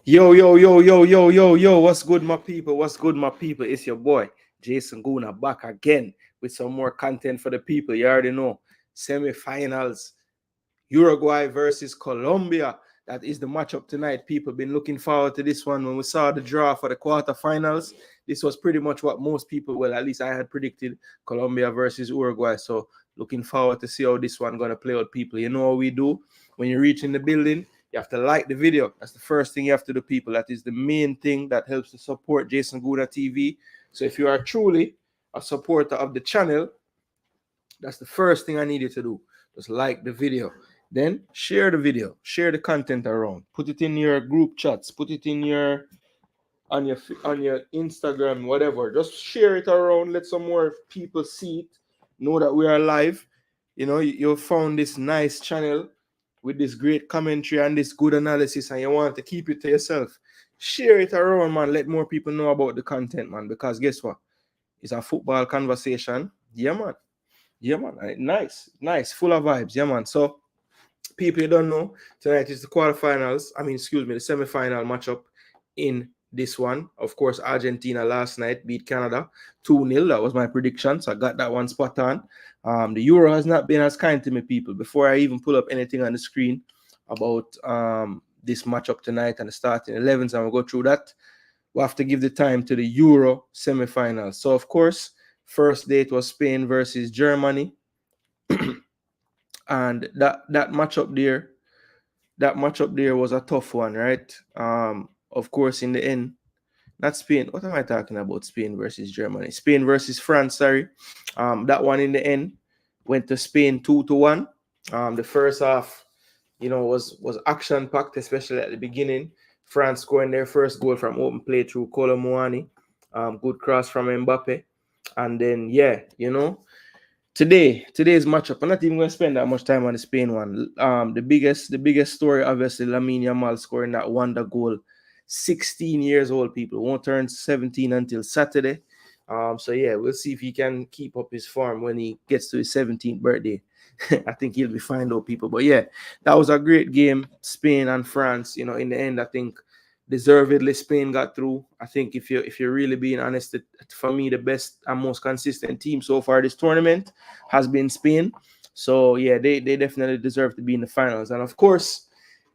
Yo, yo, yo, yo, yo, yo, yo, what's good, my people? What's good, my people? It's your boy, Jason Gooner, back again with some more content for the people. You already know. Semifinals, Uruguay versus Colombia. That is the matchup tonight. People been looking forward to this one. When we saw the draw for the quarterfinals, this was pretty much what most people, well, at least I had predicted, Colombia versus Uruguay. So looking forward to see how this one gonna play out, people. You know what we do when you reach in the building. You have to like the video. That's the first thing you have to do, people. That is the main thing that helps to support Jason Gooner TV. So if you are truly a supporter of the channel, that's the first thing I need you to do. Just like the video. Then share the video, share the content around, put it in your group chats, put it in your on your Instagram, whatever. Just share it around. Let some more people see it. Know that we are live. You know, you found this nice channel with this great commentary and this good analysis, and you want to keep it to yourself. Share it around, man. Let more people know about the content, man. Because guess what? It's a football conversation. Yeah, man. Yeah, man. Nice, nice, full of vibes. Yeah, man. So, people you don't know, tonight is the quarterfinals. I mean, excuse me, the semi-final matchup in this one. Of course, Argentina last night beat Canada 2-0. That was my prediction. So I got that one spot on. The Euro has not been as kind to me, people. Before I even pull up anything on the screen about this matchup tonight and the starting 11s, and we'll go through that. We have to give the time to the Euro semi-finals. So, of course, first date was Spain versus Germany. And that matchup there was a tough one, right? Of course, in the end, not Spain. What am I talking about? Spain versus Germany. Spain versus France, sorry. That one in the end went to Spain 2-1. The first half, was action packed, especially at the beginning. France scoring their first goal from open play through Colomboani. Good cross from Mbappe. And then, today's matchup. I'm not even going to spend that much time on the Spain one. The biggest story, obviously, Lamine Yamal scoring that wonder goal. 16 years old, people won't turn 17 until Saturday. So yeah, we'll see if he can keep up his form when he gets to his 17th birthday. I think he'll be fine though, people. But yeah, that was a great game. Spain and France. In the end, I think deservedly Spain got through. I think if you're really being honest, for me the best and most consistent team so far this tournament has been Spain. So yeah, they definitely deserve to be in the finals. And of course,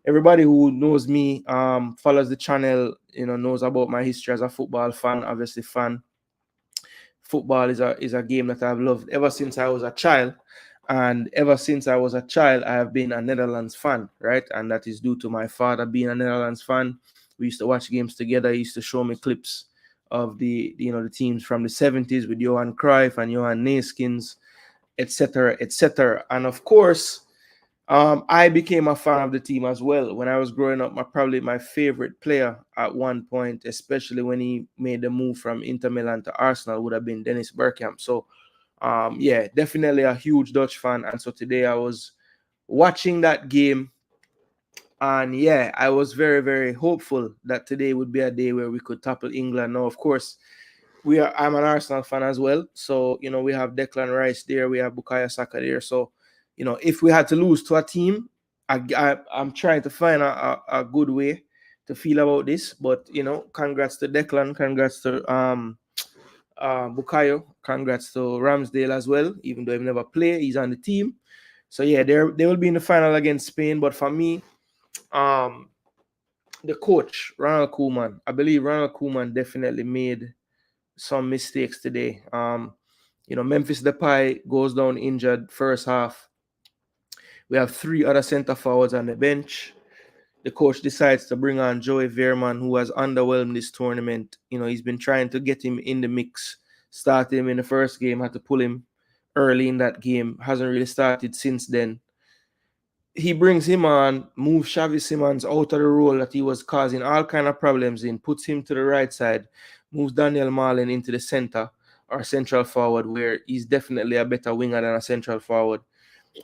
everybody who knows me, follows the channel, knows about my history as a football fan. Obviously, football is a game that I've loved ever since I was a child. And ever since I was a child, I have been a Netherlands fan, right? And that is due to my father being a Netherlands fan. We used to watch games together. He used to show me clips of the teams from the 70s with Johan Cruyff and Johan Neeskens, etc., etc. And of course, I became a fan of the team as well. When I was growing up, probably my favorite player at one point, especially when he made the move from Inter Milan to Arsenal, would have been Dennis Bergkamp. So, yeah, definitely a huge Dutch fan. And so today I was watching that game, and yeah, I was very, very hopeful that today would be a day where we could topple England. Now, of course, I'm an Arsenal fan as well. So, we have Declan Rice there, we have Bukayo Saka there. So, if we had to lose to a team, I'm trying to find a good way to feel about this. But, congrats to Declan, congrats to Bukayo, congrats to Ramsdale as well. Even though I've never played, he's on the team. So yeah, they will be in the final against Spain. But for me, um, the coach Ronald Koeman, I believe Ronald Koeman definitely made some mistakes today. Memphis Depay goes down injured first half. We have three other center forwards on the bench. The coach decides to bring on Joey Veerman, who has underwhelmed this tournament. He's been trying to get him in the mix, start him in the first game, had to pull him early in that game. Hasn't really started since then. He brings him on, moves Xavi Simons out of the role that he was causing all kind of problems in, puts him to the right side, moves Daniel Marlin into the center or central forward, where he's definitely a better winger than a central forward.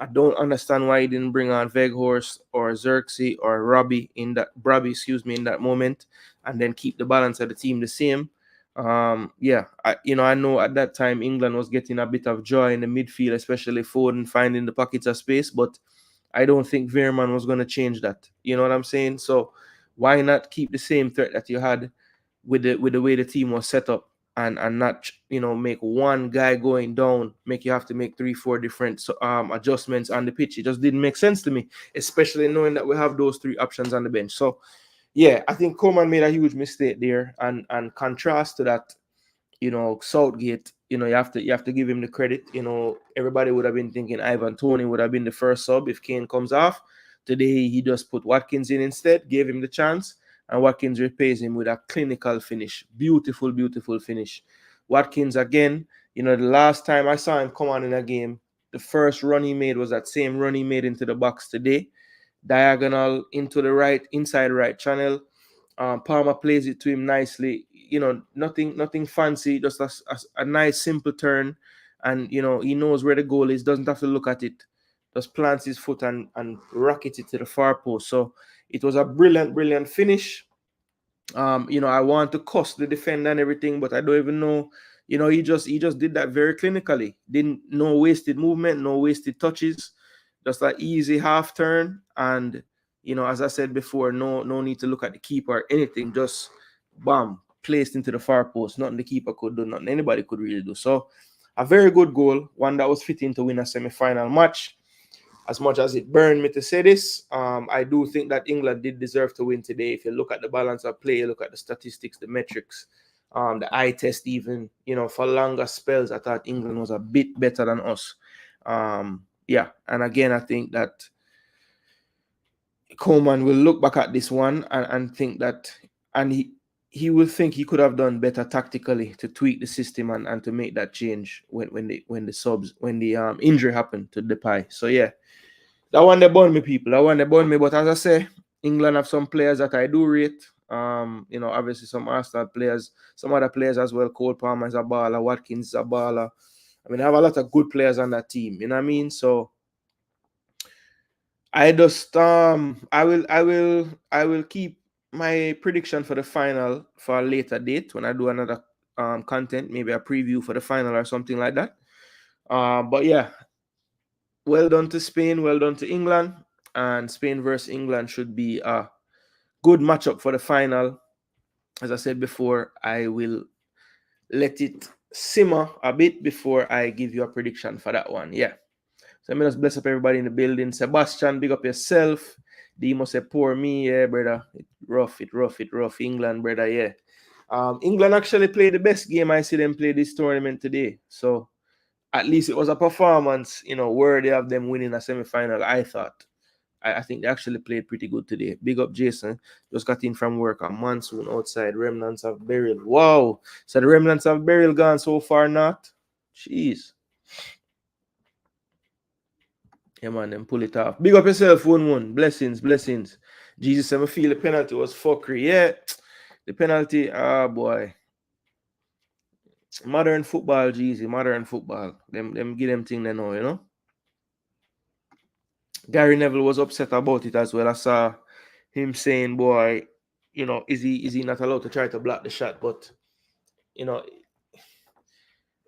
I don't understand why he didn't bring on Veghorst or Xerxes or Brabby, in that moment, and then keep the balance of the team the same. I know at that time England was getting a bit of joy in the midfield, especially Foden finding the pockets of space, but I don't think Veerman was going to change that. You know what I'm saying? So Why not keep the same threat that you had with the way the team was set up, and not make one guy going down, make you have to make 3-4 different adjustments on the pitch? It just didn't make sense to me, especially knowing that we have those 3 options on the bench. So yeah, I think Coleman made a huge mistake there, and contrast to that, Southgate, you have to give him the credit. Everybody would have been thinking Ivan Toney would have been the first sub if Kane comes off. Today he just put Watkins in instead, gave him the chance, and Watkins repays him with a clinical finish. Beautiful, beautiful finish. Watkins again, the last time I saw him come on in a game, the first run he made was that same run he made into the box today. Diagonal into the right, inside right channel. Palmer plays it to him nicely. Nothing fancy, just a nice simple turn, and he knows where the goal is. Doesn't have to look at it. Just plants his foot and rockets it to the far post. So it was a brilliant finish. I want to cuss the defender and everything, but I don't even know. He just did that very clinically. Didn't no wasted movement, no wasted touches. Just an easy half turn, and as I said before, no need to look at the keeper or anything. Just bam, placed into the far post. Nothing the keeper could do, nothing anybody could really do. So a very good goal, one that was fitting to win a semi-final match. As much as it burned me to say this, I do think that England did deserve to win today. If you look at the balance of play, you look at the statistics, the metrics, the eye test even, for longer spells, I thought England was a bit better than us. Yeah, and again, I think that Coleman will look back at this one and think that, and he will think he could have done better tactically to tweak the system and to make that change when the injury happened to Depay. So yeah, that one they burned me, people. That one they burned me. But as I say, England have some players that I do rate. Obviously some Arsenal players, some other players as well. Cole Palmer is a baller, Watkins is a baller. I mean, I have a lot of good players on that team. You know what I mean? So I just I will keep my prediction for the final for a later date when I do another content, maybe a preview for the final or something like that. But yeah, well done to Spain, well done to England, and Spain versus England should be a good matchup for the final. As I said before, I will let it simmer a bit before I give you a prediction for that one. Yeah. So I'm going to bless up everybody in the building. Sebastian, big up yourself. Demo say, poor me, yeah, brother. It rough. England, brother, yeah. England actually played the best game I see them play this tournament today. So at least it was a performance, worthy of them winning a semi-final, I thought. I think they actually played pretty good today. Big up Jason. Just got in from work. A monsoon outside. Remnants of burial. Wow. So the remnants of burial gone so far, not? Jeez. Yeah, man, then pull it off. Big up yourself, 1-1. Blessings. Jesus said, I feel the penalty was fuckery. Yeah, the penalty, boy. Modern football, Jeezy. Modern football. Them give them thing they know, Gary Neville was upset about it as well. I saw him saying, boy, is he not allowed to try to block the shot? But,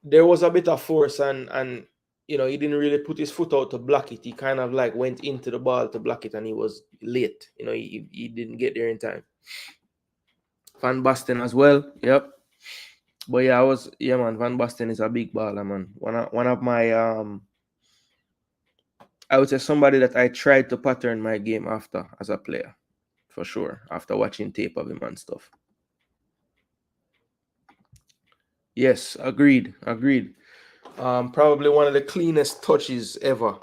there was a bit of force and he didn't really put his foot out to block it. He kind of like went into the ball to block it and he was late. He didn't get there in time. Van Basten as well. Yep. But yeah, man, Van Basten is a big baller, man. One of my I would say somebody that I tried to pattern my game after as a player, for sure, after watching tape of him and stuff. Yes, agreed. Probably one of the cleanest touches ever.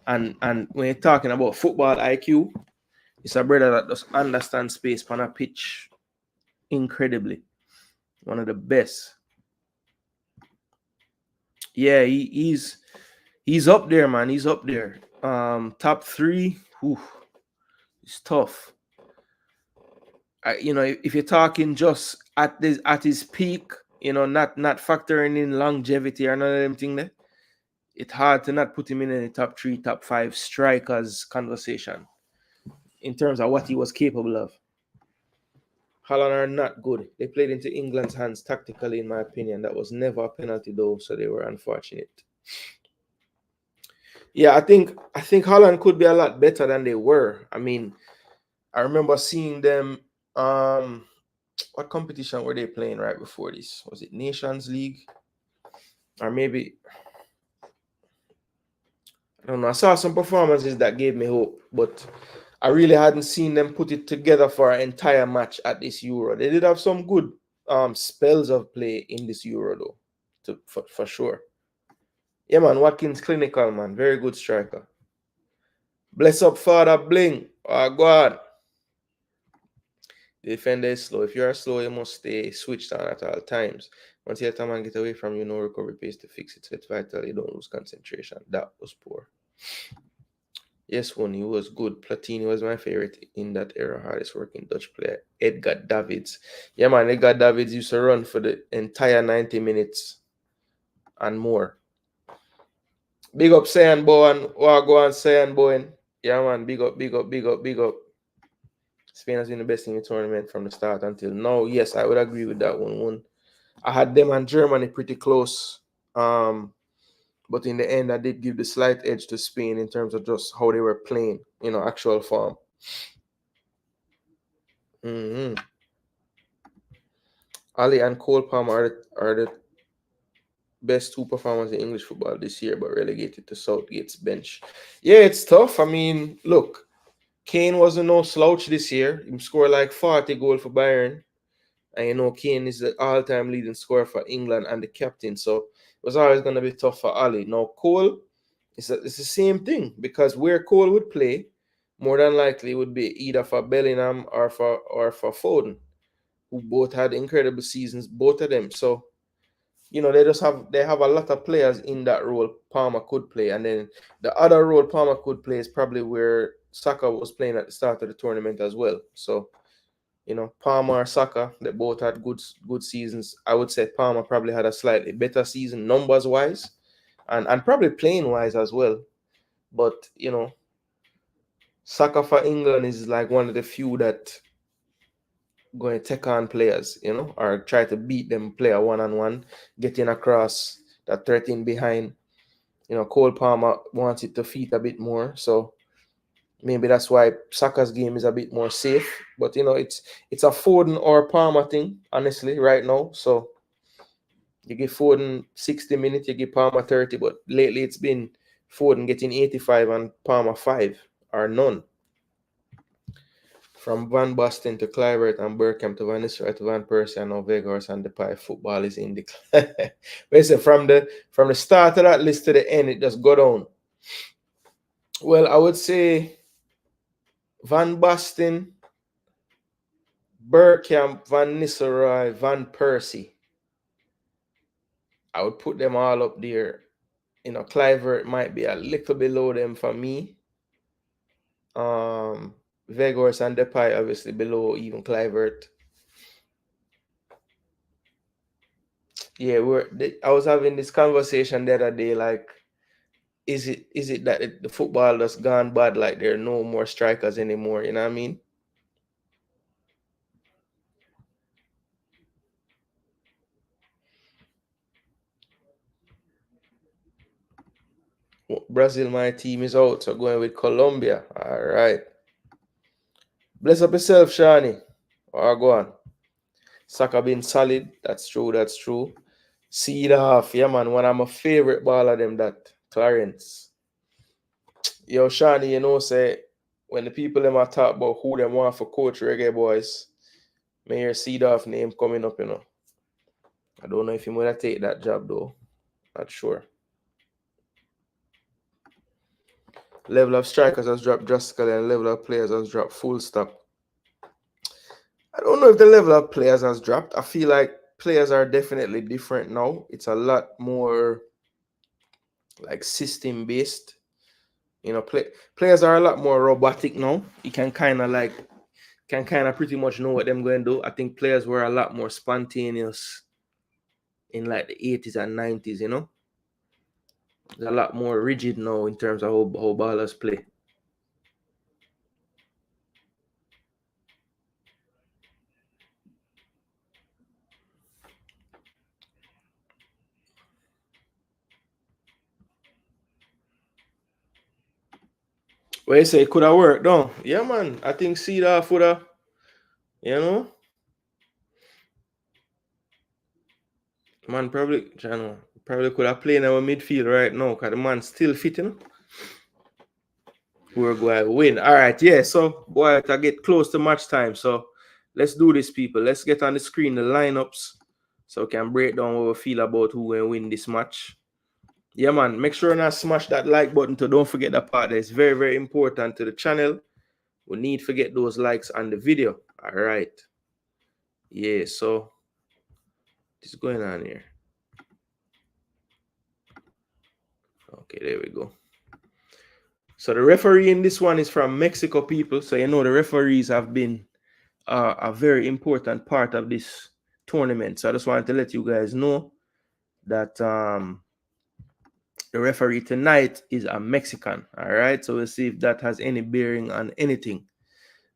And when you're talking about football IQ, it's a brother that just understands space on a pitch incredibly. One of the best. Yeah, he's up there, man. He's up there. Top 3. It's tough. If you're talking just at his peak, not factoring in longevity or none of them things there, it's hard to not put him in the top 3, top 5 strikers conversation in terms of what he was capable of. Holland are not good. They played into England's hands tactically, in my opinion. That was never a penalty, though, so they were unfortunate. Yeah, I think Holland could be a lot better than they were. I mean, I remember seeing them. What competition were they playing right before this? Was it Nations League? Or maybe, I don't know. I saw some performances that gave me hope, but I really hadn't seen them put it together for an entire match at this Euro. They did have some good spells of play in this Euro, though, for sure. Yeah, man. Watkins clinical, man. Very good striker. Bless up, Father Bling. Oh, God. The defender is slow. If you are slow, you must stay switched on at all times. Once you let a man get away from you, no recovery pace to fix it. So it's vital you don't lose concentration. That was poor. Yes, one, he was good. Platini was my favorite in that era. Hardest working Dutch player. Edgar Davids. Yeah, man, Edgar Davids used to run for the entire 90 minutes and more. Big up Sayan Bowen. Go on, Sayan Bowen. Yeah, man, big up, big up, big up, big up. Spain has been the best in the tournament from the start until now. Yes, I would agree with that one. I had them and Germany pretty close. But in the end, I did give the slight edge to Spain in terms of just how they were playing, actual form. Mm-hmm. Ali and Cole Palmer are the best two performers in English football this year, but relegated to Southgate's bench. Yeah, it's tough. I mean, look, Kane wasn't no slouch this year. He scored like 40 goals for Bayern. And Kane is the all-time leading scorer for England and the captain. So it was always going to be tough for Ali. Now, Cole, it's the same thing because where Cole would play, more than likely would be either for Bellingham or for Foden, who both had incredible seasons, both of them. So they have a lot of players in that role Palmer could play, and then the other role Palmer could play is probably where Saka was playing at the start of the tournament as well. So Palmer or Saka, they both had good seasons. I would say Palmer probably had a slightly better season numbers wise, and probably playing wise as well. But Saka for England is like one of the few that going to take on players, or try to beat them player one-on-one, getting across that 13 behind. Cole Palmer wants it to feet a bit more. So maybe that's why Saka's game is a bit more safe. But, it's a Foden or Palmer thing, honestly, right now. So you give Foden 60 minutes, you give Palmer 30. But lately it's been Foden getting 85 and Palmer 5 or none. From Van Basten to Kluivert and Bergkamp to Van Nistelrooy to Van Persie and now Weghorst and Depay, football is in decline. Basically, from the start of that list to the end, it just go down. Well, I would say Van Basten, Bergkamp, Van Nistelrooy, Van Persie. I would put them all up there. Kluivert might be a little below them for me. Weghorst and Depay obviously below even Kluivert. Yeah, I was having this conversation the other day, like, is it that the football has gone bad, like there are no more strikers anymore, you know what I mean? Brazil, my team is out, so going with Colombia. All right. Bless up yourself, Shani. Go on. Saka been solid. That's true. That's true. See it off. Yeah, man. One of my favorite baller them, that Clarence. Yo, Shani, say when the people them are talk about who them want for coach reggae boys, may hear Seedorf name coming up, I don't know if he might take that job though. Not sure. Level of strikers has dropped drastically and level of players has dropped full stop. I don't know if the level of players has dropped. I feel like players are definitely different now. It's a lot more like system based. Players are a lot more robotic now. You can kind of pretty much know what them going to do. I think players were a lot more spontaneous in like the 80s and 90s, They're a lot more rigid now in terms of how ballers play. Well, you say it could have worked, no? Yeah, man. I think Cedar would have, you know, man, probably could have played in our midfield right now because the man still fit, you know. We're going to win. All right, yeah. So, boy, I get close to match time. So, let's do this, people. Let's get on the screen the lineups so we can break down what we feel about who will win this match. Yeah, man. Make sure not smash that like button too. Don't forget that part. That's very, very important to the channel. We need to get those likes on the video. All right. Yeah, so what's going on here? Okay, there we go. So the referee in this one is from Mexico, people. So you know the referees have been a very important part of this tournament. So I just wanted to let you guys know that the referee tonight is a Mexican. All right, so we'll see if that has any bearing on anything.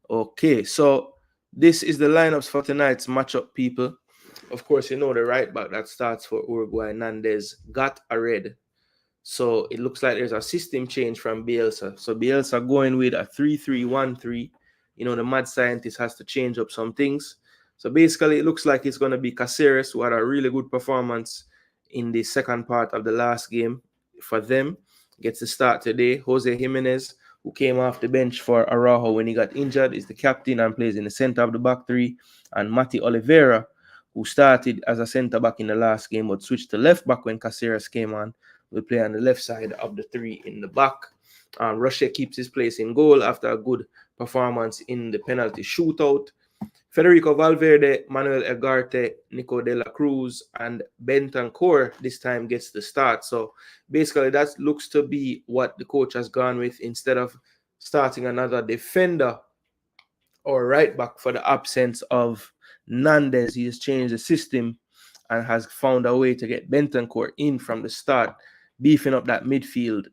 Okay, so this is the lineups for tonight's matchup, people. Of course, you know the right back that starts for Uruguay, Nandez, got a red. So it looks like there's a system change from Bielsa. So Bielsa going with a 3-3-1-3. You know, the mad scientist has to change up some things. So basically, it looks like it's going to be Caceres, who had a really good performance in the second part of the last game for them. Gets the start today. Jose Jimenez, who came off the bench for Araujo when he got injured, is the captain and plays in the center of the back three. And Mati Oliveira, who started as a center back in the last game but switched to left back when Caceres came on, will play on the left side of the three in the back. Russia keeps his place in goal after a good performance in the penalty shootout. Federico Valverde, Manuel Ugarte, Nico de la Cruz, and Bentancur this time gets the start. So basically, that looks to be what the coach has gone with instead of starting another defender or right back for the absence of Nandez. He has changed the system and has found a way to get Bentancur in from the start, beefing up that midfield,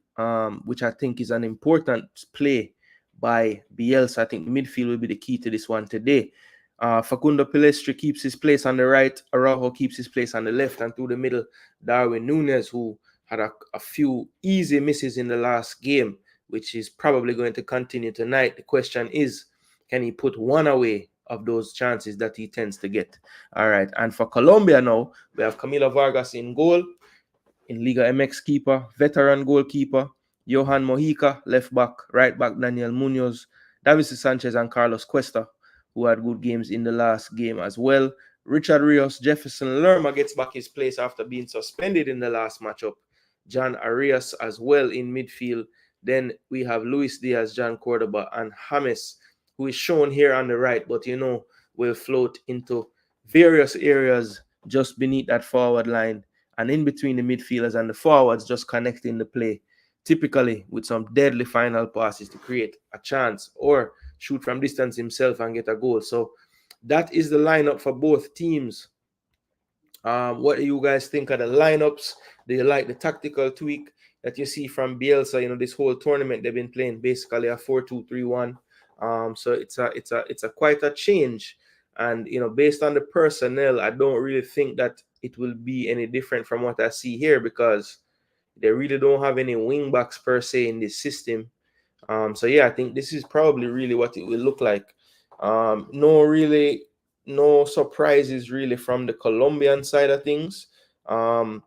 which I think is an important play by Bielsa. I think midfield will be the key to this one today. Facundo Pelestri keeps his place on the right. Araujo keeps his place on the left, and through the middle, Darwin Núñez, who had a few easy misses in the last game, which is probably going to continue tonight. The question is, can he put one away of those chances that he tends to get? All right. And for Colombia now, we have Camilo Vargas in goal, in Liga MX keeper, veteran goalkeeper, Johan Mojica, left back, right back, Daniel Munoz, Davis Sanchez, and Carlos Cuesta, who had good games in the last game as well. Richard Rios, Jefferson Lerma gets back his place after being suspended in the last matchup. John Arias as well in midfield. Then we have Luis Diaz, John Cordoba, and James, who is shown here on the right, but you know, will float into various areas just beneath that forward line and in between the midfielders and the forwards, just connecting the play, typically with some deadly final passes to create a chance or shoot from distance himself and get a goal. So that is the lineup for both teams. What do you guys think of the lineups? Do you like the tactical tweak that you see from Bielsa? You know, this whole tournament they've been playing basically a 4-2-3-1. So it's a quite a change. And you know, based on the personnel, I don't really think that it will be any different from what I see here because they really don't have any wing backs per se in this system. So yeah, I think this is probably really what it will look like. No surprises really from the Colombian side of things. I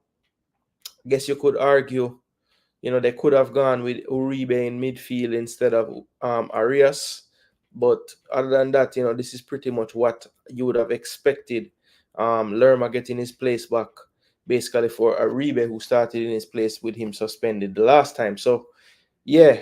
guess you could argue, you know, they could have gone with Uribe in midfield instead of Arias. But other than that, you know, this is pretty much what you would have expected. Lerma getting his place back basically for Uribe, who started in his place with him suspended the last time. So yeah,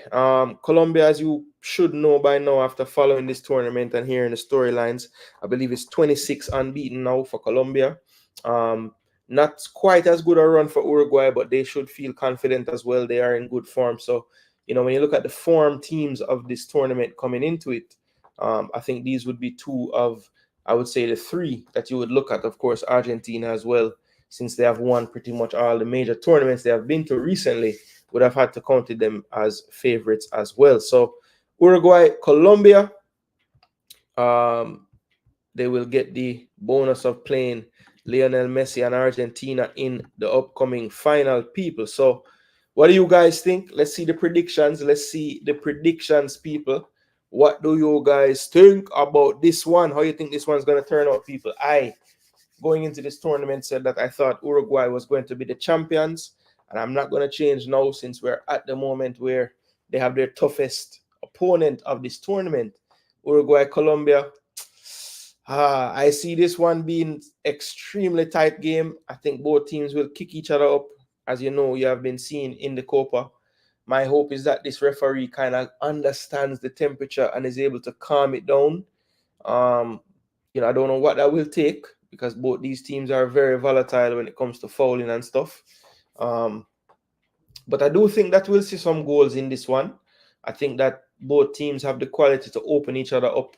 Colombia, as you should know by now after following this tournament and hearing the storylines, I believe it's 26 unbeaten now for Colombia. Not quite as good a run for Uruguay, but they should feel confident as well. They are in good form. So, you know, when you look at the form teams of this tournament coming into it, I think these would be two of, I would say, the three that you would look at. Of course, Argentina as well, since they have won pretty much all the major tournaments they have been to recently, would have had to count them as favorites as well. So Uruguay, Colombia, they will get the bonus of playing Lionel Messi and Argentina in the upcoming final, people. So What do you guys think? Let's see the predictions. Let's see the predictions, people. What do you guys think about this one? How you think this one's gonna turn out, people? Going into this tournament, said that I thought Uruguay was going to be the champions, and I'm not gonna change now since we're at the moment where they have their toughest opponent of this tournament, Uruguay, Colombia. I see this one being extremely tight game. I think both teams will kick each other up, as you know, you have been seeing in the Copa. My hope is that this referee kind of understands the temperature and is able to calm it down. Um, I don't know what that will take because both these teams are very volatile when it comes to fouling and stuff. Um, but I do think that we'll see some goals in this one. I think that both teams have the quality to open each other up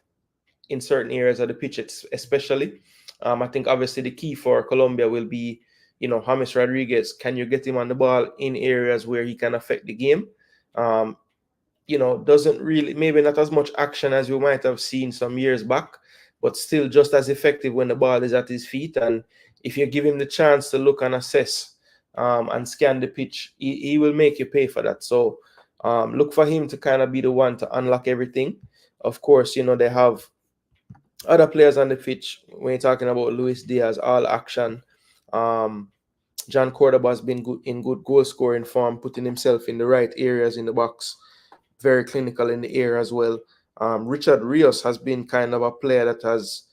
in certain areas of the pitch, especially. I think obviously the key for Colombia will be, James Rodriguez. Can you get him on the ball in areas where he can affect the game? Um, doesn't really, maybe not as much action as we might have seen some years back, but still just as effective when the ball is at his feet. And if you give him the chance to look and assess and scan the pitch, he will make you pay for that. So look for him to kind of be the one to unlock everything. Of course, they have other players on the pitch. When you're talking about Luis Diaz, all action. John Cordoba has been in good goal scoring form, putting himself in the right areas in the box. Very clinical in the air as well. Richard Rios has been kind of a player that has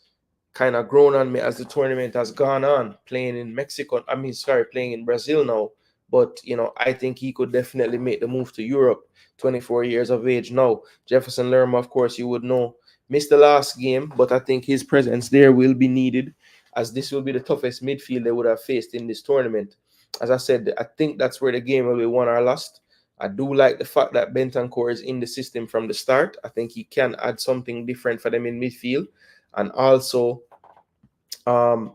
kind of grown on me as the tournament has gone on, playing in Mexico. Playing in Brazil now. But, I think he could definitely make the move to Europe, 24 years of age now. Jefferson Lerma, of course, you would know, missed the last game, but I think his presence there will be needed as this will be the toughest midfield they would have faced in this tournament. As I said, I think that's where the game will be won or lost. I do like the fact that Bentancur is in the system from the start. I think he can add something different for them in midfield. And also, add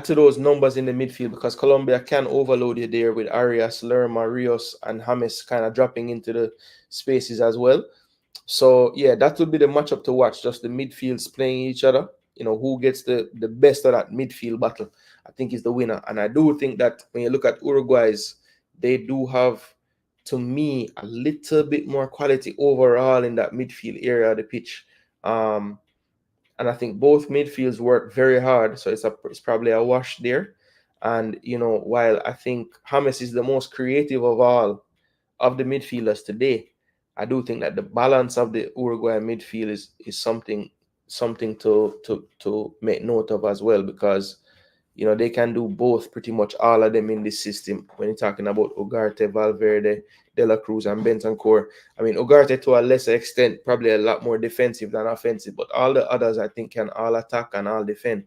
to those numbers in the midfield because Colombia can overload you there with Arias, Lerma, Rios, and James kind of dropping into the spaces as well. So, yeah, that would be the matchup to watch, just the midfields playing each other. Who gets the best of that midfield battle, I think is the winner. And I do think that when you look at Uruguay's, they do have, to me, a little bit more quality overall in that midfield area of the pitch. And I think both midfields work very hard, so it's probably a wash there. And, while I think James is the most creative of all of the midfielders today, I do think that the balance of the Uruguay midfield is something to make note of as well, because they can do both, pretty much all of them in this system. When you're talking about Ugarte, Valverde, De La Cruz, and Bentancur, Ugarte to a lesser extent, probably a lot more defensive than offensive, but all the others I think can all attack and all defend.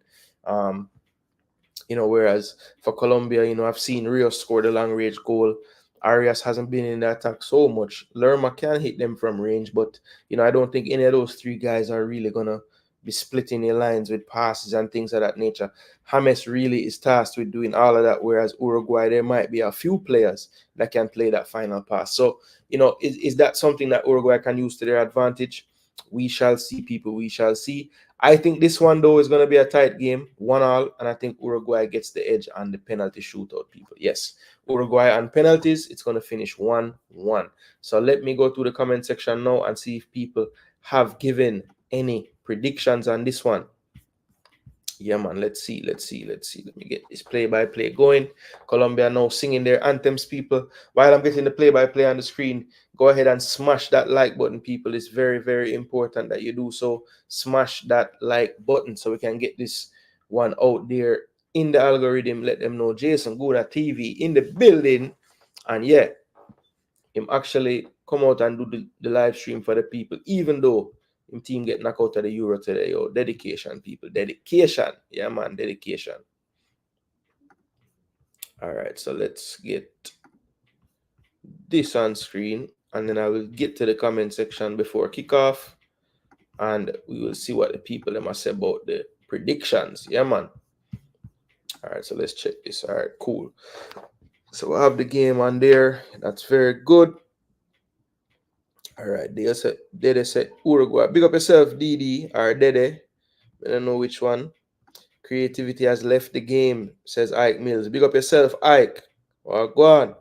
Whereas for Colombia, I've seen Rios score the long range goal. Arias hasn't been in the attack so much. Lerma can hit them from range, but I don't think any of those three guys are really gonna be splitting their lines with passes and things of that nature. James really is tasked with doing all of that, whereas Uruguay, there might be a few players that can play that final pass. So, is that something that Uruguay can use to their advantage? We shall see, people. We shall see. I think this one, though, is going to be a tight game, 1-1, and I think Uruguay gets the edge on the penalty shootout, people. Yes, Uruguay on penalties, it's going to finish 1-1. So let me go to the comment section now and see if people have given any predictions on this one. Yeah, man, let's see. Let me get this play-by-play going. Colombia now singing their anthems, people. While I'm getting the play-by-play on the screen, go ahead and smash that like button, people. It's very, very important that you do so. Smash that like button so we can get this one out there in the algorithm. Let them know Jason Gooner TV in the building. And yeah, him actually come out and do the live stream for the people, even though him team get knocked out of the Euro today. Yo, dedication, people. Dedication. Yeah, man, dedication. All right, so let's get this on screen, and then I will get to the comment section before kickoff, and we will see what the people them say about the predictions. Yeah, man. All right, so let's check this. All right, cool. So I have the game on there. That's very good. All right, Dede said Uruguay. Big up yourself, DD or Dede. I don't know which one. Creativity has left the game, says Ike Mills. Big up yourself, Ike. Well, go on.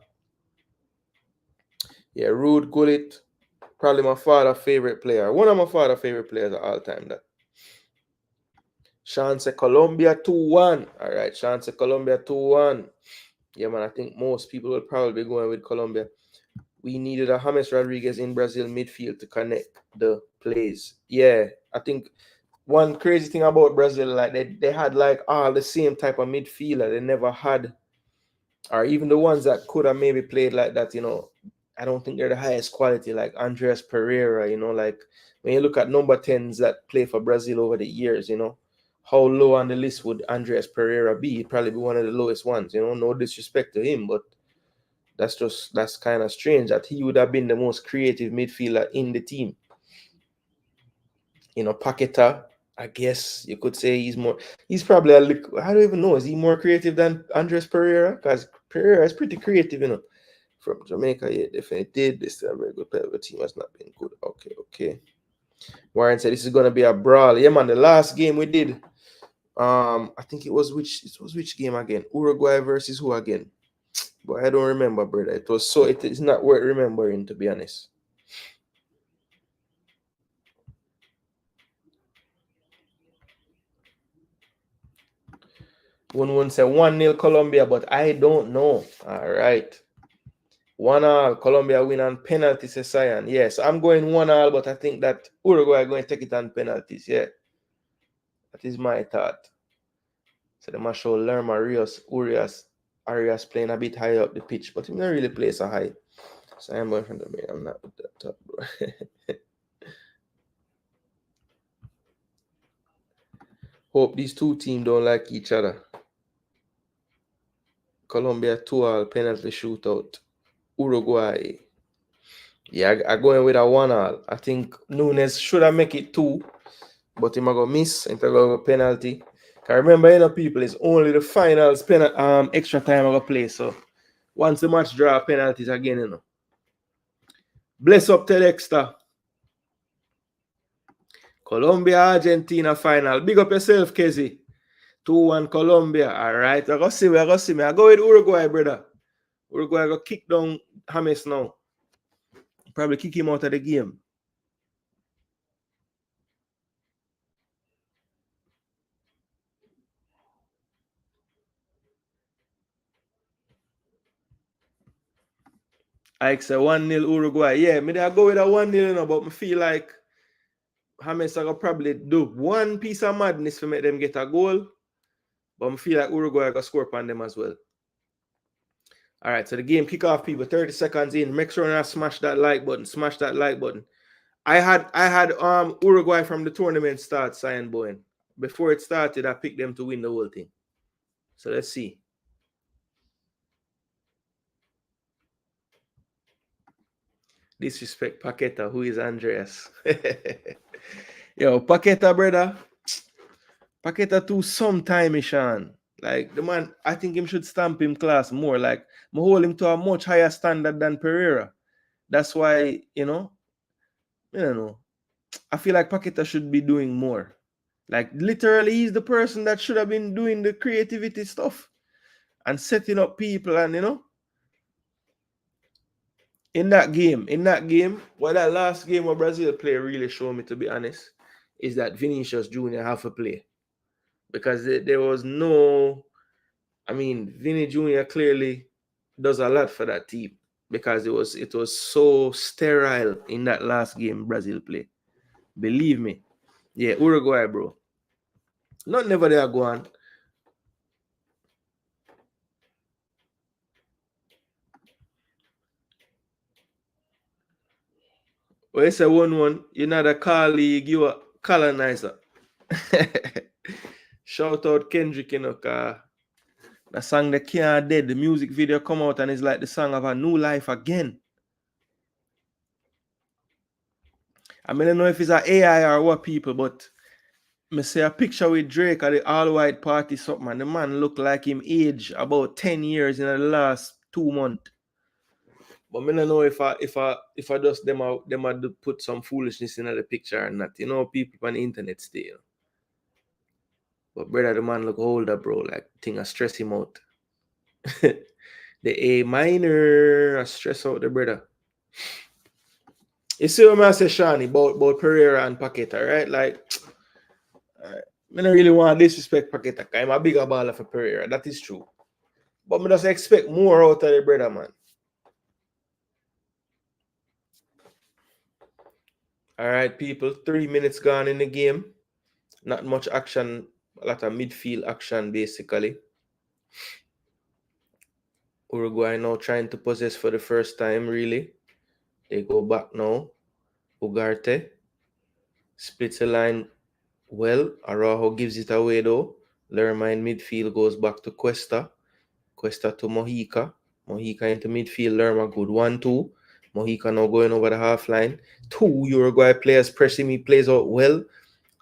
Yeah, Rude Gullit, probably my father's favorite player. One of my father's favorite players of all time. That Chance Colombia 2-1. All right, Chance Colombia 2-1. Yeah, man, I think most people will probably be going with Colombia. We needed a James Rodriguez in Brazil midfield to connect the plays. Yeah, I think one crazy thing about Brazil, like they had like all the same type of midfielder. They never had, or even the ones that could have maybe played like that, I don't think they're the highest quality, like Andreas Pereira, like when you look at number 10s that play for Brazil over the years, how low on the list would Andreas Pereira be? He'd probably be one of the lowest ones, no disrespect to him, but that's kind of strange that he would have been the most creative midfielder in the team. Paqueta, I guess you could say he's probably I don't even know, is he more creative than Andres Pereira? Because Pereira is pretty creative, from Jamaica. Yeah, definitely did. This is a very good player. The team has not been good. Okay. Warren said this is gonna be a brawl. Yeah, man. The last game we did, I think it was which game again? Uruguay versus who again? But I don't remember, brother. It is not worth remembering, to be honest. 1-1 say 1-0 Colombia, but I don't know. All right. 1-1 Colombia win on penalties, Cyan. Yes, I'm going 1-1, but I think that Uruguay are going to take it on penalties. Yeah. That is my thought. So they must show Lerma Arias playing a bit higher up the pitch, but he not really play so high. So I'm going from the main. I'm not with that top, bro. Hope these two teams don't like each other. Colombia 2-2 penalty shootout. Uruguay. Yeah, I going with a 1-1. I think Nunes should have make it 2, but he might go miss and go penalty. I remember, people, it's only the finals extra time I go play. So once the match draw penalties again, Bless up to Dexter. Colombia, Argentina final. Big up yourself, Kezi. 2-1 Colombia. All right. I go see me. I go with Uruguay, brother. Uruguay go kick down James now. Probably kick him out of the game. I say 1-0 Uruguay. Yeah, I go with a 1-0, but I feel like James are probably do one piece of madness to make them get a goal. But I feel like Uruguay are going to score upon them as well. All right, so the game kick off, people. 30 seconds in. Make sure you smash that like button. Smash that like button. I had Uruguay from the tournament start, Cyan Bowen. Before it started, I picked them to win the whole thing. So let's see. Disrespect Paqueta, who is Andreas. Yo, Paqueta, brother. Paqueta too sometime, Sean. Like the man, I think him should stamp him class more. Like I hold him to a much higher standard than Pereira. That's why, I don't know. I feel like Paqueta should be doing more. Like literally, he's the person that should have been doing the creativity stuff and setting up people, and in that game, what that last game where Brazil play really showed me, to be honest, is that Vinicius Jr. have to play. Because there was no, Vinny Jr. clearly does a lot for that team, because it was so sterile in that last game Brazil play. Believe me. Yeah, Uruguay, bro. Not never they are going. Well, it's a 1-1. You're not a colleague, you're a colonizer. Shout out Kendrick, the song The Can't Dead, the music video come out and it's like the song of a new life again. I don't know if it's an AI or what, people, but I see a picture with Drake at the all-white party something, and the man look like him age about 10 years in the last 2 months. But I don't know if I just them put some foolishness in the picture or not. People on the internet still. But brother, the man look older, bro. Like thing I stress him out. The A minor I stress out the brother. You see what I say, Shani, about Pereira and Paqueta, right? Like, I don't really want to disrespect Paqueta. I'm a bigger baller for Pereira. That is true. But I just expect more out of the brother, man. All right, people. 3 minutes gone in the game. Not much action. A lot of midfield action, basically. Uruguay now trying to possess for the first time, really. They go back now. Ugarte splits the line well. Araujo gives it away, though. Lerma in midfield goes back to Cuesta. Cuesta to Mojica. Mojica into midfield. Lerma good 1-2. Mojica now going over the half line. 2 Uruguay players pressing me, plays out well.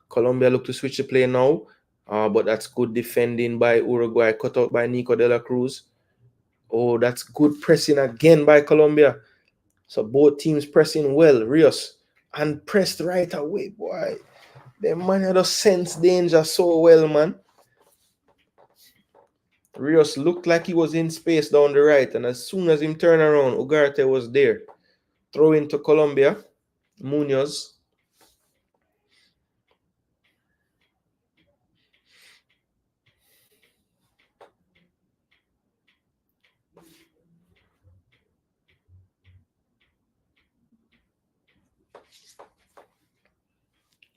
Colombia look to switch the play now. But that's good defending by Uruguay. Cut out by Nico de la Cruz. Oh, that's good pressing again by Colombia. So both teams pressing well. Rios. And pressed right away, boy. The man had a sense danger so well, man. Rios looked like he was in space down the right, and as soon as him turned around, Ugarte was there. Throw into Colombia. Munoz.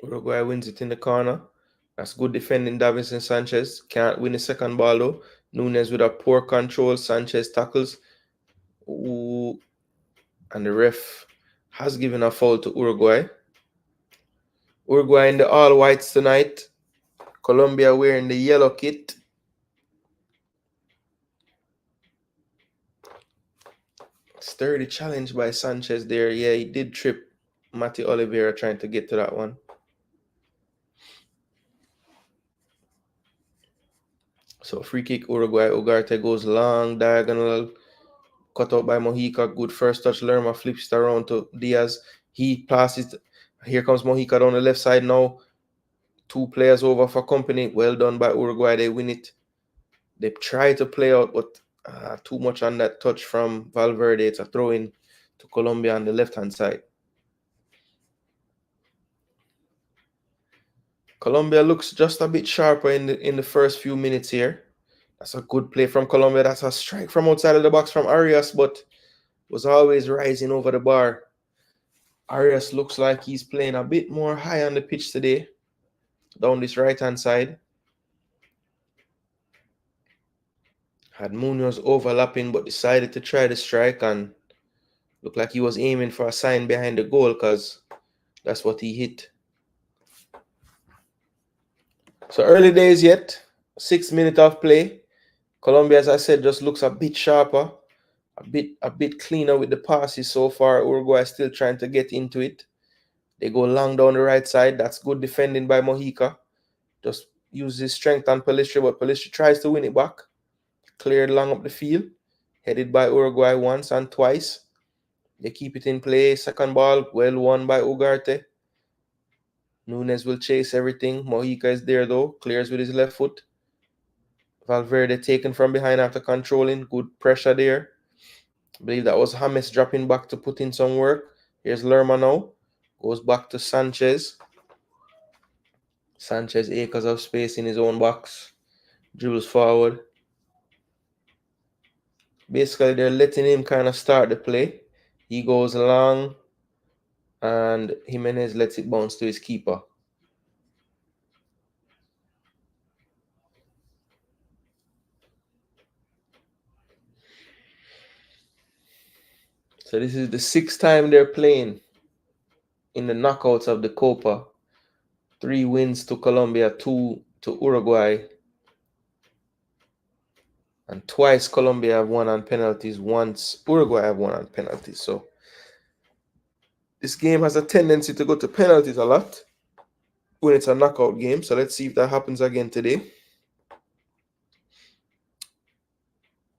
Uruguay wins it in the corner. That's good defending. Davinson Sanchez can't win the second ball though. Nunes with a poor control. Sanchez tackles. Ooh. And the ref has given a foul to Uruguay. Uruguay in the all whites tonight. Colombia wearing the yellow kit. Sturdy challenge by Sanchez there. Yeah, he did trip Mati Oliveira trying to get to that one. So free kick Uruguay. Ugarte goes long diagonal. Cut out by Mojica. Good first touch. Lerma flips it around to Diaz. He passes. Here comes Mojica down the left side now. 2 players over for company. Well done by Uruguay. They win it. They try to play out, but too much on that touch from Valverde. It's a throw in to Colombia on the left-hand side. Colombia looks just a bit sharper in the first few minutes here. That's a good play from Colombia. That's a strike from outside of the box from Arias, but was always rising over the bar. Arias looks like he's playing a bit more high on the pitch today, down this right-hand side. Had Munoz overlapping, but decided to try the strike and looked like he was aiming for a sign behind the goal because that's what he hit. So early days yet, 6 minutes of play. Colombia, as I said, just looks a bit sharper, a bit cleaner with the passes so far. Uruguay still trying to get into it. They go long down the right side. That's good defending by Mojica. Just use his strength on Pelistri, but Pelistri tries to win it back. Cleared long up the field. Headed by Uruguay once and twice. They keep it in play. Second ball, well won by Ugarte. Nunes will chase everything. Mojica is there though. Clears with his left foot. Valverde taken from behind after controlling. Good pressure there. I believe that was James dropping back to put in some work. Here's Lerma now. Goes back to Sanchez. Sanchez acres of space in his own box. Dribbles forward. Basically, they're letting him kind of start the play. He goes long. And Jimenez lets it bounce to his keeper. So this is the 6th time they're playing in the knockouts of the Copa. 3 wins to Colombia, 2 to Uruguay. And twice Colombia have won on penalties. Once Uruguay have won on penalties. So this game has a tendency to go to penalties a lot when it's a knockout game. So let's see if that happens again today.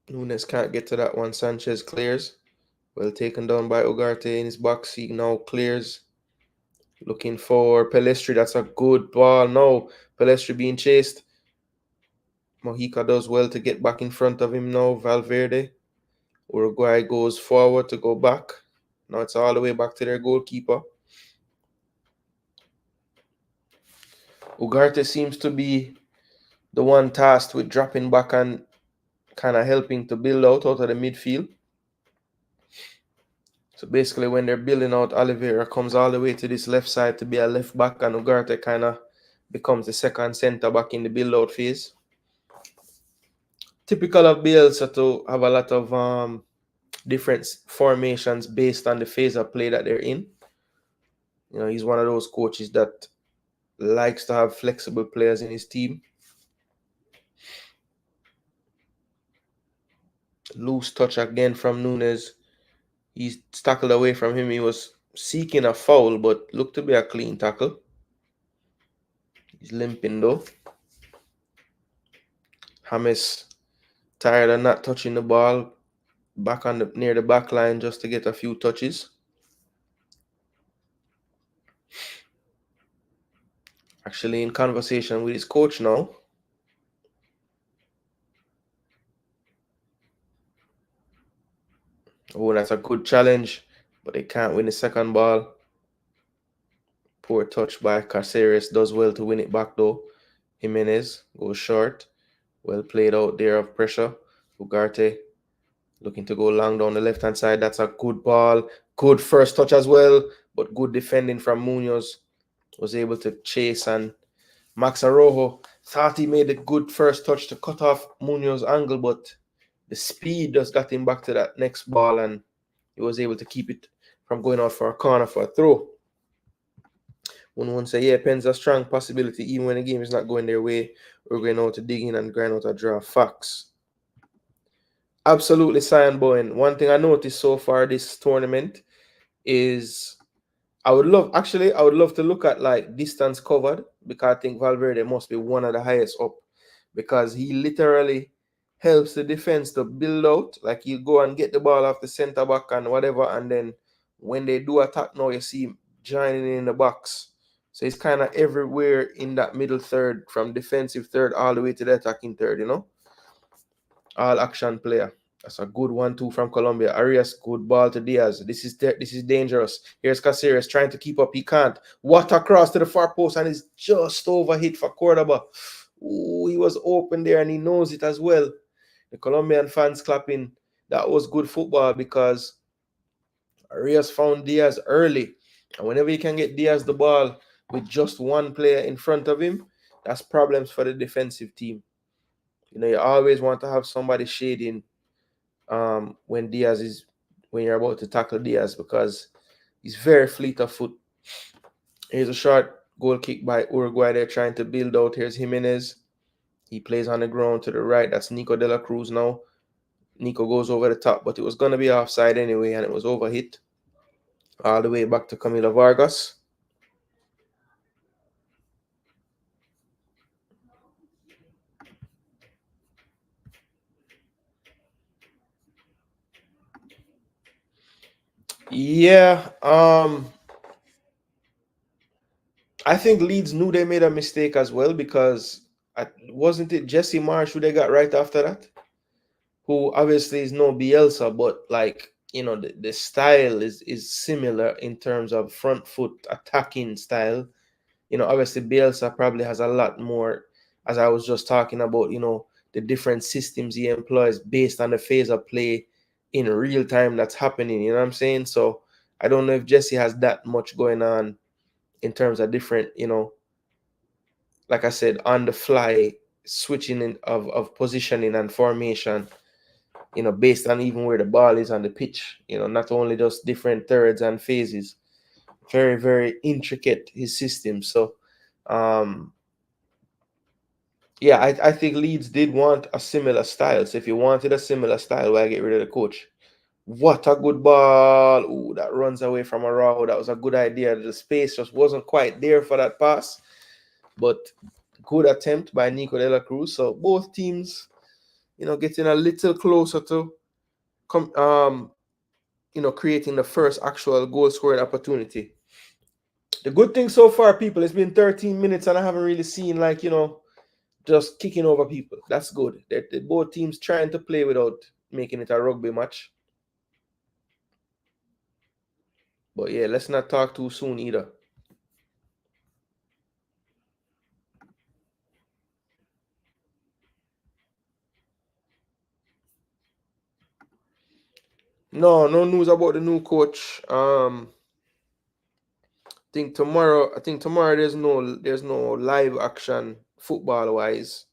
Nunes can't get to that one. Sanchez clears. Well taken down by Ugarte in his box. He now clears. Looking for Pelistri. That's a good ball. No, Pelistri being chased. Mojica does well to get back in front of him now. Valverde. Uruguay goes forward to go back. Now it's all the way back to their goalkeeper. Ugarte seems to be the one tasked with dropping back and kind of helping to build out of the midfield. So basically, when they're building out, Oliveira comes all the way to this left side to be a left back, and Ugarte kind of becomes the second center back in the build out phase. Typical of Bielsa to have a lot of different formations based on the phase of play that they're in. You know, he's one of those coaches that likes to have flexible players in his team. Loose touch again from Nunes. He's tackled away from him. He was seeking a foul, but looked to be a clean tackle. He's limping though. James, tired of not touching the ball, back on near the back line just to get a few touches. Actually in conversation with his coach now. Oh, that's a good challenge, but they can't win the second ball. Poor touch by Caceres. Does well to win it back though. Jimenez goes short. Well played out there of pressure. Ugarte looking to go long down the left-hand side. That's a good ball. Good first touch as well, but good defending from Munoz. Was able to chase, and Max Arrojo thought he made a good first touch to cut off Munoz's angle, but the speed just got him back to that next ball, and he was able to keep it from going out for a corner for a throw. One say, yeah, Penn's a strong possibility. Even when the game is not going their way, we're going out to dig in and grind out a draw. Facts. Absolutely, Cyan Bowen. One thing I noticed so far this tournament is I would love to look at like distance covered, because I think Valverde must be one of the highest up, because he literally helps the defense to build out. Like he'll go and get the ball off the center back and whatever, and then when they do attack now, you see him joining in the box. So he's kind of everywhere in that middle third, from defensive third all the way to the attacking third, you know. All action player. That's a good 1-2 from Colombia. Arias, good ball to Diaz. This is dangerous. Here's Caceres trying to keep up. He can't. What across to the far post, and it's just overhit for Cordoba. Ooh, he was open there and he knows it as well. The Colombian fans clapping. That was good football, because Arias found Diaz early. And whenever you can get Diaz the ball with just one player in front of him, that's problems for the defensive team. You know, you always want to have somebody shading when you're about to tackle Diaz, because he's very fleet of foot. Here's a short goal kick by Uruguay. They're trying to build out. Here's Jimenez. He plays on the ground to the right. That's Nico de la Cruz now. Nico goes over the top, but it was going to be offside anyway, and it was overhit. All the way back to Camilo Vargas. Yeah, I think Leeds knew they made a mistake as well, because wasn't it Jesse Marsh who they got right after that? Who obviously is no Bielsa, but like, you know, the style is similar in terms of front foot attacking style. You know, obviously Bielsa probably has a lot more, as I was just talking about, you know, the different systems he employs based on the phase of play in real time that's happening. You know what I'm saying? So I don't know if Jesse has that much going on in terms of different, you know, like I said, on the fly switching of positioning and formation, you know, based on even where the ball is on the pitch, you know, not only just different thirds and phases. Very, very intricate, his system. So, yeah, I think Leeds did want a similar style. So if you wanted a similar style, why get rid of the coach? What a good ball. Ooh, that runs away from Araujo. That was a good idea. The space just wasn't quite there for that pass. But good attempt by Nico de la Cruz. So both teams, you know, getting a little closer to you know, creating the first actual goal scoring opportunity. The good thing so far, people, it's been 13 minutes and I haven't really seen, like, you know, just kicking over people. That's good. They're both teams trying to play without making it a rugby match. But yeah, let's not talk too soon either. No news about the new coach. I think tomorrow there's no live action football wise.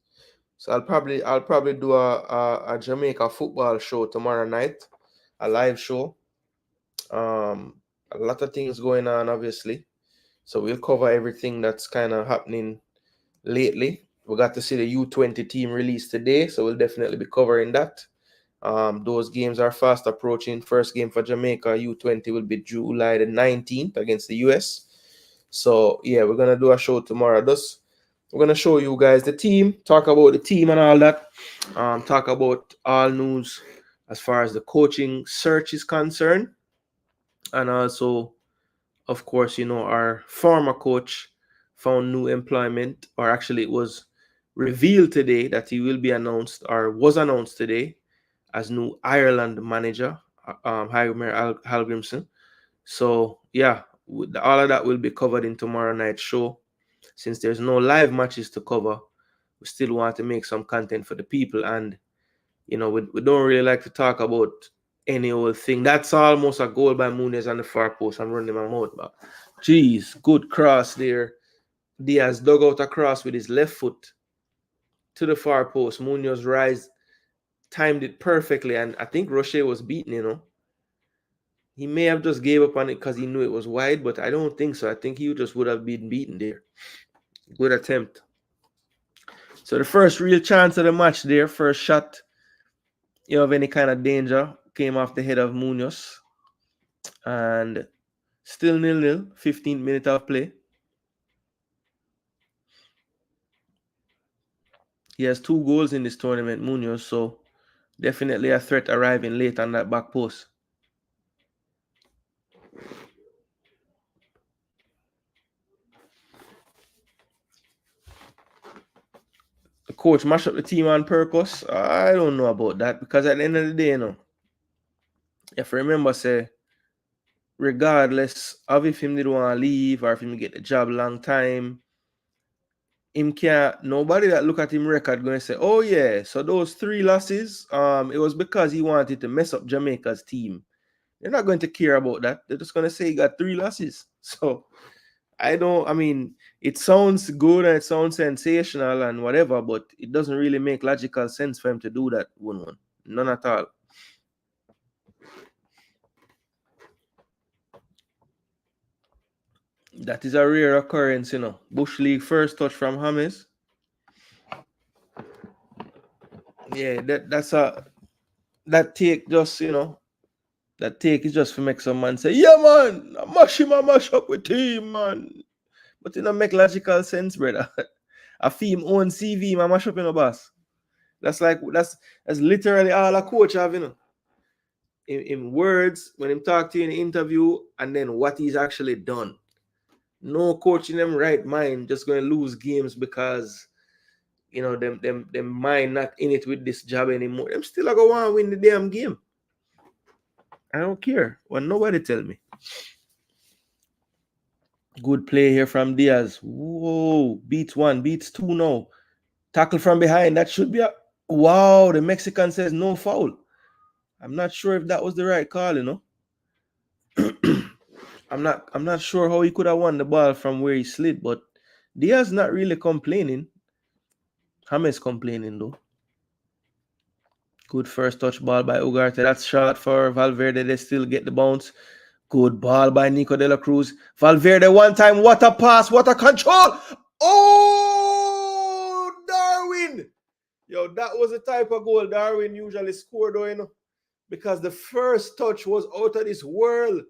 So I'll probably do a Jamaica football show tomorrow night, a live show. A lot of things going on, obviously. So we'll cover everything that's kind of happening lately. We got to see the U20 team release today, so we'll definitely be covering that. Those games are fast approaching. First game for Jamaica U20 will be July the 19th against the US. So yeah, we're gonna do a show tomorrow. We're gonna show you guys the team, talk about the team and all that. Talk about all news as far as the coaching search is concerned, and also, of course, our former coach found new employment, or actually, it was revealed today that he will be announced, or was announced today, as new Ireland manager, Heimer Hallgrimsson. So yeah, all of that will be covered in tomorrow night's show. Since there's no live matches to cover, we still want to make some content for the people, and we don't really like to talk about any old thing. That's almost a goal by Muniz on the far post. I'm running my mouth, but geez, good cross there. Diaz dug out a cross with his left foot to the far post. Munoz rise, timed it perfectly, and I think Rocher was beaten. He may have just gave up on it because he knew it was wide, but I don't think so. I think he just would have been beaten there. Good attempt. So the first real chance of the match there, first shot, of any kind of danger, came off the head of Munoz. And still 0-0, 15th minute of play. He has 2 goals in this tournament, Munoz, so definitely a threat arriving late on that back post. The coach mash up the team on purpose. I don't know about that, because at the end of the day, you have to remember, say, regardless of if him didn't want to leave or if him get the job long time, him can't, nobody that look at him record going to say, oh yeah, so those 3 losses, it was because he wanted to mess up Jamaica's team. They're not going to care about that. They're just going to say he got 3 losses. So it sounds good and it sounds sensational and whatever, but it doesn't really make logical sense for him to do that. None at all. That is a rare occurrence, Bush League first touch from James. Yeah, that take just, that take is just to make some man say, yeah, man, I mash up with team, man. But it don't make logical sense, brother. A team own CV, man, mash up in a boss. That's literally all a coach have, in words, when him talk to you in the interview, and then what he's actually done. No coach in them right mind just going to lose games because them mind not in it with this job anymore. Them still going to want to win the damn game. I don't care. Well, nobody tell me. Good play here from Diaz. Whoa, beats 1, beats 2 now. Tackle from behind. That should be a... Wow, the Mexican says no foul. I'm not sure if that was the right call, I'm not sure how he could have won the ball from where he slid, but Diaz not really complaining. James complaining though. Good first touch ball by Ugarte. That's shot for Valverde. They still get the bounce. Good ball by Nico de la Cruz. Valverde one time. What a pass. What a control. Oh, Darwin. Yo, that was the type of goal Darwin usually scored, though, because the first touch was out of this world.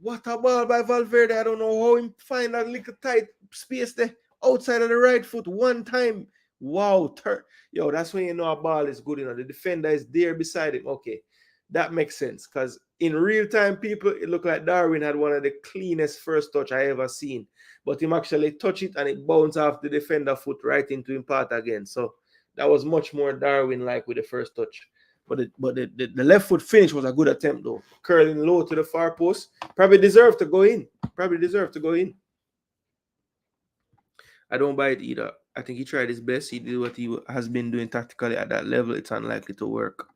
What a ball by Valverde. I don't know how he find that little tight space there outside of the right foot one time. Wow. Yo, that's when you know a ball is good. The defender is there beside him. Okay, that makes sense, because in real time, people, it looked like Darwin had one of the cleanest first touch I ever seen. But him actually touch it and it bounced off the defender foot right into him part again. So that was much more Darwin-like with the first touch. But the left foot finish was a good attempt though. Curling low to the far post. Probably deserved to go in. I don't buy it either. I think he tried his best. He did what he has been doing tactically at that level. It's unlikely to work.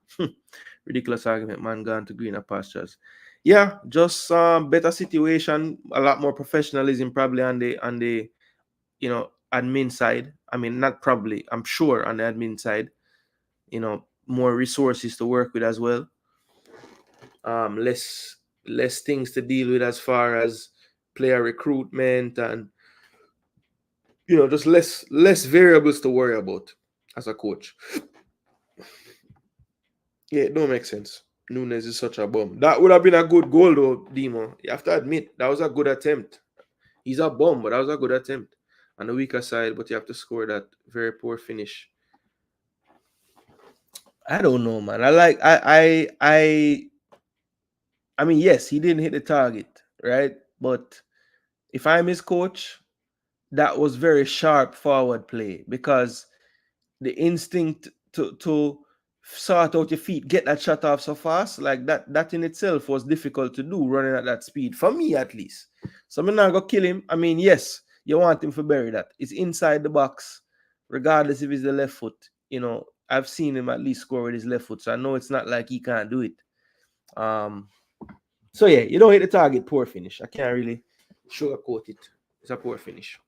Ridiculous argument, man. Gone to greener pastures. Yeah, just better situation, a lot more professionalism probably on the admin side. I mean, not probably, I'm sure on the admin side. More resources to work with as well. Less things to deal with as far as player recruitment and just less variables to worry about as a coach. Yeah, it don't make sense. Nunes is such a bum. That would have been a good goal though, Demo. You have to admit that was a good attempt. He's a bum, but that was a good attempt. On the weaker side, but you have to score that very poor finish. I don't know, man. I mean, yes, he didn't hit the target, right? But if I'm his coach, that was very sharp forward play because the instinct to sort out your feet, get that shot off so fast, like that in itself was difficult to do, running at that speed, for me at least. So I'm not gonna kill him. I mean, yes, you want him to bury that. It's inside the box, regardless if it's the left foot. I've seen him at least score with his left foot, so I know it's not like he can't do it. So yeah, you don't hit the target, poor finish. I can't really sugarcoat it. It's a poor finish.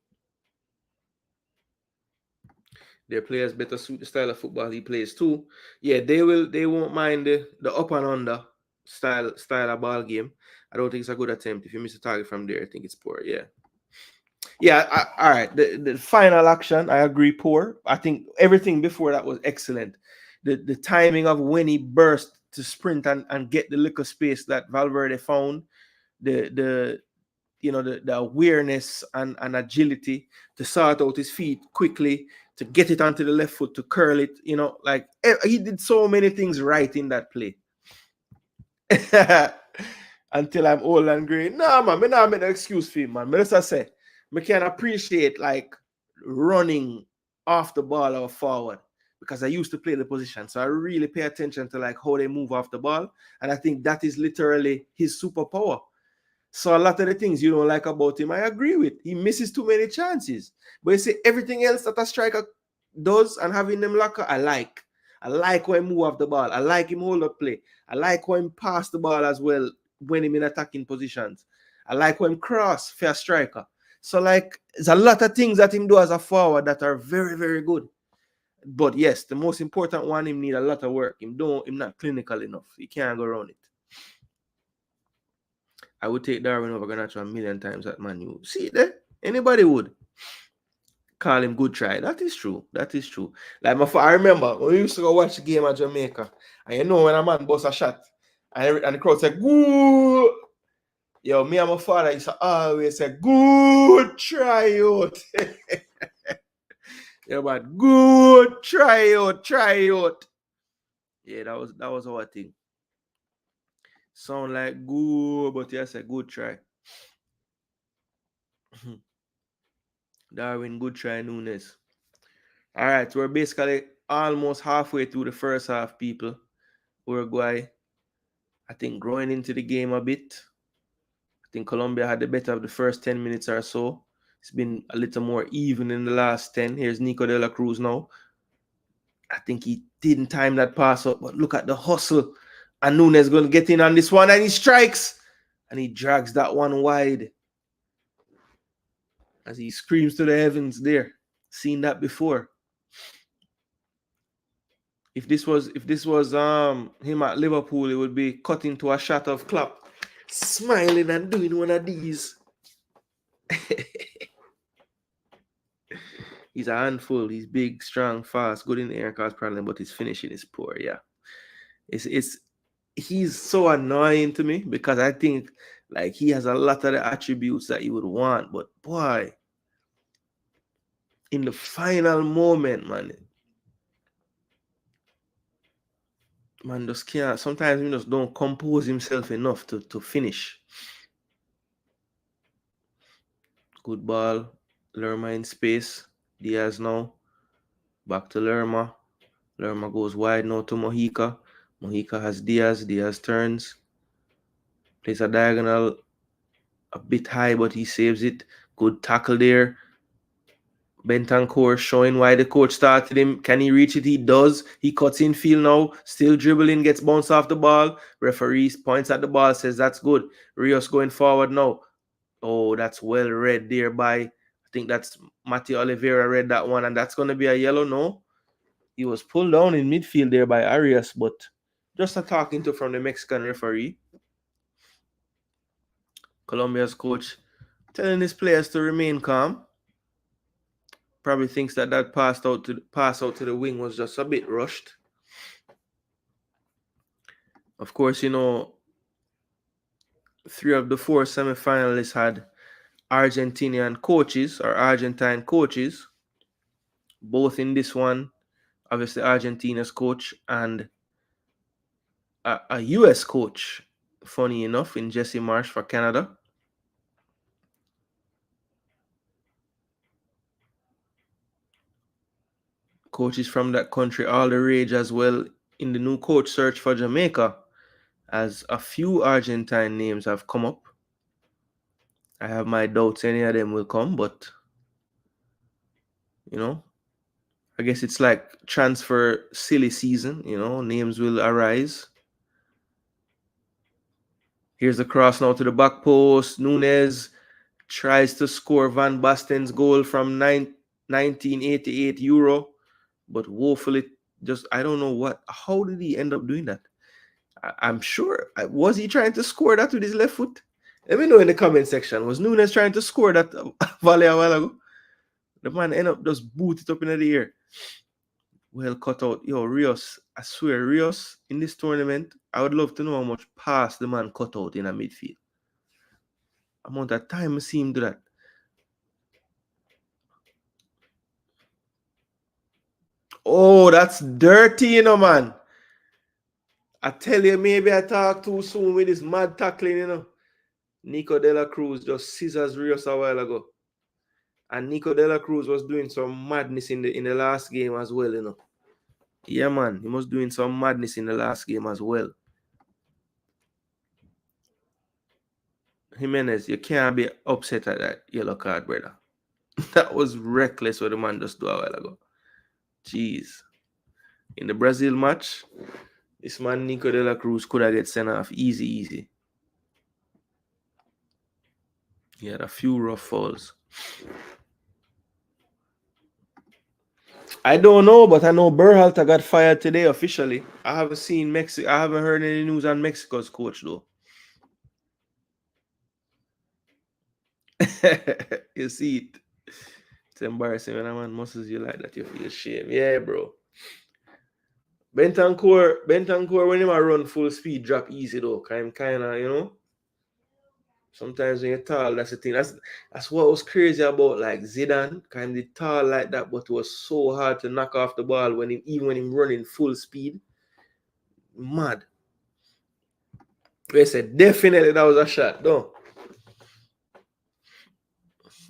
Their players better suit the style of football he plays too. Yeah, they won't mind the up and under style of ball game. I don't think it's a good attempt. If you miss a target from there, I think it's poor. Yeah. All right. The final action, I agree, poor. I think everything before that was excellent. The timing of when he burst to sprint and get the little space that Valverde found, the awareness and agility to sort out his feet quickly, to get it onto the left foot, to curl it, like he did so many things right in that play. Until I'm old and gray. Nah, man, me not make an excuse for him, man. Me just say, me can appreciate like running off the ball or forward because I used to play the position. So I really pay attention to like how they move off the ball. And I think that is literally his superpower. So a lot of the things you don't like about him, I agree with. He misses too many chances. But you see, everything else that a striker does and having them locker, I like. I like when he move off the ball. I like him hold up play. I like when he pass the ball as well when him in attacking positions. I like when cross for a striker. So like, there's a lot of things that him do as a forward that are very, very good. But yes, the most important one, him need a lot of work. Him not clinical enough. He can't go around it. I would take Darwin over Garnacho 1,000,000 times at Man U. See there? Anybody would call him good try. That is true. Like I remember when we used to go watch the game at Jamaica, and when a man bust a shot, and the crowd said, "Good." Yo, me and my father used to always say, "Good try out." Yeah, but good try out. Yeah, that was our thing. Sound like good, but yes, a good try. Darwin, good try, Nunes. All right, we're basically almost halfway through the first half, people. Uruguay, I think, growing into the game a bit. I think Colombia had the better of the first 10 minutes or so. It's been a little more even in the last 10. Here's Nico de la Cruz now. I think he didn't time that pass up, but look at the hustle. And Nunes going to get in on this one, and he strikes. And he drags that one wide. As he screams to the heavens there. Seen that before. If this was him at Liverpool, it would be cutting to a shot of Klopp, smiling and doing one of these. He's a handful. He's big, strong, fast, good in the air, cause problem, but his finishing is poor. Yeah, he's so annoying to me because I think like he has a lot of the attributes that you would want, but boy, in the final moment, man just can't. Sometimes he just don't compose himself enough to finish. Good ball. Lerma in space. Diaz now. Back to Lerma. Lerma goes wide now to Mojica. Mojica has Diaz. Diaz turns. Plays a diagonal a bit high, but he saves it. Good tackle there. Bentancur showing why the coach started him. Can he reach it? He does. He cuts in field now. Still dribbling, gets bounced off the ball. Referee points at the ball, says that's good. Rios going forward now. Oh, that's well read there by, I think that's Mateo Oliveira read that one, and that's going to be a yellow, no? He was pulled down in midfield there by Arias, but just a talking to from the Mexican referee. Colombia's coach telling his players to remain calm. Probably thinks that pass out to the wing was just a bit rushed. Of course, 3 of the 4 semifinalists had Argentinian coaches or Argentine coaches. Both in this one, obviously Argentina's coach and a US coach, funny enough, in Jesse Marsh for Canada. Coaches from that country, all the rage as well in the new coach search for Jamaica, as a few Argentine names have come up. I have my doubts any of them will come, but I guess it's like transfer silly season, names will arise. Here's the cross now to the back post. Nunes tries to score Van Basten's goal from 1988 Euro, but woefully I don't know how did he end up doing that? I'm sure, was he trying to score that with his left foot? Let me know in the comment section. Was Nunes trying to score that volley a while ago? The man ended up just boot it up in the air. Well cut out. Yo, Rios, I swear, Rios, in this tournament, I would love to know how much pass the man cut out in a midfield. Amount of time I see him do that. Oh, that's dirty, man. I tell you, maybe I talk too soon with this mad tackling, Nico de la Cruz just scissors Rios a while ago. And Nico de la Cruz was doing some madness in the last game as well, Yeah, man. He was doing some madness in the last game as well. Jimenez, you can't be upset at that yellow card, brother. That was reckless what the man just do a while ago. Jeez. In the Brazil match, this man Nico de la Cruz could have get sent off easy. He had a few rough falls. I don't know, but I know Berhalter got fired today officially. I haven't seen Mexico. I haven't heard any news on Mexico's coach though. You see it. It's embarrassing when a man muscles you like that. You feel shame. Yeah, bro. Bentancur, when he run full speed, drop easy though. Kind of, sometimes when you're tall, that's the thing. That's what was crazy about like Zidane, kind of tall like that, but it was so hard to knock off the ball even when him running full speed. Mad. They said definitely that was a shot, though.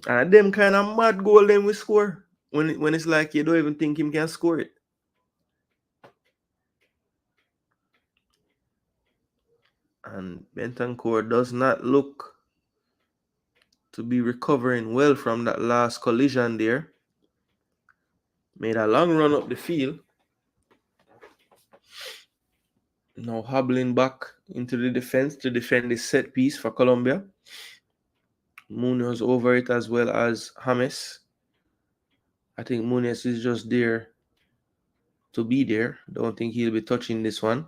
And them kind of mad goal then we score. When it's like you don't even think him can score it. And Bentancur does not look to be recovering well from that last collision there. Made a long run up the field. Now hobbling back into the defense to defend this set piece for Colombia. Munoz over it as well as James. I think Munoz is just there to be there. Don't think he'll be touching this one.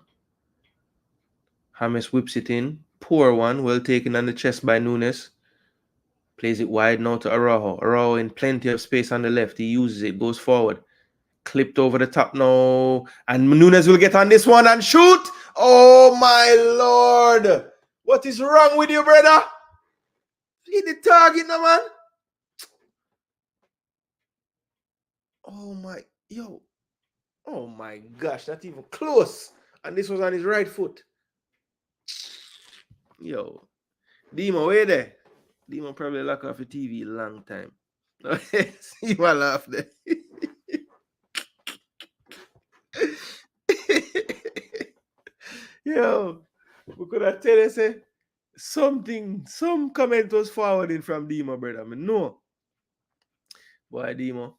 James whips it in. Poor one. Well taken on the chest by Nunes. Plays it wide now to Araujo. Araujo in plenty of space on the left. He uses it. Goes forward. Clipped over the top now. And Nunes will get on this one and shoot. Oh, my Lord. What is wrong with you, brother? Hit the target now, man. Oh, my. Yo. Oh, my gosh. Not even close. And this was on his right foot. Yo. Dima, where there? Dima probably lock off the TV a long time. See my laugh there. Yo, we could have tell you, say, some comment was forwarded from Demo, brother. I mean, no. Boy, Demo,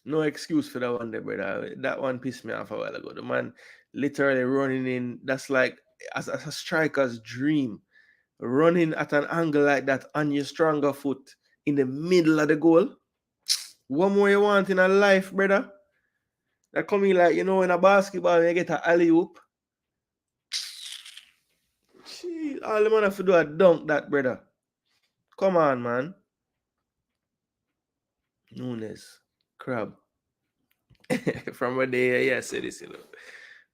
no excuse for that one there, brother. That one pissed me off a while ago. The man literally running in, that's like as a striker's dream. Running at an angle like that on your stronger foot in the middle of the goal. What more you want in a life, brother? That coming like, in a basketball, you get an alley-oop. Gee, all the man have to do a dunk that, brother. Come on, man. Nunes, crab. From where they, yeah, say this,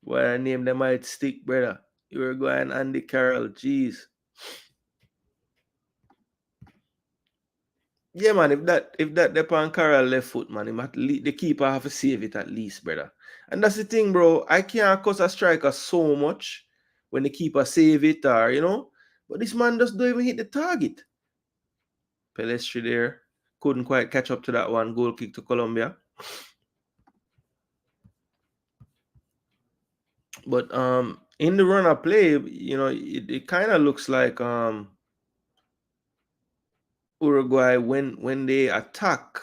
Boy, I name them might stick, brother. Uruguay and Andy Carroll, jeez. Yeah, man. If that upon Carroll left foot, man, the keeper have to save it at least, brother. And that's the thing, bro. I can't cuss a striker so much when the keeper save it, or. But this man just don't even hit the target. Pelestri there couldn't quite catch up to that one goal kick to Colombia. But in the run of play, it kind of looks like Uruguay when they attack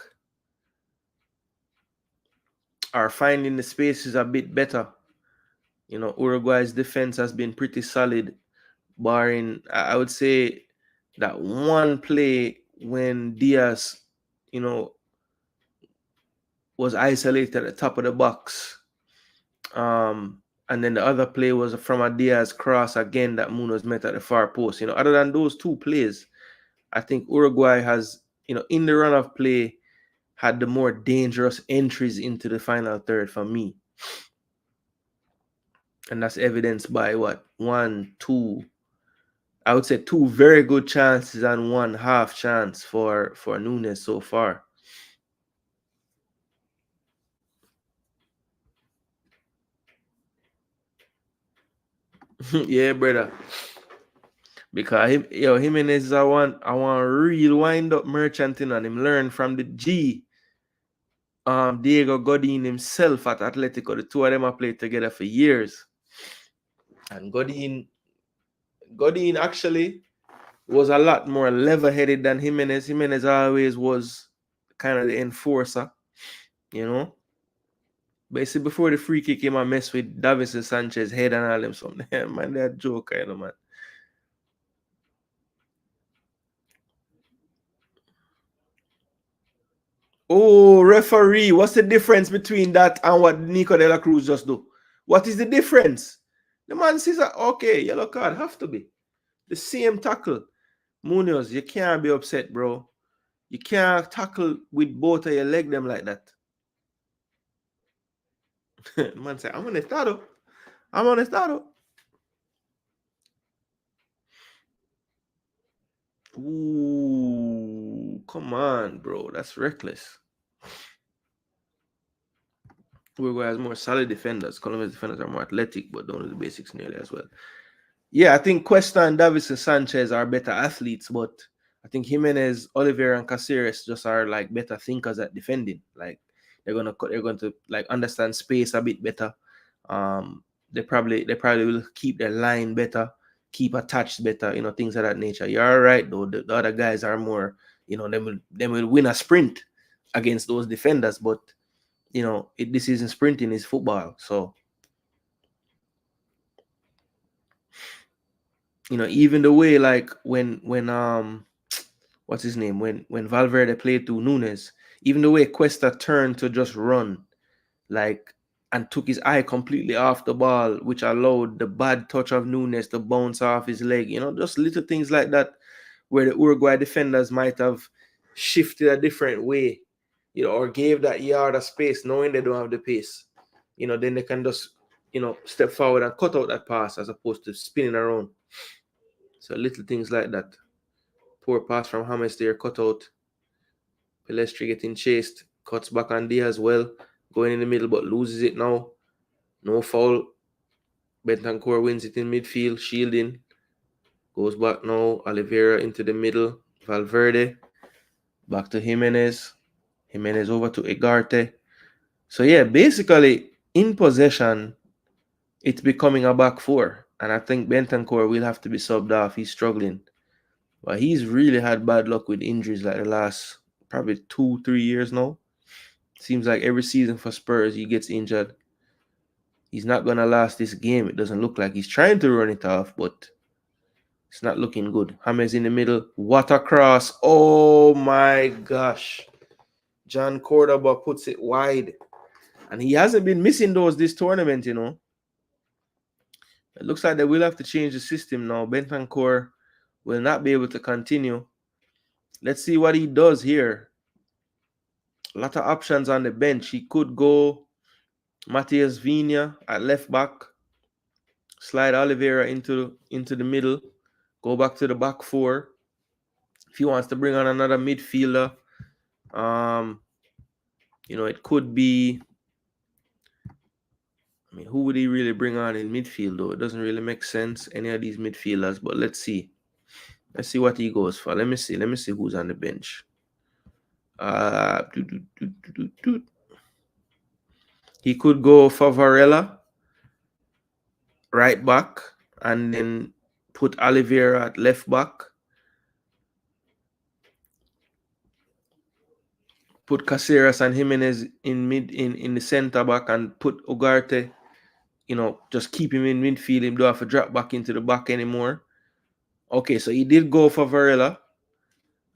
are finding the spaces a bit better. Uruguay's defense has been pretty solid, barring I would say that one play when Diaz, was isolated at the top of the box. And then the other play was from a Diaz cross again that Munoz met at the far post. Other than those two plays, I think Uruguay has, in the run of play, had the more dangerous entries into the final third for me. And that's evidenced by what? I would say two very good chances and one half chance for Nunes so far. Yeah, brother. Because Jimenez, I want real wind up merchanting on him. Learn from the G. Diego Godin himself at Atletico. The two of them have played together for years. And Godin actually was a lot more level-headed than Jimenez. Jimenez always was kind of the enforcer, But you see, before the free kick came, I messed with Davison Sanchez's head and all them something. Man, they're a joke, man. Oh, referee, what's the difference between that and what Nico de la Cruz just do? What is the difference? The man says, okay, yellow card, have to be. The same tackle. Munoz, you can't be upset, bro. You can't tackle with both of your leg them like that. Man say, I'm on estado. Ooh, come on, bro. That's reckless. Uruguay has more solid defenders. Colombia's defenders are more athletic, but don't know the basics nearly as well. Yeah, I think Cuesta and Davison Sanchez are better athletes, but I think Jimenez, Oliveira, and Caceres just are like better thinkers at defending. Like they're going to like understand space a bit better. They probably will keep their line better, keep attached better, things of that nature. You're right though. The other guys are more, they will win a sprint against those defenders, but this isn't sprinting, it's football. So even the way like when what's his name? When Valverde played to Nunes, even the way Cuesta turned to just run, like, and took his eye completely off the ball, which allowed the bad touch of Nunes to bounce off his leg. Just little things like that, where the Uruguay defenders might have shifted a different way, or gave that yard of space, knowing they don't have the pace. Then they can just, step forward and cut out that pass as opposed to spinning around. So little things like that. Poor pass from James there, cut out. Pelestri getting chased, cuts back on D as well, going in the middle but loses it now. No foul. Bentancur wins it in midfield, shielding. Goes back now. Oliveira into the middle. Valverde. Back to Jimenez. Jimenez over to Egarte. So yeah, basically in possession, it's becoming a back four. And I think Bentancur will have to be subbed off. He's struggling. But he's really had bad luck with injuries like the last probably 2-3 years now. Seems like every season for Spurs he gets injured. He's not gonna last this game. It doesn't look like he's trying to run it off, but it's not looking good. James in the middle. What a cross. Oh my gosh. John Cordoba puts it wide. And he hasn't been missing those this tournament, you know. It looks like they will have to change the system now. Bentancur will not be able to continue. Let's see what he does here. A lot of options on the bench. He could go Matheus Vinha at left back. Slide Oliveira into the middle. Go back to the back four. If he wants to bring on another midfielder, it could be. I mean, who would he really bring on in midfield, though? It doesn't really make sense, any of these midfielders, but let's see. Let's see what he goes for. Let me see who's on the bench. He could go for Varela, right back, and then put Oliveira at left back. Put Caceres and Jimenez in the center back, and put Ugarte, just keep him in midfield. Him don't have to drop back into the back anymore. Okay, so he did go for Varela.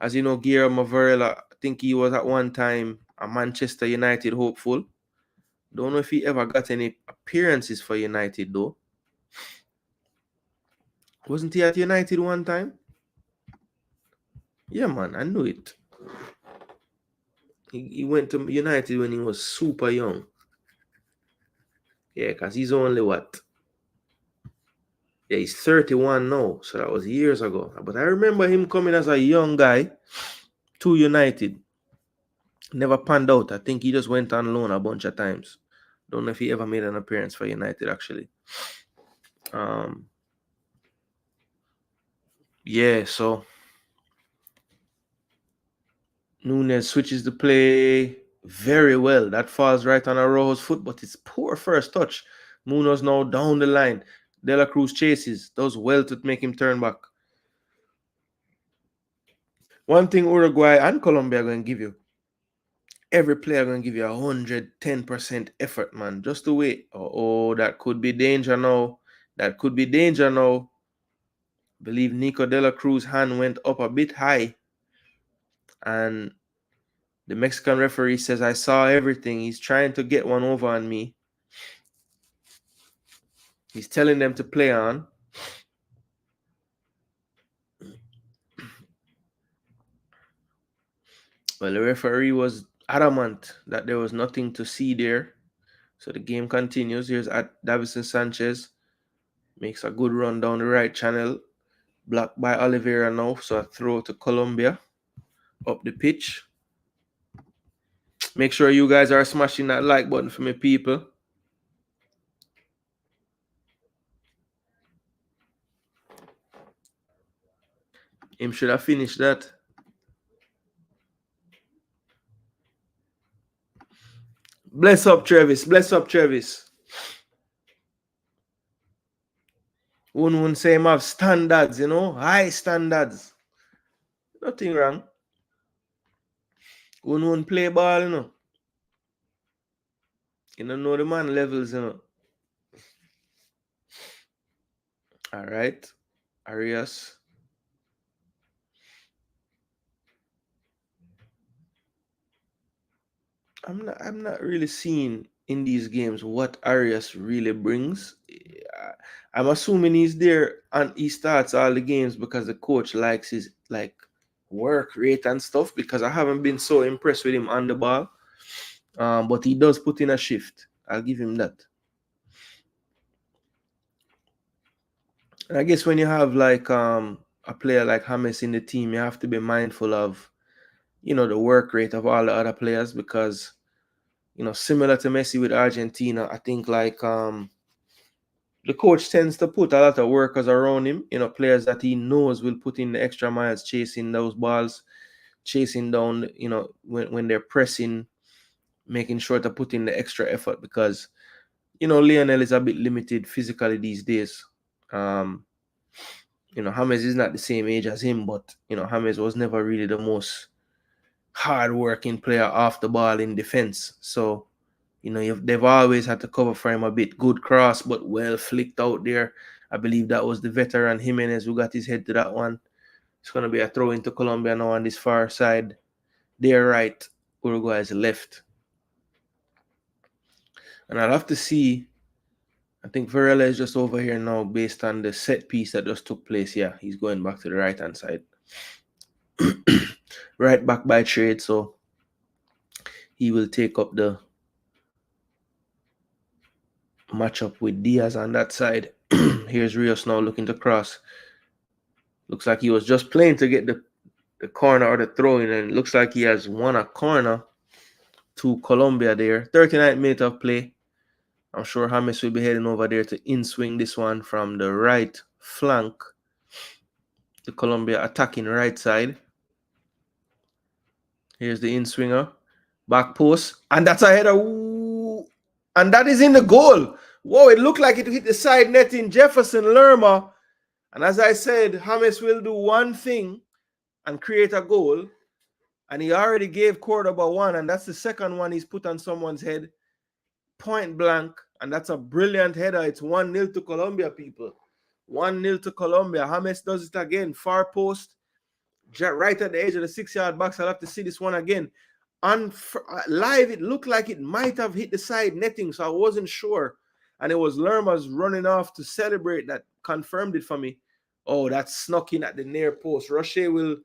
As you know, Guillermo Varela, I think he was at one time a Manchester United hopeful. Don't know if he ever got any appearances for United, though. Wasn't he at United one time? Yeah, man, I knew it. He went to United when he was super young. Yeah, because he's only what? Yeah, he's 31 now, so that was years ago. But I remember him coming as a young guy to United. Never panned out. I think he just went on loan a bunch of times. Don't know if he ever made an appearance for United, actually. Yeah, so Nunes switches the play very well. That falls right on Araujo's foot, but it's poor first touch. Munoz now down the line. De La Cruz chases. Does well to make him turn back. One thing Uruguay and Colombia are going to give you. Every player going to give you 110% effort, man. Just to wait. Oh, that could be danger now. That could be danger now. I believe Nico De La Cruz's hand went up a bit high. And the Mexican referee says, I saw everything. He's trying to get one over on me. He's telling them to play on. Well, the referee was adamant that there was nothing to see there. So the game continues. Here's Davison Sanchez. Makes a good run down the right channel. Blocked by Oliveira now. So a throw to Colombia. Up the pitch. Make sure you guys are smashing that like button for me, people. Him should have finished that. Bless up, Travis. Bless up, Travis. One say him have standards, high standards. Nothing wrong. One play ball, You don't know the man levels, All right. Arias. I'm not really seeing in these games what Arias really brings. I'm assuming he's there and he starts all the games because the coach likes his work rate and stuff, because I haven't been so impressed with him on the ball. But he does put in a shift. I'll give him that. And I guess when you have a player like James in the team, you have to be mindful of, the work rate of all the other players, because similar to Messi with Argentina, I think the coach tends to put a lot of workers around him, players that he knows will put in the extra miles chasing those balls, chasing down, when they're pressing, making sure to put in the extra effort, because Lionel is a bit limited physically these days. James is not the same age as him, but James was never really the most hard-working player off the ball in defense. So they've always had to cover for him a bit. Good cross, but well flicked out there. I believe that was the veteran Jimenez who got his head to that one. It's going to be a throw into Colombia now on this far side. They're right. Uruguay is left. And I'll have to see. I think Varela is just over here now based on the set piece that just took place. Yeah, he's going back to the right-hand side. Right back by trade, so he will take up the matchup with Diaz on that side. Here's Rios now looking to cross. Looks like he was just playing to get the corner or the throw in, and it looks like he has won a corner to Colombia there. 39th minute of play. I'm sure James will be heading over there to in-swing this one from the right flank. The Colombia attacking right side. Here's the in-swinger. Back post. And that's a header. Ooh. And that is in the goal. Whoa, it looked like it hit the side net in Jefferson Lerma. And as I said, James will do one thing and create a goal. And he already gave Cordoba one. And that's the second one he's put on someone's head. Point blank. And that's a brilliant header. It's 1-0 to Colombia, people. 1-0 to Colombia. James does it again. Far post. Right at the edge of the 6-yard box. I'll have to see this one again. On live, it looked like it might have hit the side netting, so I wasn't sure. And it was Lerma's running off to celebrate that confirmed it for me. Oh, that's snuck in at the near post. Rocher will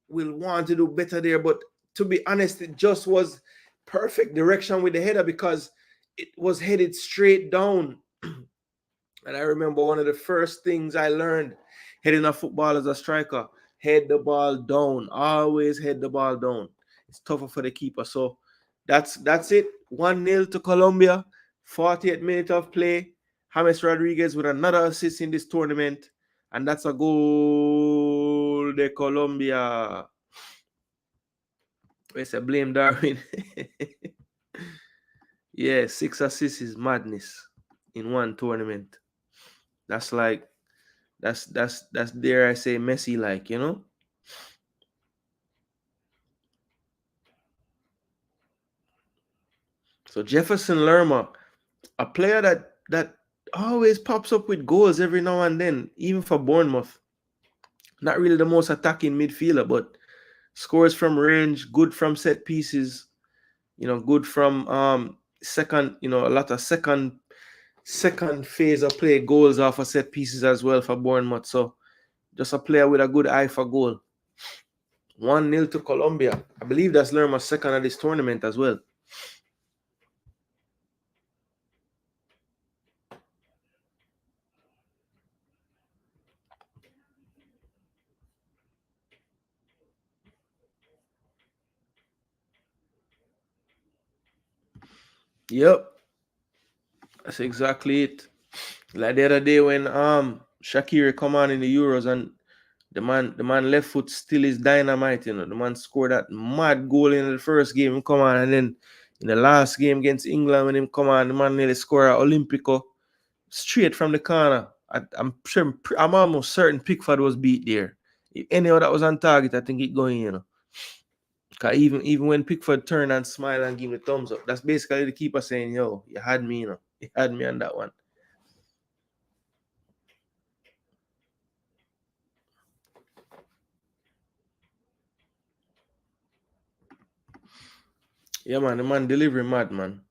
want to do better there, but to be honest, it just was perfect direction with the header because it was headed straight down. And I remember one of the first things I learned heading a football as a striker, head the ball down. Always head the ball down. It's tougher for the keeper. So that's it. 1-0 to Colombia. 48th minute of play. James Rodriguez with another assist in this tournament. And that's a goal de Colombia. It's a blame Darwin. Yeah, 6 assists is madness in one tournament. That's like that's dare I say Messi like, So Jefferson Lerma, a player that always pops up with goals every now and then, even for Bournemouth. Not really the most attacking midfielder, but scores from range, good from set pieces, good from second, a lot of second phase of play, goals off of set pieces as well for Bournemouth. So just a player with a good eye for goal. 1-0 to Colombia. I believe that's Lerma's second of this tournament as well. Yep. That's exactly it. Like the other day when Shaqiri come on in the Euros and the man left foot still is dynamite, The man scored that mad goal in the first game, he come on, and then in the last game against England when him come on, the man nearly scored at Olympico straight from the corner. I'm almost certain Pickford was beat there. If any other that was on target, I think it going, Cause even when Pickford turned and smiled and gave me the thumbs up, that's basically the keeper saying, yo, you had me, You had me on that one. Yeah, man, the man delivery mad, man.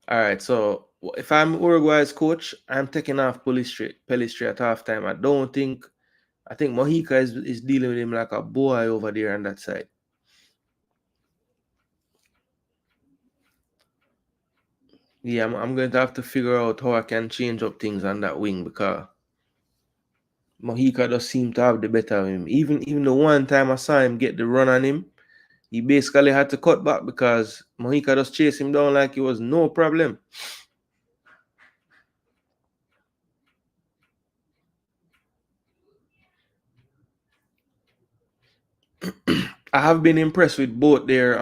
All right, so if I'm Uruguay's coach, I'm taking off Pelistri at halftime. I think Mojica is dealing with him like a boy over there on that side. Yeah, I'm going to have to figure out how I can change up things on that wing because Mojica does seem to have the better of him. Even the one time I saw him get the run on him, he basically had to cut back because Mojica just chased him down like it was no problem. I have been impressed with both their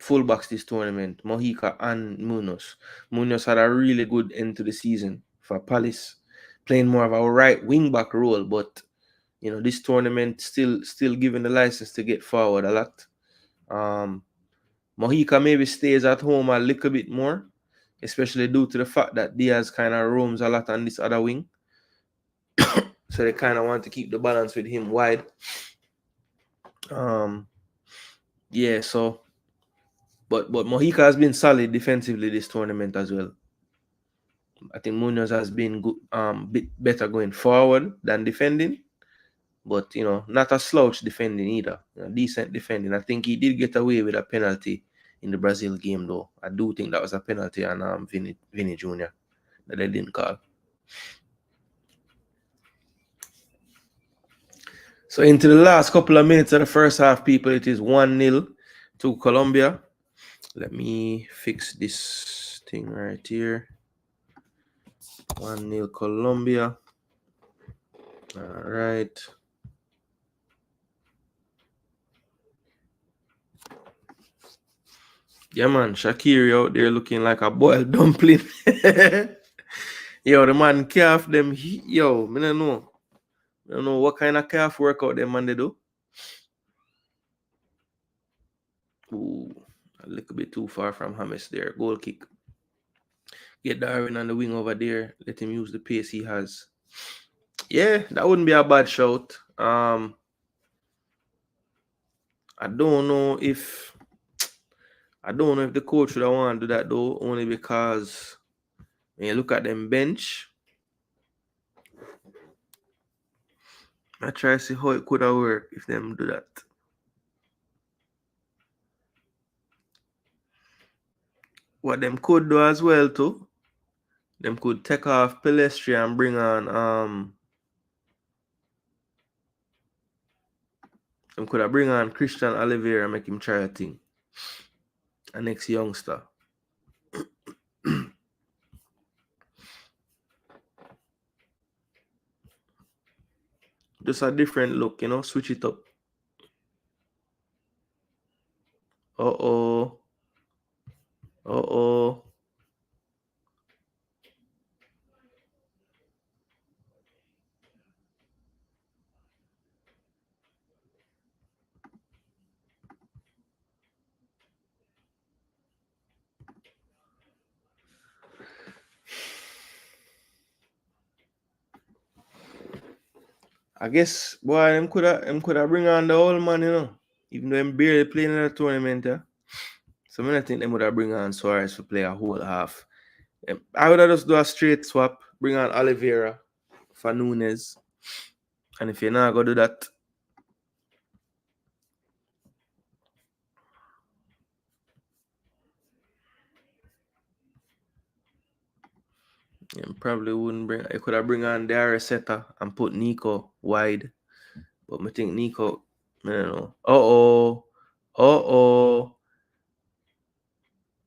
fullbacks this tournament, Mojica and Munoz. Munoz had a really good end to the season for Palace, playing more of a right wing back role, but you know, this tournament still given the license to get forward a lot. Mojica maybe stays at home a little bit more, especially due to the fact that Diaz kind of roams a lot on this other wing. So they kind of want to keep the balance with him wide. Yeah, so but Mojica has been solid defensively this tournament as well. I think Munoz has been good, bit better going forward than defending, but you know, not a slouch defending either. You know, decent defending. I think he did get away with a penalty in the Brazil game, though. I do think that was a penalty on Vinny Jr. that they didn't call. So into the last couple of minutes of the first half, people, it is 1-0 to Colombia. Let me fix this thing right here. 1-0 Colombia. All right. Yeah, man. Shaqiri out there looking like a boiled dumpling. Yo, the man calf them. Yo, I don't know. I don't know what kind of calf workout them man they do. Ooh, a little bit too far from James there. Goal kick. Get Darwin on the wing over there. Let him use the pace he has. Yeah, that wouldn't be a bad shout. I don't know if the coach would want to do that though, only because when you look at them bench, I try to see how it could have worked if them do that. What them could do as well too, them could take off Pelestri and bring on them could have bring on Christian Oliveira and make him try a thing. A next youngster. Just a different look, you know, switch it up. Uh-oh. Uh-oh. I guess, boy, them coulda bring on the old man, you know. Even though them barely playing in the tournament, yeah. So I think them would have bring on Suarez to play a whole half. I would have just do a straight swap, bring on Oliveira for Nunes. And if you're not gonna do that, you probably wouldn't bring. I could have bring on Seta and put Nico wide, but I think Nico, I don't know. Uh-oh.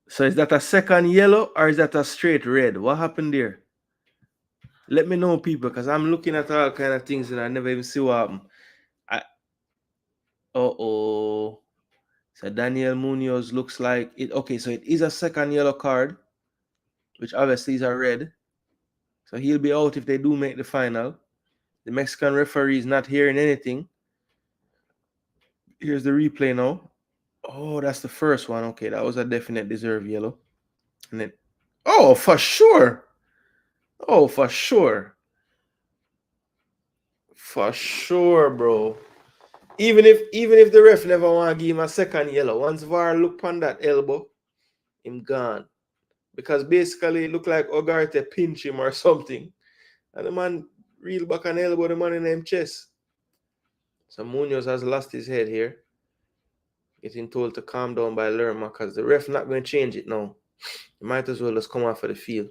So is that a second yellow or is that a straight red? What happened there? Let me know, people, because I'm looking at all kind of things and I never even see what happened. Uh-oh. So Daniel Munoz looks like it. Okay, so it is a second yellow card, which obviously is a red. So he'll be out if they do make the final. The Mexican referee is not hearing anything. Here's the replay now. Oh, that's the first one. Okay, that was a definite deserved yellow. And then, oh, for sure. Oh, for sure. For sure, bro. Even if the ref never want to give him a second yellow, once VAR look on that elbow, him gone. Because basically it looked like Ugarte pinch him or something. And the man reel back and elbow the man in his chest. So Munoz has lost his head here. Getting told to calm down by Lerma because the ref not going to change it now. You might as well just come off of the field.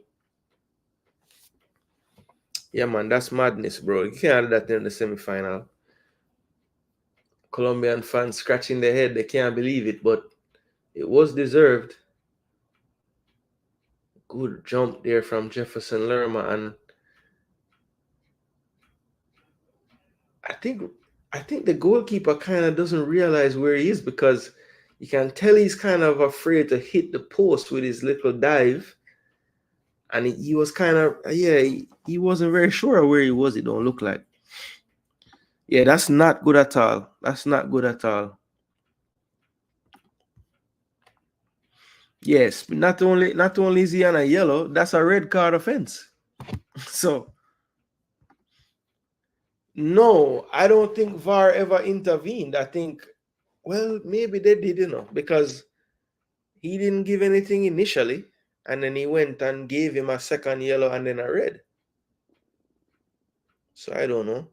Yeah, man, that's madness, bro. You can't do that in the semi-final. Colombian fans scratching their head. They can't believe it, but it was deserved. Good jump there from Jefferson Lerma. And I think I think the goalkeeper kind of doesn't realize where he is, because you can tell he's kind of afraid to hit the post with his little dive. And he was kind of, he wasn't very sure where he was. It don't look like. Yeah, that's not good at all. That's not good at all. Yes, not only is he on a yellow, that's a red card offense. So no, I don't think VAR ever intervened. I think, well, maybe they did, because he didn't give anything initially, and then he went and gave him a second yellow and then a red. So I don't know.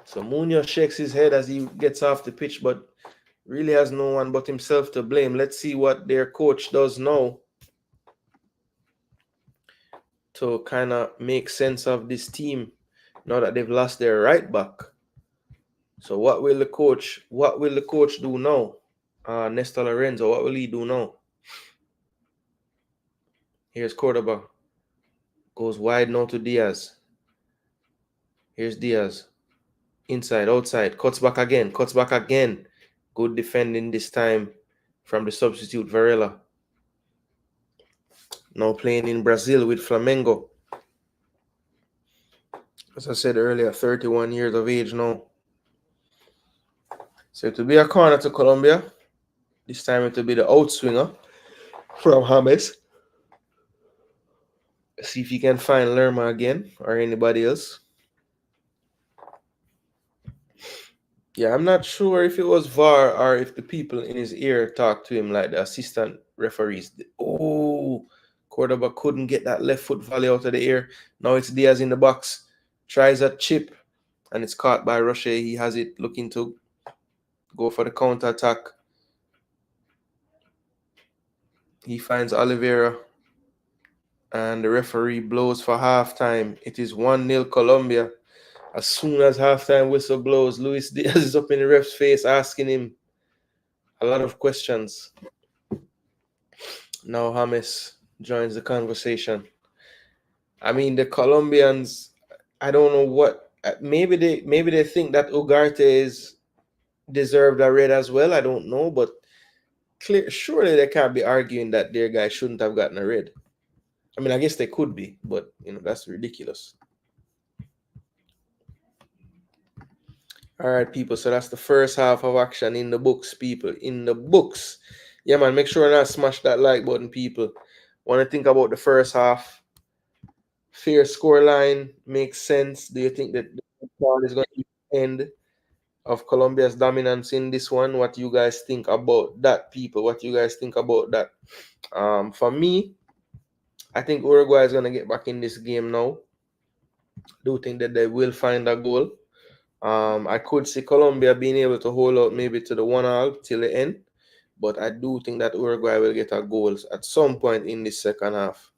So Munoz shakes his head as he gets off the pitch, but really has no one but himself to blame. Let's see what their coach does now to kind of make sense of this team now that they've lost their right back. So what will the coach do now? Nesta Lorenzo, what will he do now? Here's Cordoba. Goes wide now to Diaz. Here's Diaz. Inside, outside. Cuts back again. Good defending this time from the substitute Varela. Now playing in Brazil with Flamengo. As I said earlier, 31 years of age now. So it will be a corner to Colombia. This time it will be the outswinger from James. See if he can find Lerma again or anybody else. Yeah, I'm not sure if it was VAR or if the people in his ear talked to him like the assistant referees. Oh, Cordoba couldn't get that left foot volley out of the air. Now it's Diaz in the box. Tries a chip, and it's caught by Roche. He has it looking to go for the counter attack. He finds Oliveira, and the referee blows for halftime. It is 1-0 Colombia. As soon as halftime whistle blows, Luis Diaz is up in the ref's face asking him a lot of questions. Now James joins the conversation. I mean, the Colombians, I don't know what, maybe they think that Ugarte deserved a red as well. I don't know, but surely they can't be arguing that their guy shouldn't have gotten a red. I mean, I guess they could be, but that's ridiculous. All right, people. So that's the first half of action in the books, people. In the books. Yeah, man. Make sure not smash that like button, people. Want to think about the first half? Fair scoreline makes sense. Do you think that the ball is going to be the end of Colombia's dominance in this one? What you guys think about that, people? What you guys think about that? For me, I think Uruguay is going to get back in this game now. Do think that they will find a goal. I could see Colombia being able to hold out maybe to the 1-1 till the end, but I do think that Uruguay will get a goal at some point in the second half.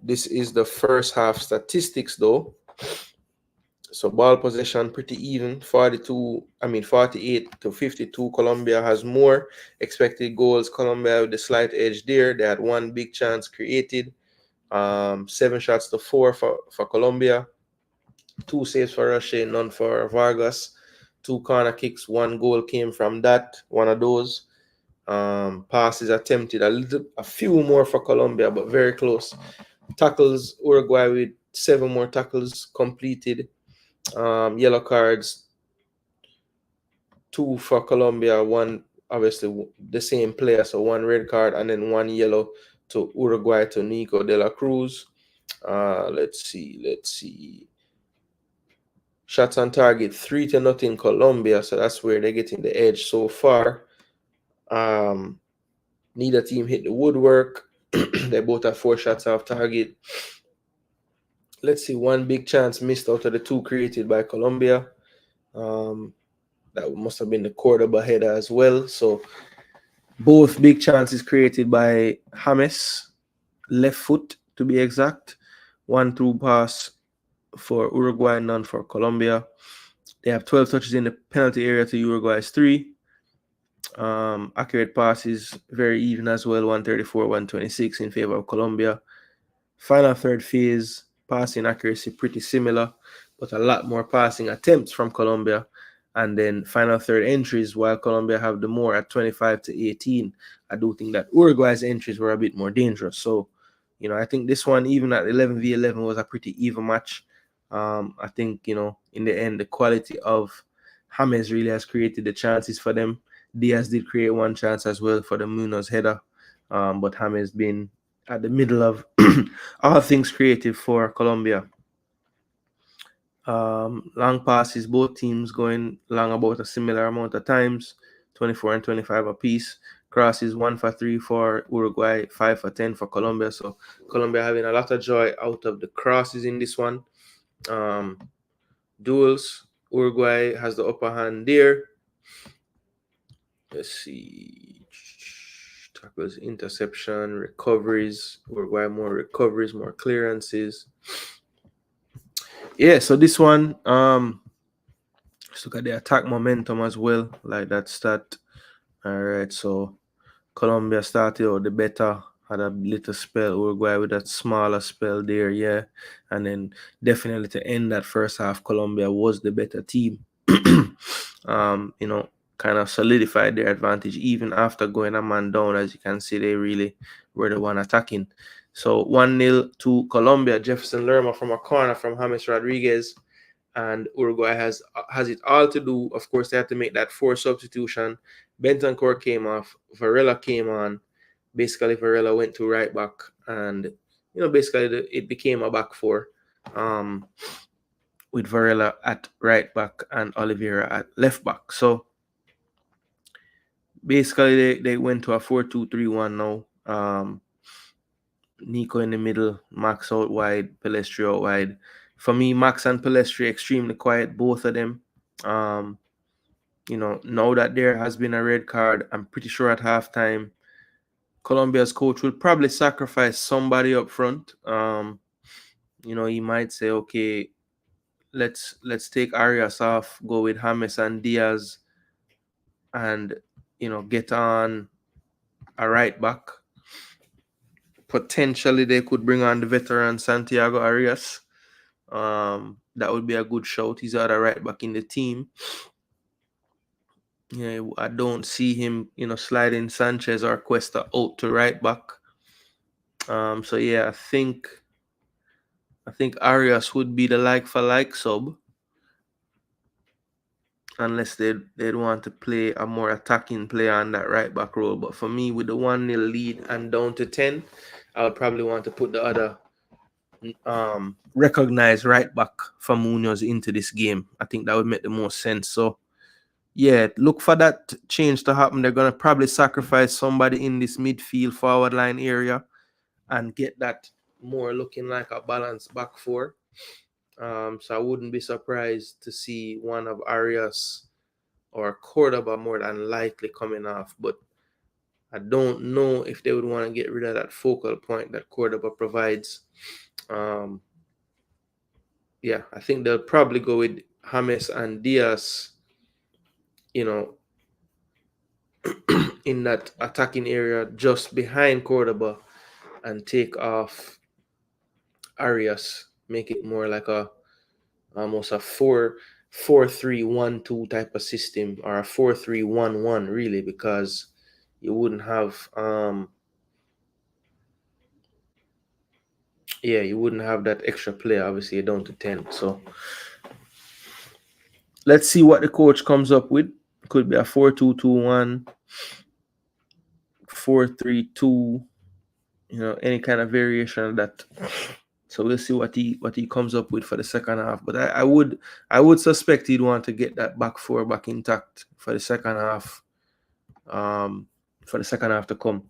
This is the first half statistics though. So ball possession pretty even, 48 to 52. Colombia has more expected goals. Colombia with the slight edge there. They had one big chance created. 7 shots to 4 for Colombia. 2 saves for Russia, none for Vargas. 2 corner kicks, 1 goal came from that, one of those. Passes attempted, a few more for Colombia, but very close. Tackles, Uruguay with 7 more tackles completed. Yellow cards, 2 for Colombia, 1 obviously the same player, so 1 red card and then 1 yellow to Uruguay, to Nico de la Cruz. Let's see. Shots on target, 3-0 Colombia, so that's where they're getting the edge so far. Neither team hit the woodwork. They both have 4 shots off target. Let's see, 1 big chance missed out of the 2 created by Colombia. That must have been the Cordoba header as well. So both big chances created by James, left foot to be exact. 1 through pass for Uruguay, none for Colombia. They have 12 touches in the penalty area to Uruguay's 3. Accurate passes, very even as well, 134, 126 in favor of Colombia. Final third phase, passing accuracy pretty similar, but a lot more passing attempts from Colombia. And then final third entries, while Colombia have the more at 25 to 18, I do think that Uruguay's entries were a bit more dangerous. So, I think this one, even at 11v11, was a pretty even match. I think, in the end, the quality of James really has created the chances for them. Diaz did create one chance as well for the Munoz header, but James been at the middle of all things creative for Colombia. Long passes, both teams going long about a similar amount of times, 24 and 25 apiece. Crosses 1 for 3 for Uruguay, 5 for 10 for Colombia. So Colombia having a lot of joy out of the crosses in this one. Duels, Uruguay has the upper hand there. Let's see. Tackles, interception, recoveries. Uruguay more recoveries, more clearances. Yeah, so this one, let's look at the attack momentum as well, like that stat. All right, so Colombia started out the better, had a little spell. Uruguay with that smaller spell there, yeah. And then definitely to end that first half, Colombia was the better team. Kind of solidified their advantage even after going a man down. As you can see, they really were the one attacking. So 1-0 to Colombia. Jefferson Lerma from a corner from James Rodriguez. And Uruguay has it all to do. Of course, they had to make that 4 substitution. Bentancur came off. Varela came on. Basically, Varela went to right back. And, basically it became a back 4. With Varela at right back and Oliveira at left back. So basically they went to a 4-2-3-1 now. Nico in the middle, Max out wide, Pelestri out wide. For me, Max and Pelestri extremely quiet, both of them. Now that there has been a red card, I'm pretty sure at halftime, Colombia's coach will probably sacrifice somebody up front. He might say, okay, let's take Arias off, go with James and Diaz, and get on a right back. Potentially they could bring on the veteran Santiago Arias. That would be a good shout. He's at a right back in the team. Yeah, I don't see him, sliding Sanchez or Cuesta out to right back. So yeah, I think Arias would be the like for like sub, unless they'd want to play a more attacking player on that right back role. But for me, with the 1-0 lead and down to 10, I would probably want to put the other recognized right back for Munoz into this game. I think that would make the most sense. So yeah, look for that change to happen. They're gonna probably sacrifice somebody in this midfield forward line area and get that more looking like a balanced back 4. So I wouldn't be surprised to see one of Arias or Cordoba more than likely coming off, but I don't know if they would want to get rid of that focal point that Cordoba provides. Yeah, I think they'll probably go with James and Diaz, in that attacking area just behind Cordoba, and take off Arias, make it more like almost a 4-3-1-2 type of system, or a 4-3-1-1 really, because you wouldn't have you wouldn't have that extra player. Obviously you're down to 10. So let's see what the coach comes up with. Could be a 4-2-2-1, 4-3-2, any kind of variation of that. So we'll see what he comes up with for the second half. But I would suspect he'd want to get that back 4 back intact for the second half. For the second half to come.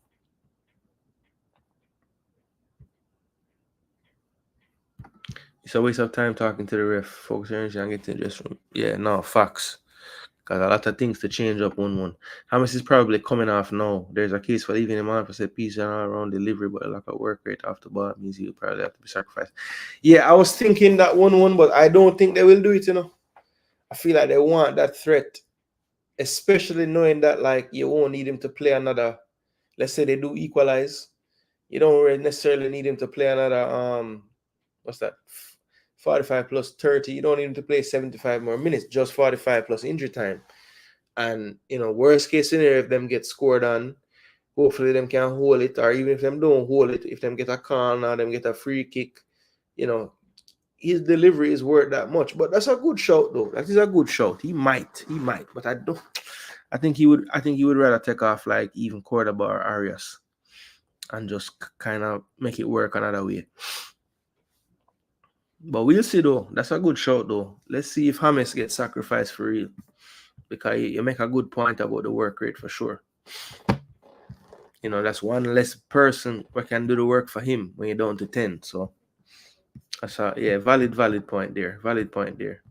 It's a waste of time talking to the ref. Focus energy and get in the dressing room. Yeah, no, facts. Because a lot of things to change up 1-1. James is probably coming off now. There's a case for leaving him on for set piece and all around delivery, but a lack of work rate off the ball means he'll probably have to be sacrificed. Yeah, I was thinking that 1-1, but I don't think they will do it, I feel like they want that threat, especially knowing that, like, you won't need him to play another. Let's say they do equalize. You don't really necessarily need him to play another what's that? 45 plus 30. You don't need him to play 75 more minutes, just 45 plus injury time. And worst case scenario, if them get scored on, hopefully them can hold it, or even if them don't hold it, if them get a corner, them get a free kick, his delivery is worth that much. But that's a good shout, though. That is a good shout. He might, but I don't. I think he would rather take off like even Cordoba or Arias and just kind of make it work another way. But we'll see, though. That's a good shout, though. Let's see if James gets sacrificed for real, because you make a good point about the work rate for sure. That's one less person who can do the work for him when you're down to 10. So that's a valid point there. Valid point there.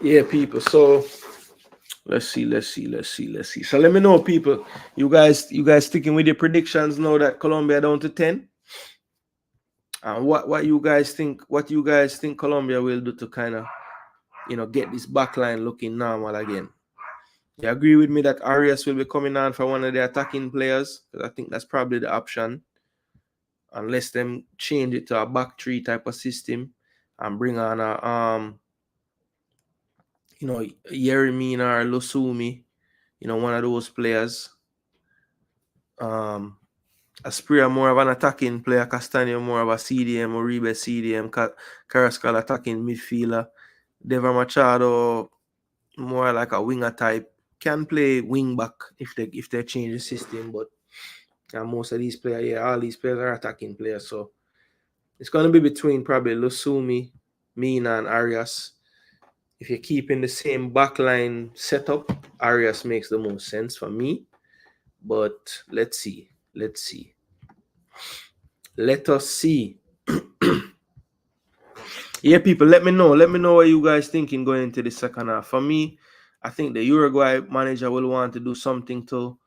Yeah, people. So let's see. So let me know, people. You guys sticking with your predictions now that Colombia down to 10? And what you guys think? What you guys think Colombia will do to kind of get this backline looking normal again? You agree with me that Arias will be coming on for one of the attacking players? Because I think that's probably the option, unless them change it to a back three type of system and bring on a Yeremina or Losumi, one of those players. Aspria more of an attacking player, Castaño more of a CDM, Uribe CDM, Carrascal attacking midfielder, Deva Machado more like a winger type, can play wing back if they change the system, but most of these players, all these players are attacking players, so it's going to be between probably Losumi, Mina, and Arias. If you're keeping the same backline setup, Arias makes the most sense for me. But let's see. Let us see. Yeah, people, let me know. Let me know what you guys thinking going into the second half. For me, I think the Uruguay manager will want to do something to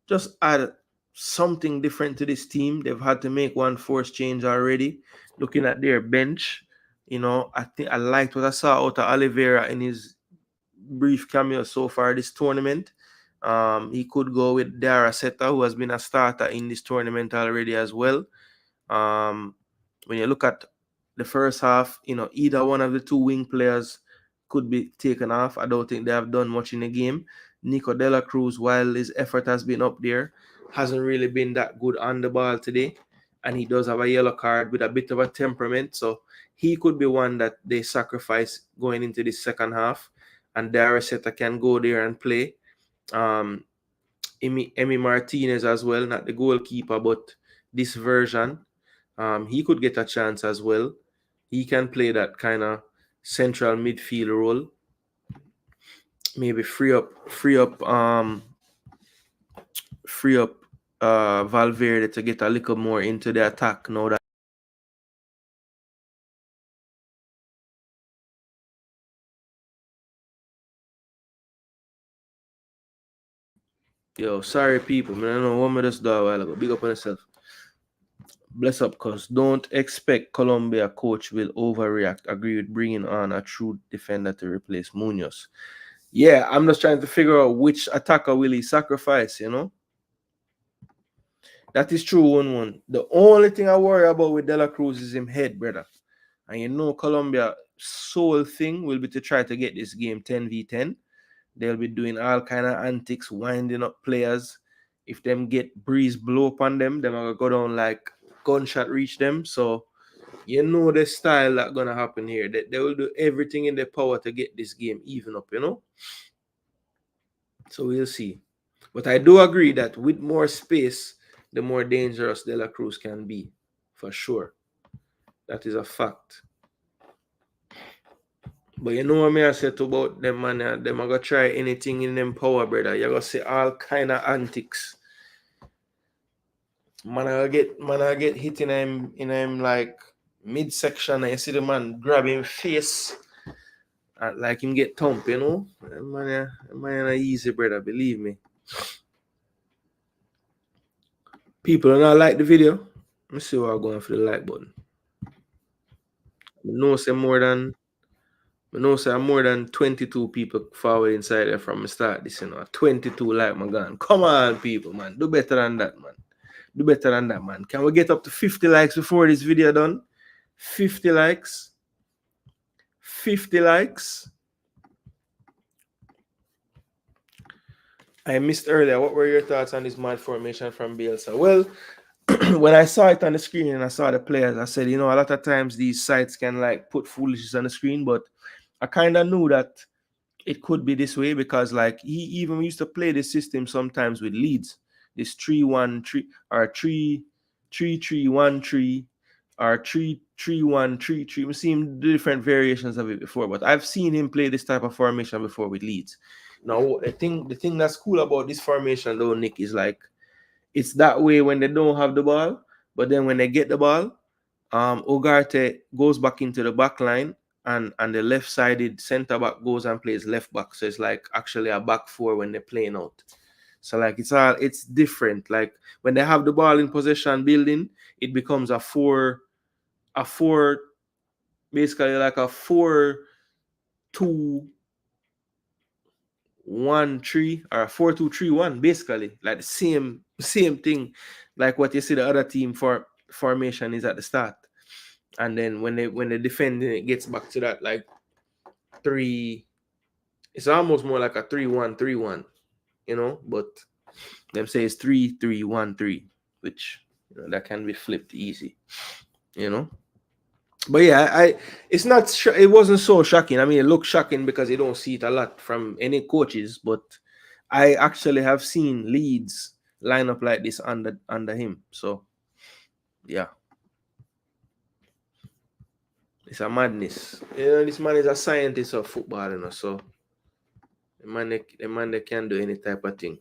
just add something different to this team. They've had to make one force change already. Looking at their bench, I think I liked what I saw out of Oliveira in his brief cameo so far this tournament. He could go with Dara Seta, who has been a starter in this tournament already as well. When you look at the first half, either one of the two wing players could be taken off. I don't think they have done much in the game. Nico de la Cruz, while his effort has been up there, hasn't really been that good on the ball today. And he does have a yellow card with a bit of a temperament. So he could be one that they sacrifice going into the second half. And Daraseta can go there and play. Emi Martinez as well, not the goalkeeper, but this version. He could get a chance as well. He can play that kind of central midfield role. Maybe free up Valverde to get a little more into the attack now that sorry people, man. I don't know what me just do a while ago. Big up on yourself. Bless up, cause don't expect Colombia coach will overreact. Agree with bringing on a true defender to replace Munoz. Yeah, I'm just trying to figure out which attacker will he sacrifice, That is true, 1-1. The only thing I worry about with De La Cruz is him head, brother. And Colombia sole thing will be to try to get this game 10v10. They'll be doing all kind of antics, winding up players. If them get breeze blow up on them, they're going to go down like gunshot reach them. So, the style that's going to happen here. They will do everything in their power to get this game even up, So, we'll see. But I do agree that with more space, the more dangerous De La Cruz can be. For sure. That is a fact. But what I said about them, man, them are going to try anything in them power, brother. You're going to see all kind of antics. Man, I get hit in him like midsection, and you see the man grab him face, like him get thump, Man, are easy, brother, believe me. People do not like the video. Let me see what I'm going for the like button. I know say more than 22 people forward inside there from the start this, 22 like my gun. Come on, people, man. Do better than that, man. Do better than that, man. Can we get up to 50 likes before this video done? 50 likes. 50 likes. I missed earlier. What were your thoughts on this mad formation from Bielsa? Well, when I saw it on the screen and I saw the players, I said, a lot of times these sites can like put foolishness on the screen, but I kind of knew that it could be this way because like he even used to play this system sometimes with Leeds, this 3-1-3 or 3-3-1-3 or 3-3-1-3-3. We've seen different variations of it before, but I've seen him play this type of formation before with Leeds. Now, the thing that's cool about this formation though, Nick, is like it's that way when they don't have the ball, but then when they get the ball, Ugarte goes back into the back line and the left-sided center back goes and plays left back. So it's like actually a back four when they're playing out. So like it's different. Like when they have the ball in possession building, it becomes a four, basically like a 4-2-1-3 or a 4-2-3-1, basically like the same thing, like what you see the other team for formation is at the start. And then when they defend, it gets back to that like 3. It's almost more like a 3-1-3-1, but them say it's 3-3-1-3, which that can be flipped easy, But yeah, it wasn't so shocking. I mean, it looked shocking because you don't see it a lot from any coaches, but I actually have seen Leeds line up like this under him. So yeah. It's a madness. This man is a scientist of football, so the man that can do any type of thing.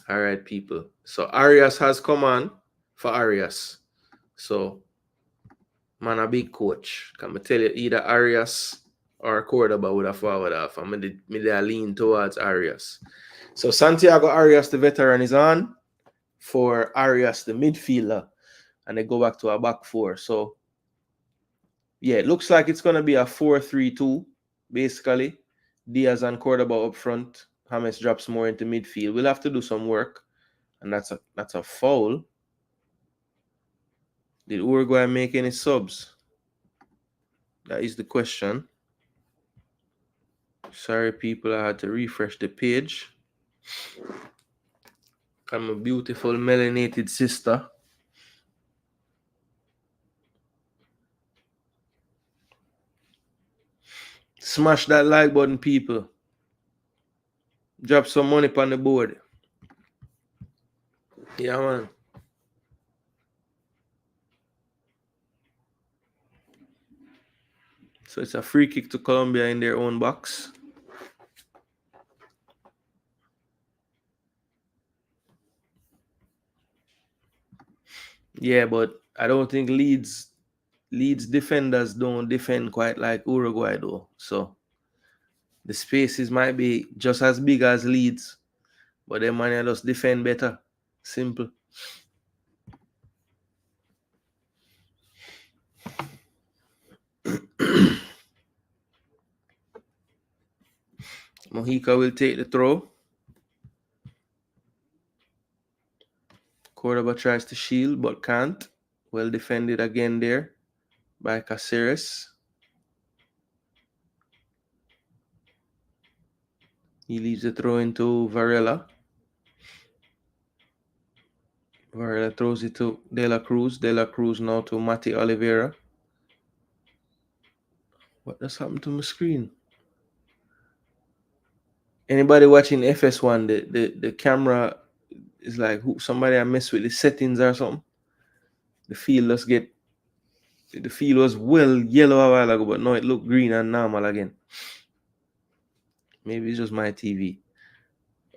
All right, people. So Arias has come on for Arias. So man, a big coach. Can I tell you either Arias or Cordoba would have forward off. I'm gonna lean towards Arias. So Santiago Arias, the veteran, is on for Arias, the midfielder, and they go back to a back four. So yeah, it looks like it's going to be a 4-3-2, basically. Diaz and Cordoba up front. James drops more into midfield. We'll have to do some work, and that's a foul. Did Uruguay make any subs? That is the question. Sorry, people, I had to refresh the page. I'm a beautiful melanated sister. Smash that like button, people. Drop some money on the board. Yeah, man. So it's a free kick to Colombia in their own box. Yeah, but I don't think Leeds defenders don't defend quite like Uruguay though. So the spaces might be just as big as Leeds, but they might just defend better. Simple. Mojica will take the throw. Cordoba tries to shield but can't. Well defended again there by Caceres. He leaves the throw into Varela. Varela throws it to De La Cruz. De La Cruz now to Mati Oliveira. What has happened to my screen? Anybody watching FS1, the camera is like somebody I mess with the settings or something. The field was well yellow a while ago, but now it looked green and normal again. Maybe it's just my TV.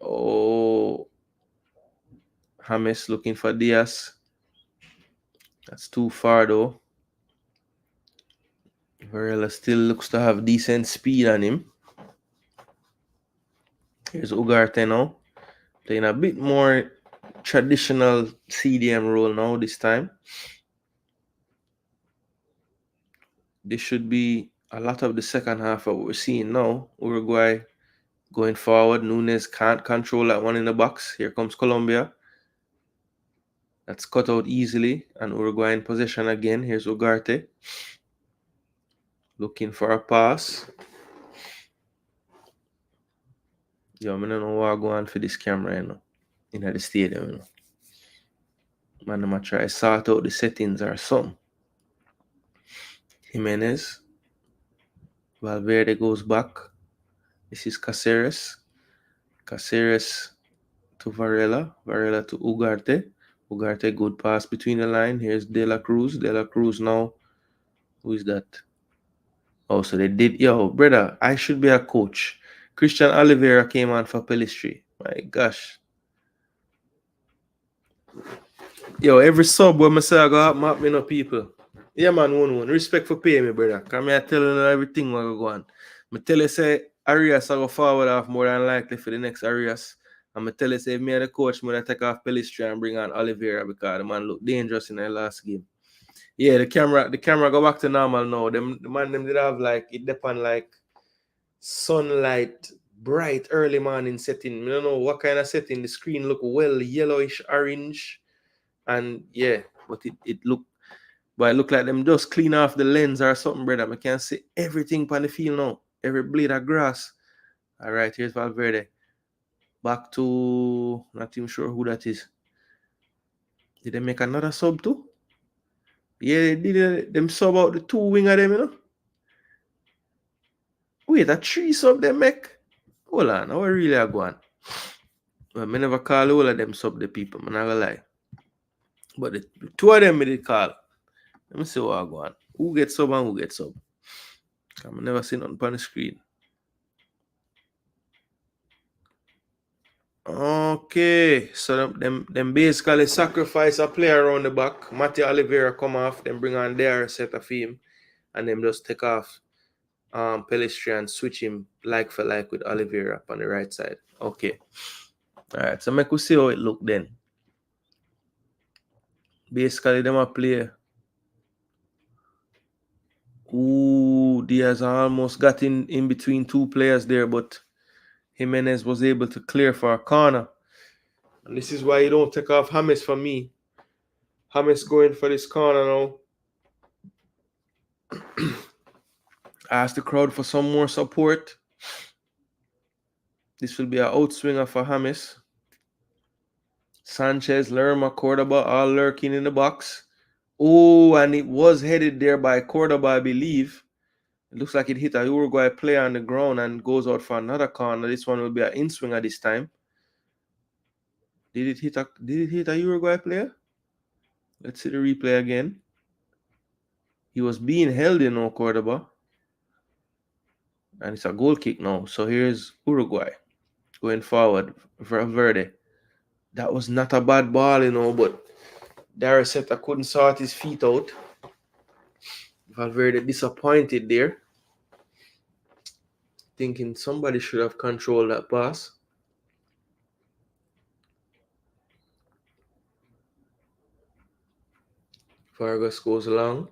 Oh, James looking for Diaz. That's too far though. Varela still looks to have decent speed on him. Here's Ugarte now. Playing a bit more traditional CDM role now this time. This should be a lot of the second half of what we're seeing now. Uruguay going forward. Nunes can't control that one in the box. Here comes Colombia. That's cut out easily. And Uruguay in possession again. Here's Ugarte. Looking for a pass. Yo, I don't know what I'm going for this camera, you know, in the stadium, you know. Man, I'm going to try to sort out the settings or something. Jimenez. Valverde goes back. This is Caceres. Caceres to Varela. Varela to Ugarte. Ugarte, good pass between the line. Here's De La Cruz. De La Cruz now. Who is that? Oh, so they did. Yo, brother, I should be a coach. Christian Oliveira came on for Pelistri. My gosh. Yo, every sub where I say I go up, map me no people. Yeah, man, one. Respect for paying me, brother. Come here, tell you everything what go on. I tell you, say, Arias I go forward off more than likely for the next Arias. And I tell you, say, if me and the coach, I'm going to take off Pelistri and bring on Oliveira because the man looked dangerous in the last game. Yeah, the camera go back to normal now. The man them did have like, it depend like sunlight, bright early morning setting. I don't know what kind of setting. The screen look well yellowish, orange. And yeah, but it look like them just clean off the lens or something, brother. I can see everything on the field now. Every blade of grass. All right, here's Valverde. Back to, not even sure who that is. Did they make another sub too? Yeah, they did. Them sub out the two wing of them, you know. Wait, a three sub they make? Hold on, how really are going? Well, I never call all of them sub the people, I'm not gonna lie. But the two of them I did call. Let me see what I go on. Who gets sub and who gets sub? I've never seen nothing on the screen. Okay, so them basically sacrifice a player around the back. Matty Oliveira come off, then bring on their set of him, and then just take off Pelistri and switch him like for like with Oliveira up on the right side. Okay. Alright, so make we see how it look then. Basically, them a play. Ooh, Diaz almost got in between two players there, but Jimenez was able to clear for a corner. And this is why you don't take off James for me. James going for this corner now. Ask the crowd for some more support. This will be an outswinger for James. Sanchez, Lerma, Cordoba all lurking in the box. Oh, and it was headed there by Cordoba, I believe. It looks like it hit a Uruguay player on the ground and goes out for another corner. This one will be an in-swinger this time. Did it hit a Uruguay player? Let's see the replay again. He was being held in Cordoba. And it's a goal kick now. So here's Uruguay going forward for Verde. That was not a bad ball, but Daraceta couldn't sort his feet out. Valverde disappointed there. Thinking somebody should have controlled that pass. Vargas goes along.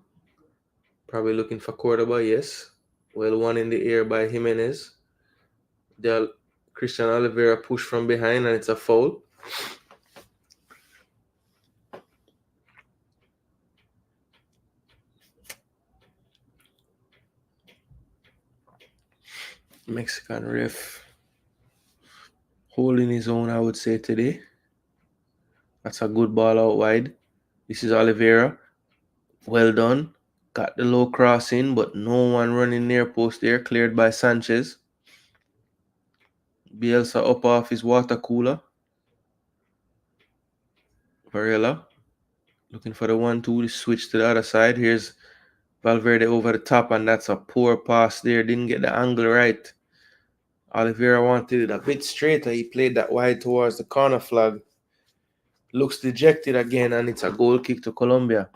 Probably looking for Cordoba, yes. Well, one in the air by Jimenez. Christian Oliveira pushed from behind and it's a foul. Mexican ref holding his own, I would say, today. That's a good ball out wide. This is Oliveira. Well done. Got the low cross in, but no one running near post there. Cleared by Sanchez. Bielsa up off his water cooler. Varela looking for the 1-2 to switch to the other side. Here's Valverde over the top, and that's a poor pass there. Didn't get the angle right. Oliveira wanted it a bit straighter. He played that wide towards the corner flag. Looks dejected again, and it's a goal kick to Colombia.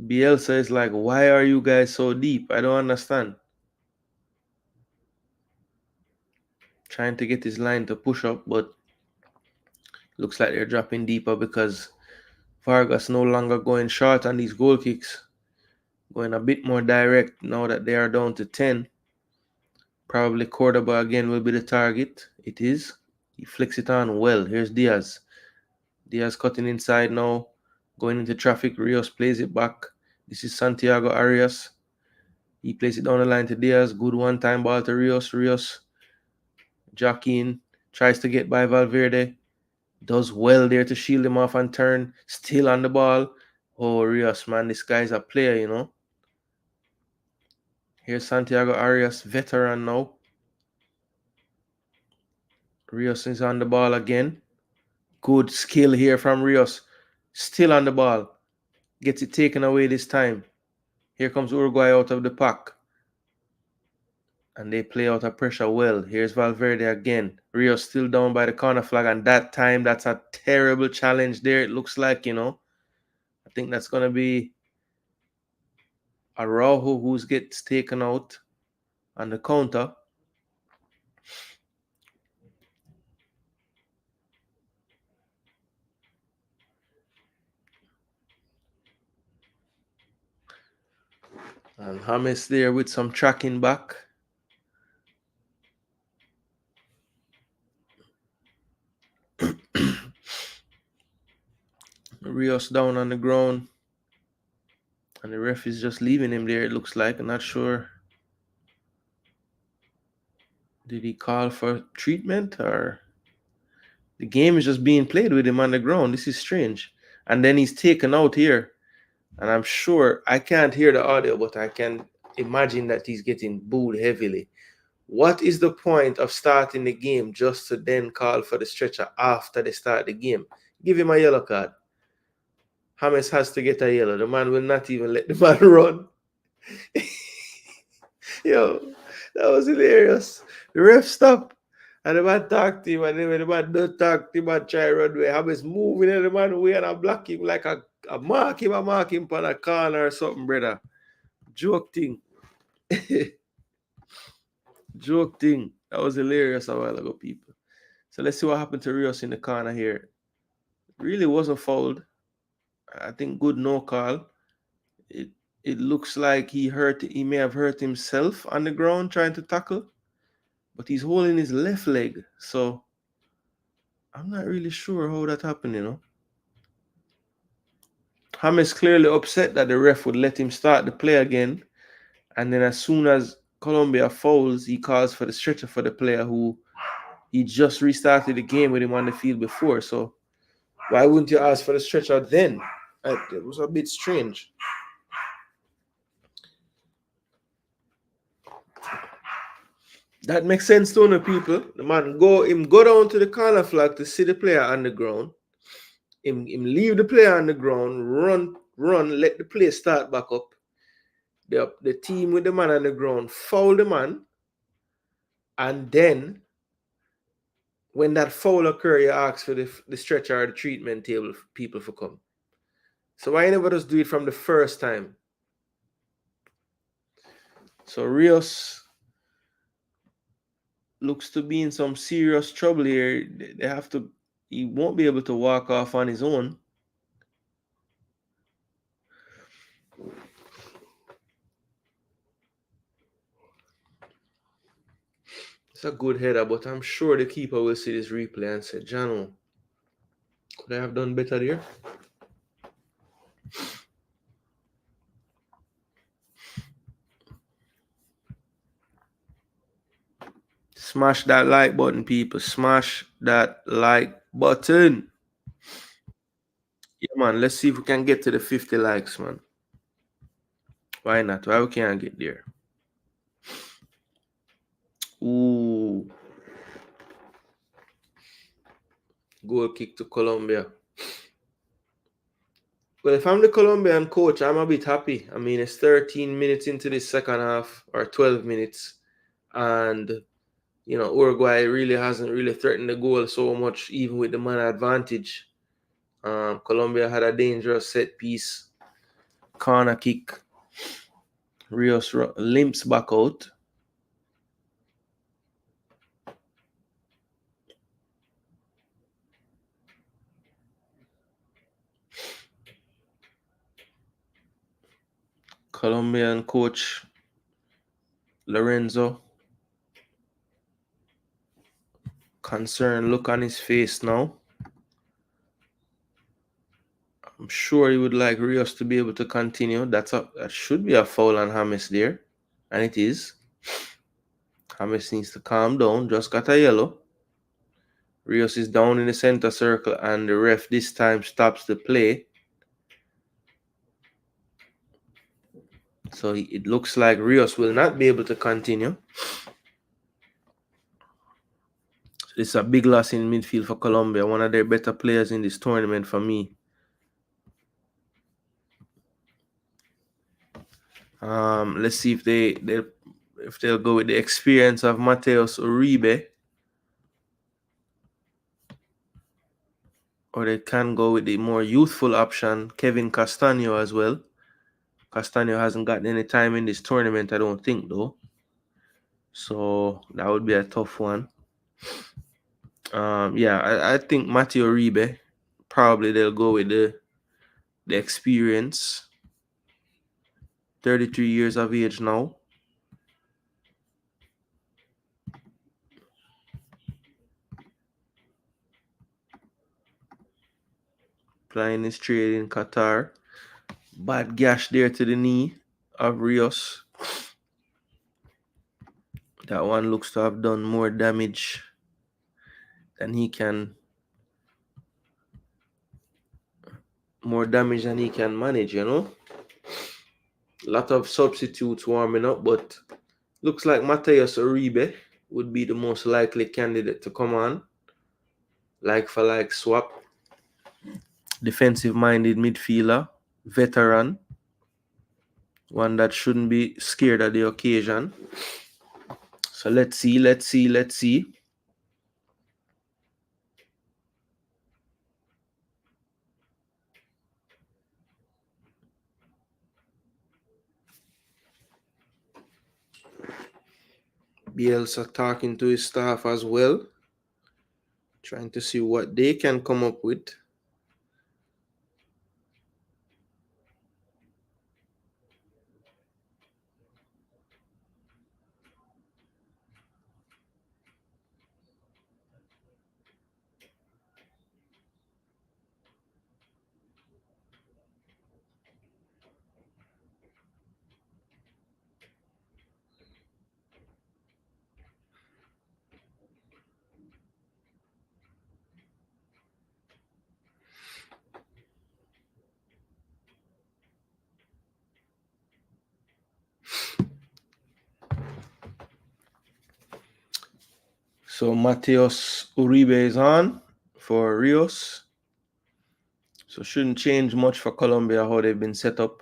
Bielsa is like, why are you guys so deep? I don't understand. trying to get his line to push up, but looks like they're dropping deeper because Vargas no longer going short on these goal kicks, going a bit more direct now that they are down to 10. Probably Cordoba again will be the target. It is. He flicks it on well. Here's Diaz. Diaz cutting inside now, going into traffic. Rios plays it back. This is Santiago Arias. He plays it down the line to Diaz. Good one-time ball to Rios. Rios jockeying, tries to get by Valverde. Does well there to shield him off and turn. Still on the ball. Oh, Rios, man, this guy's a player, you know. Here's Santiago Arias, veteran now. Rios is on the ball again. Good skill here from Rios. Still on the ball. Gets it taken away this time. Here comes Uruguay out of the pack. And they play out of pressure well. Here's Valverde again. Rios still down by the corner flag. And that time, that's a terrible challenge there. It looks like, you know. I think that's going to be Araujo who gets taken out on the counter. And James there with some tracking back. Rios down on the ground. And the ref is just leaving him there, it looks like. I'm not sure. Did he call for treatment or the game is just being played with him on the ground? This is strange. And then he's taken out here. And I'm sure I can't hear the audio, but I can imagine that he's getting booed heavily. What is the point of starting the game just to then call for the stretcher after they start the game? Give him a yellow card. James has to get a yellow. The man will not even let the man run. Yo, that was hilarious. The ref stopped. And the man talked to him. And then when the man don't talk to him and try to run away, James moving and the man away and I block him like a mark him on a corner or something, brother. Joke thing. Joke thing. That was hilarious a while ago, people. So let's see what happened to Rios in the corner here. Really wasn't fouled. I think good no call. It looks like he may have hurt himself on the ground trying to tackle, but he's holding his left leg. So I'm not really sure how that happened, you know. James clearly upset that the ref would let him start the play again. And then as soon as Colombia fouls, he calls for the stretcher for the player who he just restarted the game with him on the field before. So why wouldn't you ask for the stretcher then? It was a bit strange. That makes sense to the people. The man go down to the corner flag to see the player on the ground. Him leave the player on the ground, run, let the play start back up. The team with the man on the ground foul the man. And then when that foul occur, you ask for the stretcher or the treatment table for people to come. So why never just do it from the first time? So Rios looks to be in some serious trouble here. He won't be able to walk off on his own. It's a good header, but I'm sure the keeper will see this replay and say, Jano, could I have done better there? Smash that like button, people. Smash that like button. Yeah, man. Let's see if we can get to the 50 likes, man. Why not? Why we can't get there? Ooh. Goal kick to Colombia. Well, if I'm the Colombian coach, I'm a bit happy. I mean, it's 13 minutes into the second half, or 12 minutes. And, you know, Uruguay really hasn't really threatened the goal so much, even with the man advantage. Colombia had a dangerous set piece. Corner kick. Rios limps back out. Colombian coach Lorenzo. Concerned look on his face now. I'm sure he would like Rios to be able to continue. That should be a foul on James there. And it is. James needs to calm down. Just got a yellow. Rios is down in the center circle and the ref this time stops the play. So it looks like Rios will not be able to continue. It's a big loss in midfield for Colombia. One of their better players in this tournament for me. Let's see if they'll go with the experience of Mateus Uribe, or they can go with the more youthful option, Kevin Castaño as well. Castaño hasn't gotten any time in this tournament, I don't think, though. So that would be a tough one. I think Mateo Uribe, probably they'll go with the experience. 33 years of age now. Playing his trade in Qatar. Bad gash there to the knee of Rios. That one looks to have done more damage than he can manage, you know. A lot of substitutes warming up, but looks like Mateus Uribe would be the most likely candidate to come on. Like for like swap. Defensive-minded midfielder, veteran. One that shouldn't be scared at the occasion. So let's see. Bielsa talking to his staff as well, trying to see what they can come up with. So Mateus Uribe is on for Rios. So shouldn't change much for Colombia, how they've been set up.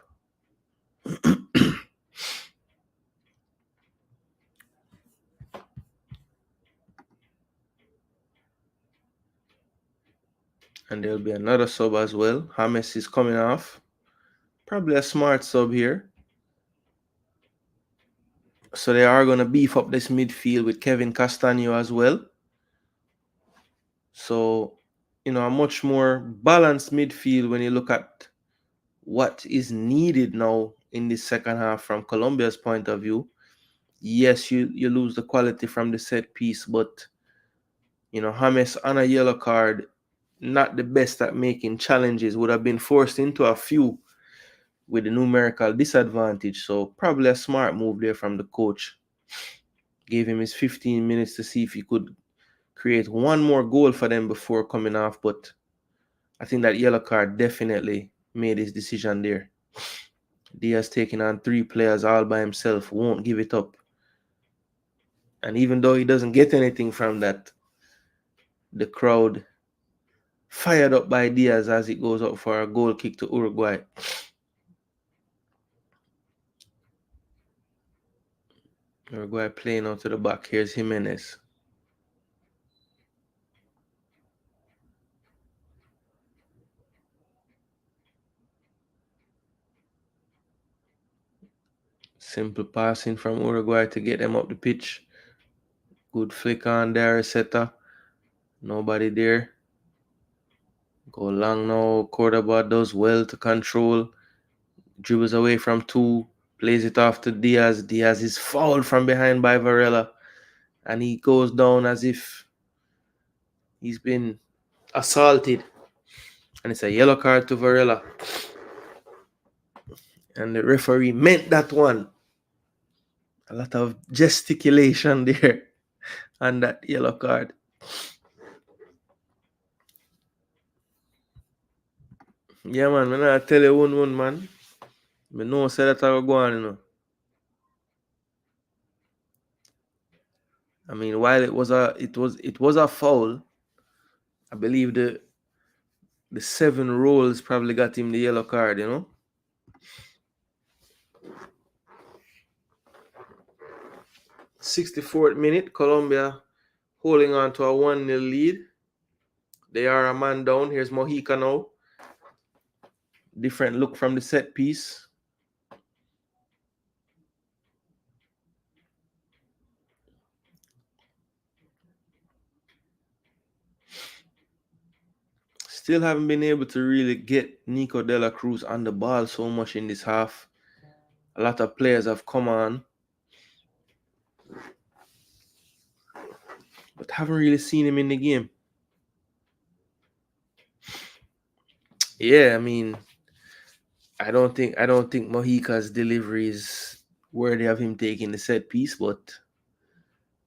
And there'll be another sub as well. James is coming off. Probably a smart sub here. So they are going to beef up this midfield with Kevin Castaño as well. So, a much more balanced midfield when you look at what is needed now in the second half from Colombia's point of view. Yes, you lose the quality from the set piece, but, James on a yellow card, not the best at making challenges, would have been forced into a few with the numerical disadvantage. So probably a smart move there from the coach. Gave him his 15 minutes to see if he could create one more goal for them before coming off. But I think that yellow card definitely made his decision there. Diaz taking on 3 players all by himself, won't give it up. And even though he doesn't get anything from that, the crowd fired up by Diaz as it goes up for a goal kick to Uruguay. Uruguay playing out to the back. Here's Jimenez. Simple passing from Uruguay to get them up the pitch. Good flick on Dariceta. Nobody there. Go long now. Cordoba does well to control. Dribbles away from 2. Plays it off to Diaz. Diaz is fouled from behind by Varela. And he goes down as if he's been assaulted. And it's a yellow card to Varela. And the referee meant that one. A lot of gesticulation there on that yellow card. Yeah, man. I tell you one, man. I know say that I go on, you know. I mean, while it was a foul, I believe the 7 rolls probably got him the yellow card, you know. 64th minute, Colombia holding on to a 1-0 lead. They are a man down. Here's Mojica now. Different look from the set piece. Still haven't been able to really get Nico de la Cruz on the ball so much in this half. A lot of players have come on, but haven't really seen him in the game. Yeah, I mean, I don't think Mojica's delivery is worthy of him taking the set piece, but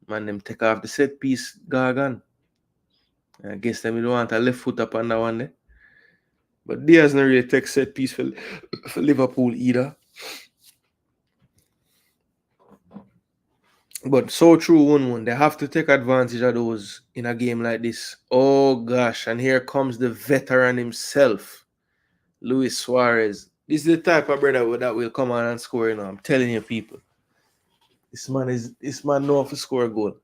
man, them take off the set piece, Gargan. I guess them don't want a left foot up on that one there. But Diaz not really take set piece for Liverpool either. But so true, 1-1. They have to take advantage of those in a game like this. Oh gosh, and here comes the veteran himself, Luis Suarez. This is the type of brother that will come on and score, you know. I'm telling you, people. This man know how to score a goal.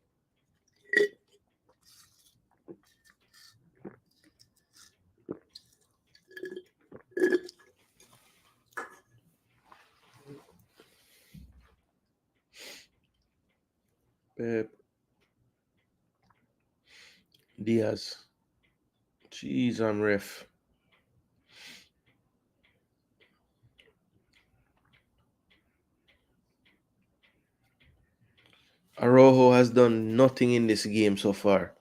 Pep. Diaz. Jeez, I'm ref. Araujo has done nothing in this game so far.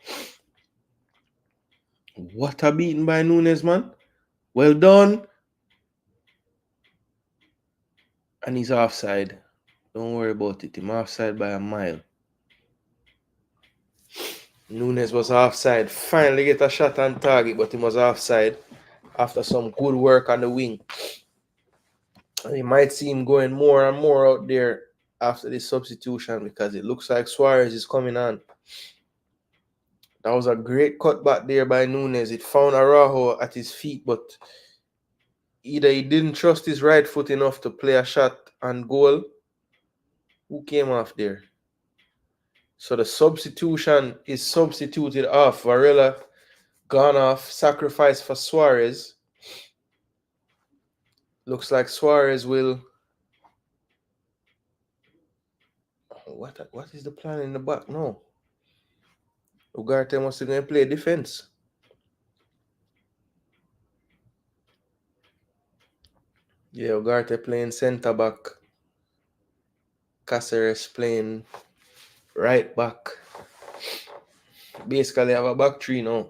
What a beating by Nunes, man. Well done. And he's offside. Don't worry about it. He's offside by a mile. Nunes was offside. Finally get a shot on target, but he was offside after some good work on the wing. And you might see him going more and more out there after this substitution because it looks like Suarez is coming on. That was a great cutback there by Nunes. It found Araujo at his feet, but either he didn't trust his right foot enough to play a shot and goal. Who came off there? So the substitution is substituted off. Varela gone off, sacrifice for Suarez. Looks like Suarez will. What is the plan in the back? No. Ugarte must going to play defense. Yeah, Ugarte playing center back. Cáceres playing right back. Basically, have a back three now.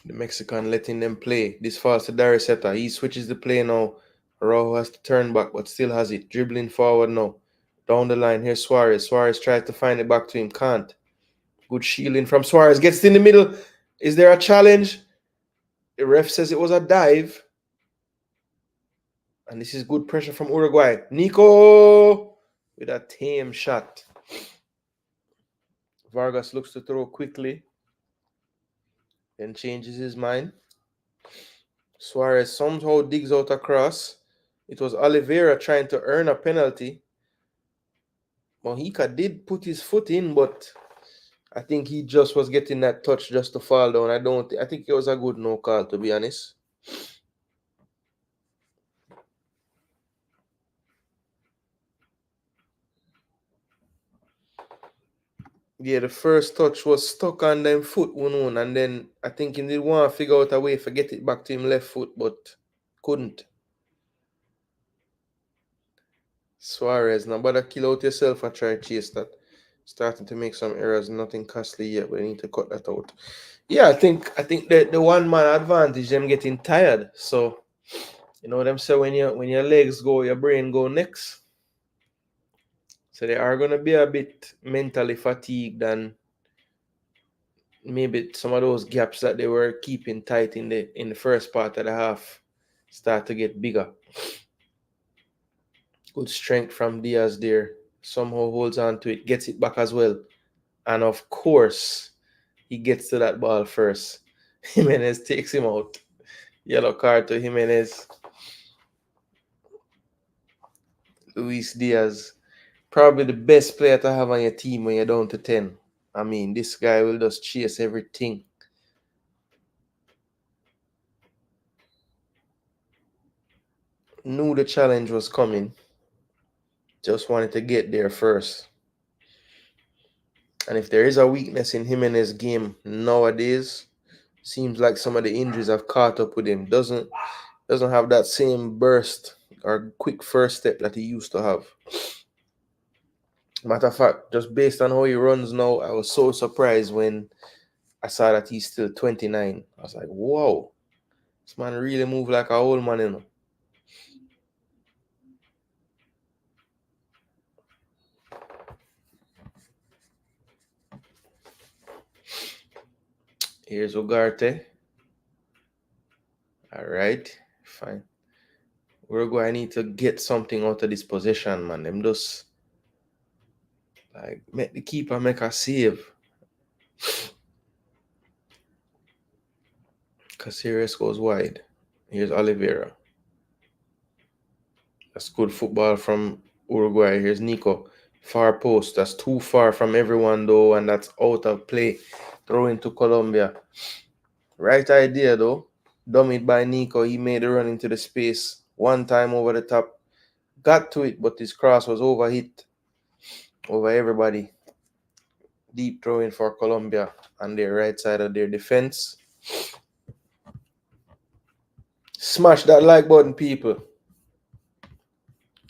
The Mexican letting them play. This falls to Dariseta. He switches the play now. Araujo has to turn back, but still has it. Dribbling forward now. Down the line. Here's Suarez. Suarez tries to find it back to him. Can't. Good shielding from Suarez. Gets in the middle. Is there a challenge? The ref says it was a dive. And this is good pressure from Uruguay. Nico with a tame shot. Vargas looks to throw quickly. Then changes his mind. Suarez somehow digs out a cross. It was Oliveira trying to earn a penalty. Mojica did put his foot in, but I think he just was getting that touch just to fall down. I think it was a good no call, to be honest. Yeah, the first touch was stuck on them foot, and then I think he did want to figure out a way to get it back to him left foot, but couldn't. Suarez, now bother kill out yourself and try to chase that. Starting to make some errors, nothing costly yet, but I need to cut that out. Yeah, I think the one man advantage, them getting tired. So you know them say when your legs go, your brain go next. So they are gonna be a bit mentally fatigued, and maybe some of those gaps that they were keeping tight in the first part of the half start to get bigger. Good strength from Diaz there. Somehow holds on to it, gets it back as well. And of course, he gets to that ball first. Jimenez takes him out. Yellow card to Jimenez. Luis Diaz. Probably the best player to have on your team when you're down to 10. I mean, this guy will just chase everything. Knew the challenge was coming. Just wanted to get there first. And if there is a weakness in Jimenez's game nowadays, seems like some of the injuries have caught up with him. Doesn't have that same burst or quick first step that he used to have. Matter of fact, just based on how he runs now, I was so surprised when I saw that he's still 29. I was like, whoa, this man really move like a old man, you know. Here's Ugarte. All right, fine. Uruguay need to get something out of this possession, man. Them just like make the keeper make a save. Caceres goes wide. Here's Oliveira. That's good football from Uruguay. Here's Nico. Far post. That's too far from everyone, though, and that's out of play. Throw into Colombia. Right idea, though. Dummied by Nico. He made a run into the space. One time over the top. Got to it, but his cross was overhit over everybody. Deep throwing for Colombia on their right side of their defense. Smash that like button, people.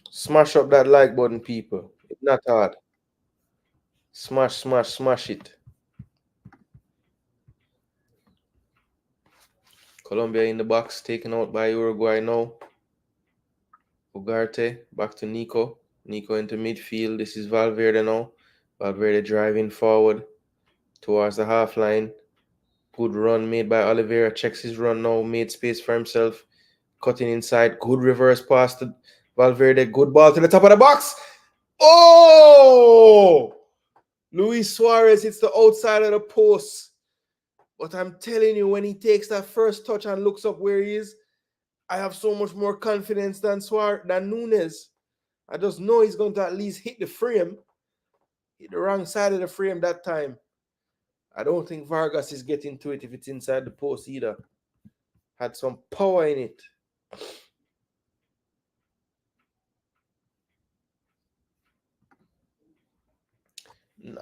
Smash up that like button, people. It's not hard. Smash, smash, smash it. Colombia in the box, taken out by Uruguay now. Ugarte, back to Nico. Nico into midfield. This is Valverde now. Valverde driving forward towards the half line. Good run made by Oliveira. Checks his run now. Made space for himself. Cutting inside. Good reverse pass to Valverde. Good ball to the top of the box. Oh! Luis Suarez hits the outside of the post. But I'm telling you, when he takes that first touch and looks up where he is, I have so much more confidence than Nunes. I just know he's going to at least hit the frame. Hit the wrong side of the frame that time. I don't think Vargas is getting to it if it's inside the post either. Had some power in it.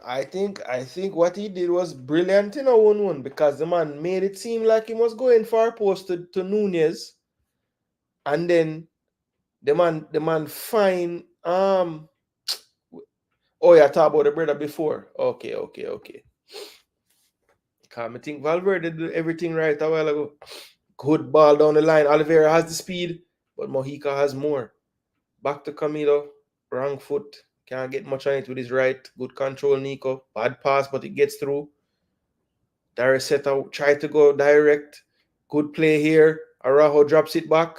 I think what he did was brilliant in a 1-1 because the man made it seem like he was going far post to Nunez. And then the man fine oh yeah, I talked about the brother before. Okay. I think Valverde did everything right a while ago. Good ball down the line. Oliveira has the speed, but Mojica has more. Back to Camilo. Wrong foot. Can't get much on it with his right. Good control, Nico. Bad pass, but it gets through. Dariceta tried to go direct. Good play here. Araujo drops it back.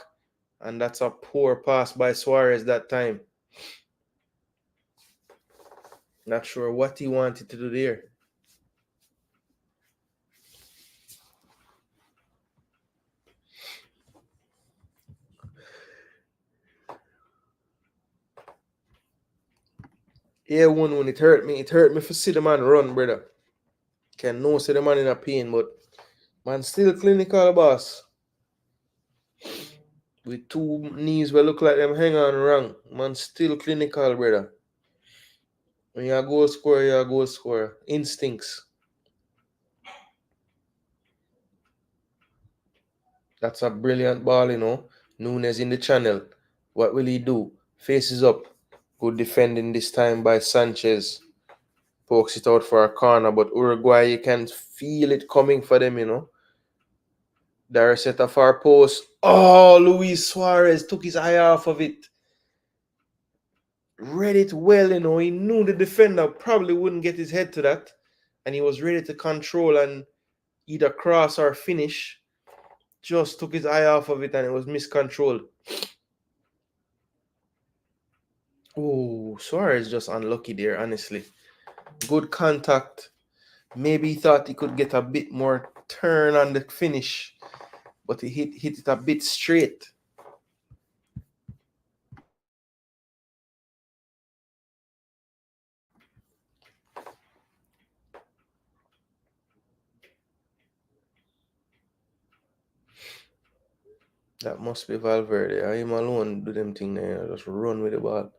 And that's a poor pass by Suarez that time. Not sure what he wanted to do there. Yeah, 1-1, it hurt me. It hurt me for see the man run, brother. Can no see the man in a pain, but man still clinical, boss. With two knees where look like them hang on wrong. Man still clinical, brother. When you're a goal scorer, you're a goal scorer. Instincts. That's a brilliant ball, you know. Nunes in the channel. What will he do? Faces up. Good defending this time by Sanchez. Pokes it out for a corner, but Uruguay, you can feel it coming for them, you know. There set a far post. Oh, Luis Suarez took his eye off of it. Read it well, you know. He knew the defender probably wouldn't get his head to that. And he was ready to control and either cross or finish. Just took his eye off of it and it was miscontrolled. Oh, Suarez just unlucky there, honestly. Good contact. Maybe he thought he could get a bit more turn on the finish, but he hit it a bit straight. That must be Valverde. I him alone do them thing there. Just run with the ball.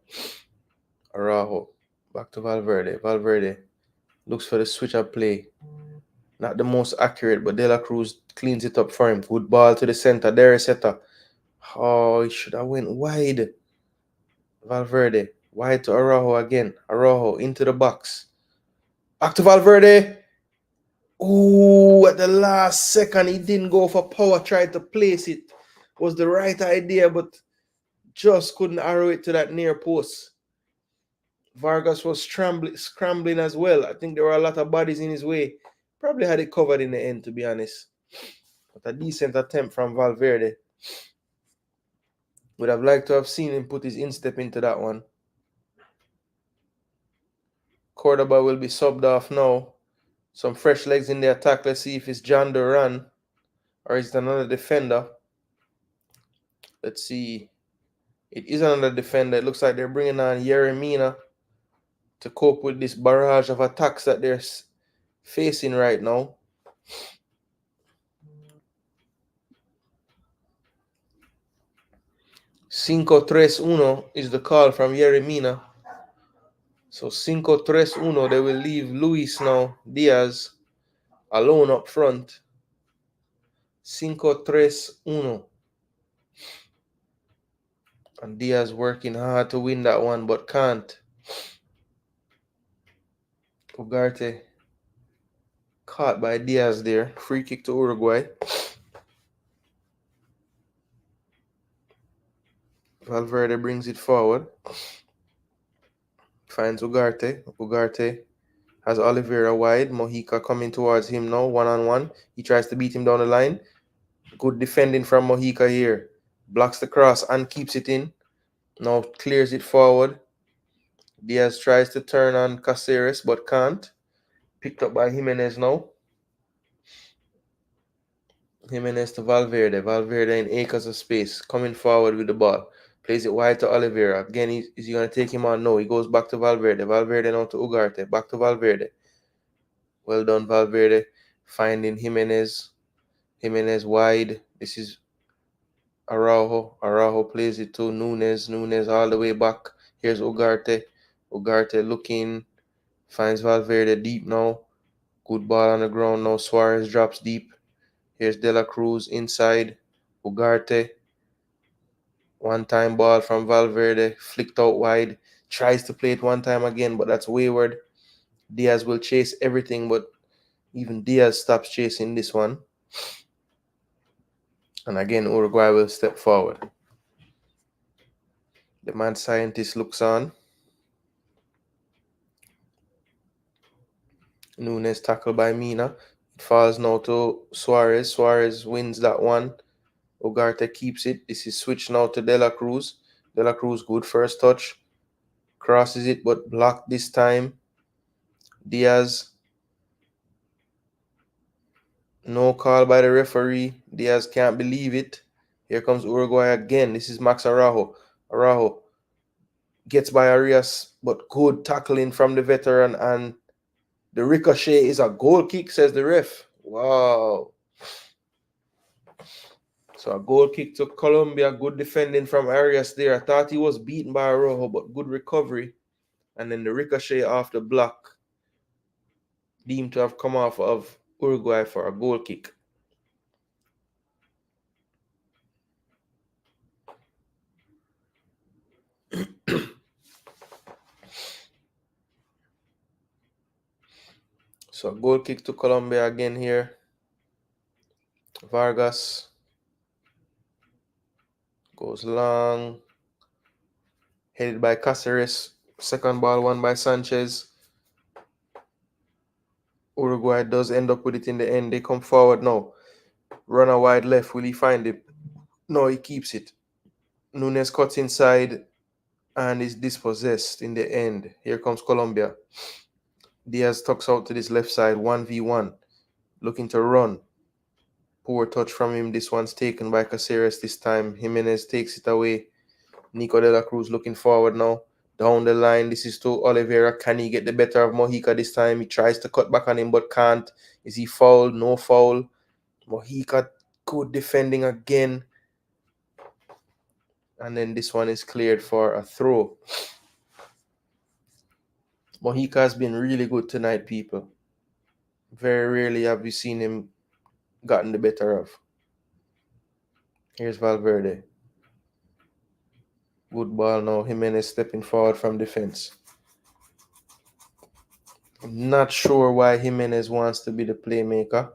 Araujo. Back to Valverde. Valverde looks for the switch up play. Not the most accurate, but De La Cruz cleans it up for him. Good ball to the center. There is Seta. Oh, he should have went wide. Valverde. Wide to Araujo again. Araujo into the box. Back to Valverde. Ooh, at the last second, he didn't go for power. Tried to place it. Was the right idea, but just couldn't arrow it to that near post. Vargas was scrambling as well. I think there were a lot of bodies in his way. Probably had it covered in the end, to be honest. But a decent attempt from Valverde. Would have liked to have seen him put his instep into that one. Cordoba will be subbed off now. Some fresh legs in the attack. Let's see if it's John Duran or is it another defender. Let's see. It is another defender. It looks like they're bringing on Yeremina to cope with this barrage of attacks that they're facing right now. 5-3-1 is the call from Yeremina. So 5-3-1, they will leave Luis now, Diaz, alone up front. 5-3-1. And Diaz working hard to win that one, but can't. Ugarte caught by Diaz there. Free kick to Uruguay. Valverde brings it forward. Finds Ugarte. Ugarte has Oliveira wide. Mojica coming towards him now, one-on-one. He tries to beat him down the line. Good defending from Mojica here. Blocks the cross and keeps it in. Now clears it forward. Diaz tries to turn on Caceres but can't. Picked up by Jimenez now. Jimenez to Valverde. Valverde in acres of space. Coming forward with the ball. Plays it wide to Oliveira. Again, is he going to take him on? No, he goes back to Valverde. Valverde now to Ugarte. Back to Valverde. Well done, Valverde. Finding Jimenez. Jimenez wide. This is Araujo. Araujo plays it to Nunes. Nunes all the way back. Here's Ugarte. Ugarte looking. Finds Valverde deep now. Good ball on the ground now. Suarez drops deep. Here's De La Cruz inside. Ugarte. One-time ball from Valverde. Flicked out wide. Tries to play it one time again, but that's wayward. Diaz will chase everything, but even Diaz stops chasing this one. And again, Uruguay will step forward. The mad scientist looks on. Nunes tackled by Mina. It falls now to Suarez. Suarez wins that one. Ugarte keeps it. This is switched now to De La Cruz. De La Cruz, good first touch. Crosses it, but blocked this time. Diaz. No call by the referee. Diaz can't believe it. Here comes Uruguay again. This is Max Araujo. Araujo gets by Arias, but good tackling from the veteran, and the ricochet is a goal kick, says the ref. Wow. So a goal kick to Colombia. Good defending from Arias there. I thought he was beaten by Araujo, but good recovery. And then the ricochet off the block deemed to have come off of Uruguay for a goal kick. So goal kick to Colombia again here. Vargas goes long, headed by Cáceres. Second ball won by Sanchez. Uruguay does end up with it in the end. They come forward now. Runner wide left. Will he find it? No, he keeps it. Núñez cuts inside and is dispossessed in the end. Here comes Colombia. Diaz tucks out to this left side, 1v1. Looking to run. Poor touch from him. This one's taken by Cáceres this time. Jimenez takes it away. Nico de la Cruz looking forward now. Down the line. This is to Oliveira. Can he get the better of Mojica this time? He tries to cut back on him but can't. Is he fouled? No foul. Mojica good defending again. And then this one is cleared for a throw. Mojica has been really good tonight, people. Very rarely have we seen him gotten the better of. Here's Valverde. Good ball now. Jimenez stepping forward from defense. I'm not sure why Jimenez wants to be the playmaker.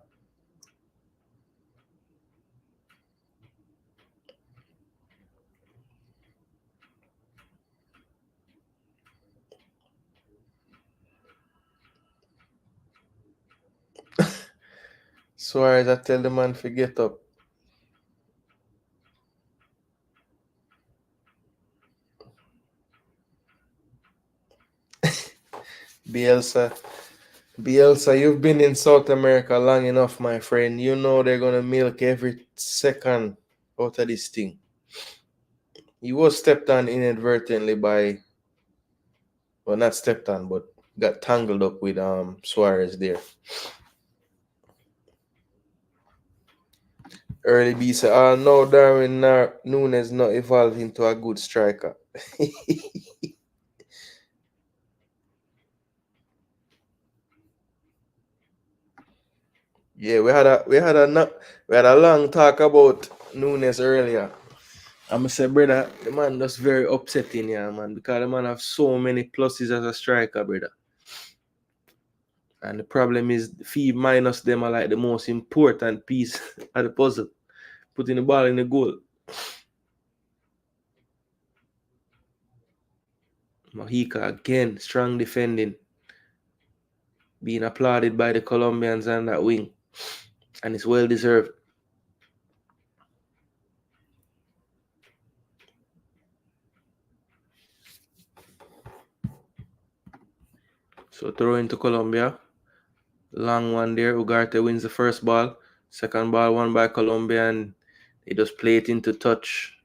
Suarez, I tell the man to get up. Bielsa, you've been in South America long enough, my friend. You know they're going to milk every second out of this thing. He was stepped on inadvertently by, well, not stepped on, but got tangled up with Suarez there. Early B said, oh no, Darwin Núñez not evolved into a good striker. Yeah, we had a long talk about Núñez earlier. I'm gonna say, brother, the man that's very upsetting, yeah, man, because the man have so many pluses as a striker, brother. And the problem is, fee minus them are like the most important piece of the puzzle. Putting the ball in the goal. Mojica again, strong defending. Being applauded by the Colombians on that wing. And it's well deserved. So throw into Colombia. Long one there. Ugarte wins the first ball. Second ball won by Colombia, and they just play it into touch.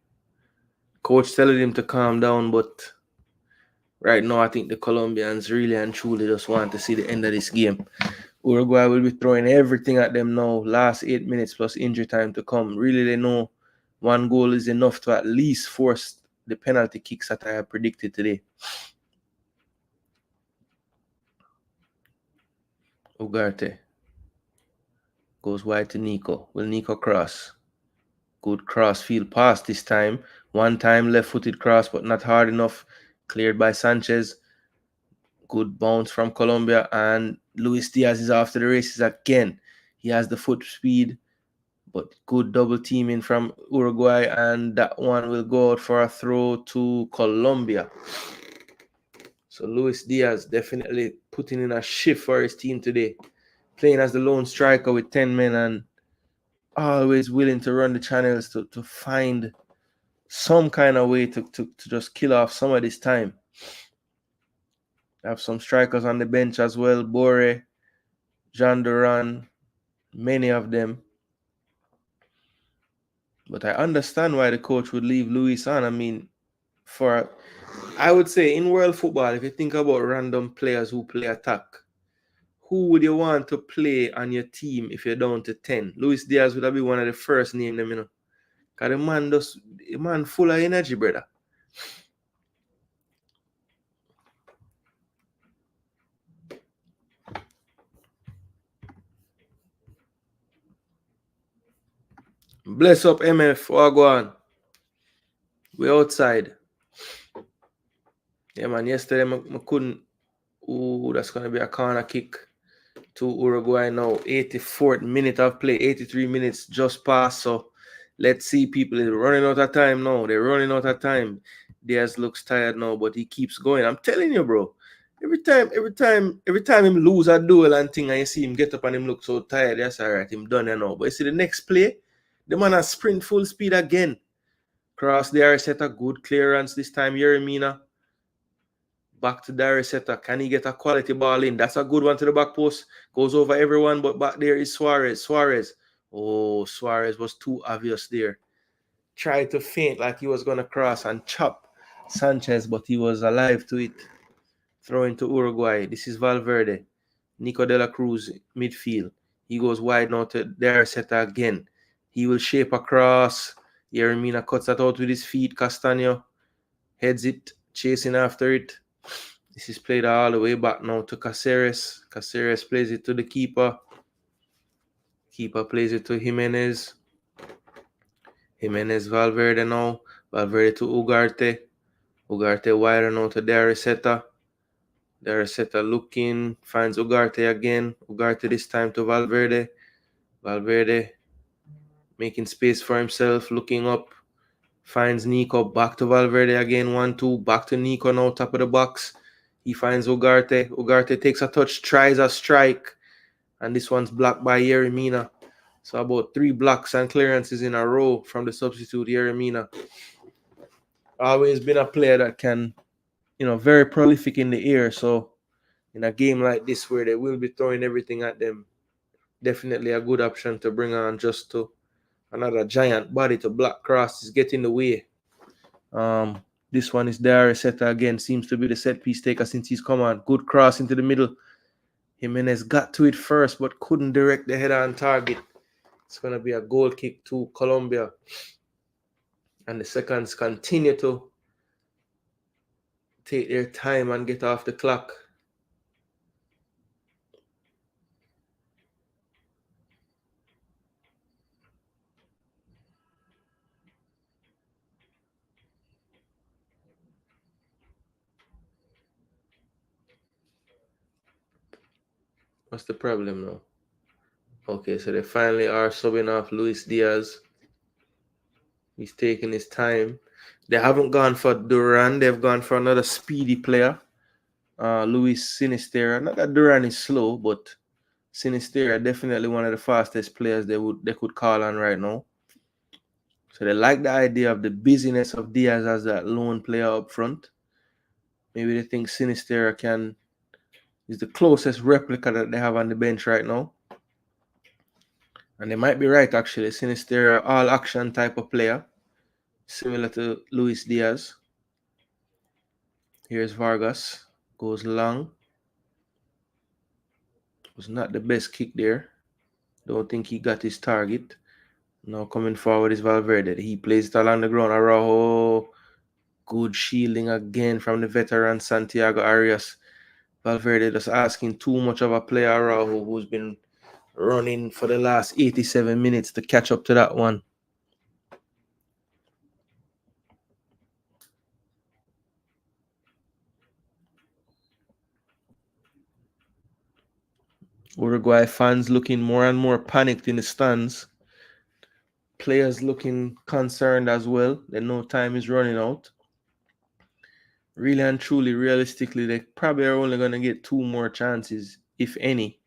Coach telling him to calm down, but right now I think the Colombians really and truly just want to see the end of this game. Uruguay will be throwing everything at them now. Last 8 minutes plus injury time to come. Really, they know one goal is enough to at least force the penalty kicks that I have predicted today. Ugarte goes wide to Nico. Will Nico cross? Good cross field pass this time. One time left-footed cross, but not hard enough. Cleared by Sanchez. Good bounce from Colombia, and Luis Diaz is after the races again. He has the foot speed, but good double teaming from Uruguay, and that one will go out for a throw to Colombia. So Luis Diaz definitely putting in a shift for his team today. Playing as the lone striker with 10 men and always willing to run the channels to find some kind of way to just kill off some of this time. I have some strikers on the bench as well. Bore, Jean Duran, many of them. But I understand why the coach would leave Luis on. I mean, I would say in world football, if you think about random players who play attack, who would you want to play on your team if you're down to 10? Luis Diaz would have been one of the first name them, you know. Because the man full of energy, brother. Bless up, MF. Wagwan. We outside. Yeah, man. Yesterday, I couldn't. Ooh, that's going to be a corner kick to Uruguay now. 84th minute of play. 83 minutes just passed. So let's see. People is running out of time now. They're running out of time. Diaz looks tired now, but he keeps going. I'm telling you, bro. Every time him lose a duel and thing, and you see him get up and him look so tired, that's all right. Him done, you know. But you see the next play, the man has sprint full speed again. Cross the Arceta, good clearance this time. Yeremina. Back to Dariceta. Can he get a quality ball in? That's a good one to the back post. Goes over everyone, but back there is Suarez. Oh, Suarez was too obvious there. Tried to feint like he was going to cross and chop Sanchez, but he was alive to it. Throwing to Uruguay. This is Valverde. Nico de la Cruz, midfield. He goes wide now to Dariceta again. He will shape across. Yeremina cuts that out with his feet. Castaño heads it, chasing after it. This is played all the way back now to Caceres. Caceres plays it to the keeper. Keeper plays it to Jimenez. Jimenez, Valverde now. Valverde to Ugarte. Ugarte wider now to Dariceta. Dariceta looking, finds Ugarte again. Ugarte this time to Valverde. Valverde making space for himself, looking up. Finds Nico, back to Valverde again, 1-2. Back to Nico now, top of the box. He finds Ugarte. Ugarte takes a touch, tries a strike. And this one's blocked by Yeremina. So about 3 blocks and clearances in a row from the substitute, Yeremina. Always been a player that can, very prolific in the air. So in a game like this where they will be throwing everything at them, definitely a good option to bring on just to another giant body to block crosses, get in the way. This one is Dariceta again. Seems to be the set piece taker since he's come on. Good cross into the middle. Jimenez got to it first, but couldn't direct the header on target. It's going to be a goal kick to Colombia. And the seconds continue to take their time and get off the clock. What's the problem now? Okay, so they finally are subbing off Luis Diaz. He's taking his time. They haven't gone for Duran. They've gone for another speedy player, Luis Sinistera. Not that Duran is slow, but Sinistera definitely one of the fastest players they could call on right now. So they like the idea of the busyness of Diaz as that lone player up front. Maybe they think Sinistera is the closest replica that they have on the bench right now. And they might be right, actually. Sinistera, all-action type of player, similar to Luis Diaz. Here's Vargas. Goes long. Was not the best kick there. Don't think he got his target. Now coming forward is Valverde. He plays it along the ground. Araujo. Good shielding again from the veteran Santiago Arias. Valverde just asking too much of a player, Araujo, who's been running for the last 87 minutes to catch up to that one. Uruguay fans looking more and more panicked in the stands. Players looking concerned as well. They know time is running out. Really and truly, realistically, they probably are only going to get 2 more chances, if any,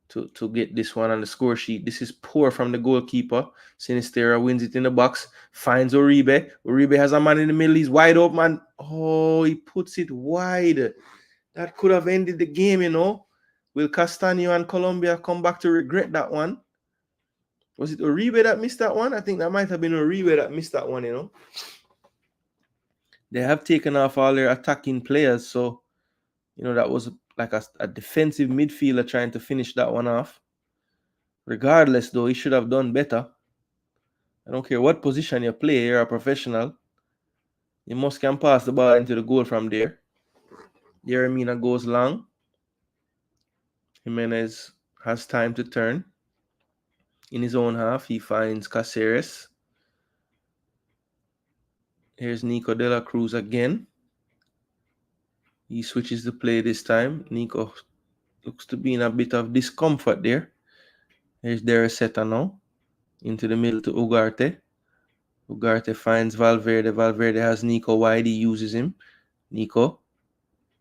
to get this one on the score sheet. This is poor from the goalkeeper. Sinistera wins it in the box, finds Uribe. Uribe has a man in the middle. He's wide open. Oh, he puts it wide. That could have ended the game, Will Castaño and Colombia come back to regret that one? Was it Uribe that missed that one? I think that might have been Uribe that missed that one, They have taken off all their attacking players, so, that was like a defensive midfielder trying to finish that one off. Regardless, though, he should have done better. I don't care what position you play, you're a professional. You must can pass the ball into the goal from there. Yeremina goes long. Jimenez has time to turn. In his own half, he finds Caceres. Here's Nico de la Cruz again. He switches the play this time. Nico looks to be in a bit of discomfort there. Here's Dereseta now. Into the middle to Ugarte. Ugarte finds Valverde. Valverde has Nico wide. He uses him. Nico.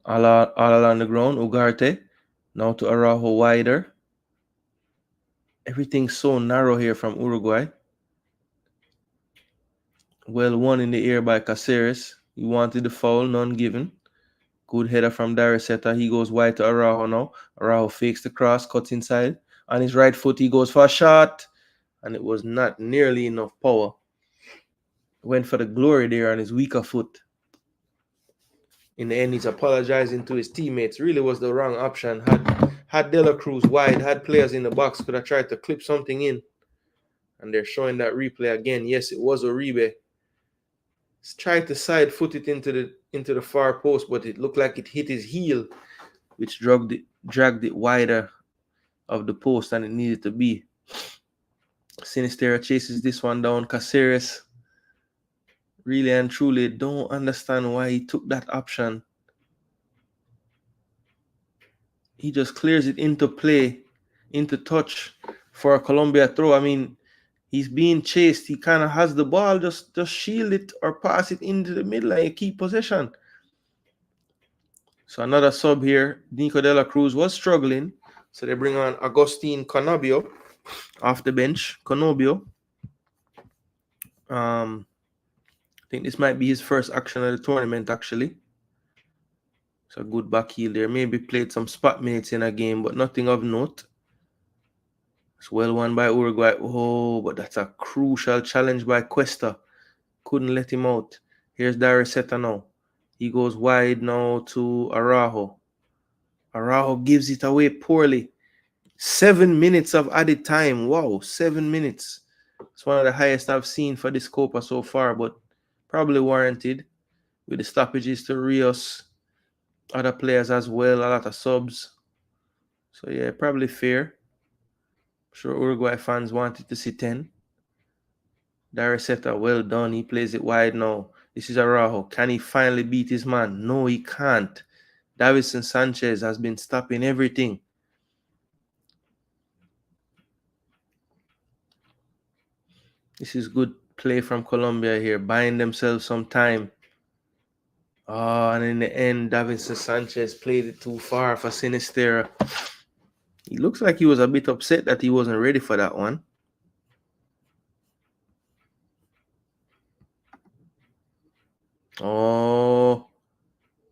All along the ground. Ugarte. Now to Araujo wider. Everything's so narrow here from Uruguay. Well won in the air by Caceres. He wanted the foul. None given. Good header from Dereseta. He goes wide to Araujo now. Araujo fakes the cross. Cuts inside. On his right foot, he goes for a shot. And it was not nearly enough power. Went for the glory there on his weaker foot. In the end, he's apologizing to his teammates. Really was the wrong option. Had De La Cruz wide, had players in the box, could have tried to clip something in. And they're showing that replay again. Yes, it was Uribe. He's tried to side foot it into the far post, but it looked like it hit his heel, which dragged it wider of the post than it needed to be. Sinistera chases this one down. Caceres really and truly don't understand why he took that option. He just clears it into play, into touch for a Colombia throw. I mean, he's being chased. He kind of has the ball. Just shield it or pass it into the middle and you keep possession. So another sub here. Nico de la Cruz was struggling. So they bring on Agustin Conobio off the bench. Conobio. I think this might be his first action of the tournament, actually. It's a good back heel there. Maybe played some spot minutes in a game, but nothing of note. It's well won by Uruguay. Oh, but that's a crucial challenge by Cuesta. Couldn't let him out. Here's Dereseta now. He goes wide now to Araujo. Araujo gives it away poorly. 7 minutes of added time. Wow, 7 minutes. It's one of the highest I've seen for this Copa so far, but probably warranted with the stoppages to Rios. Other players as well, a lot of subs. So yeah, probably fair. I'm sure Uruguay fans wanted to see 10. Dereseta, well done. He plays it wide now. This is Araujo. Can he finally beat his man? No, he can't. Davinson Sanchez has been stopping everything. This is good play from Colombia here, buying themselves some time. Oh, and in the end, Davinson Sanchez played it too far for Sinistera. He looks like he was a bit upset that he wasn't ready for that one. Oh,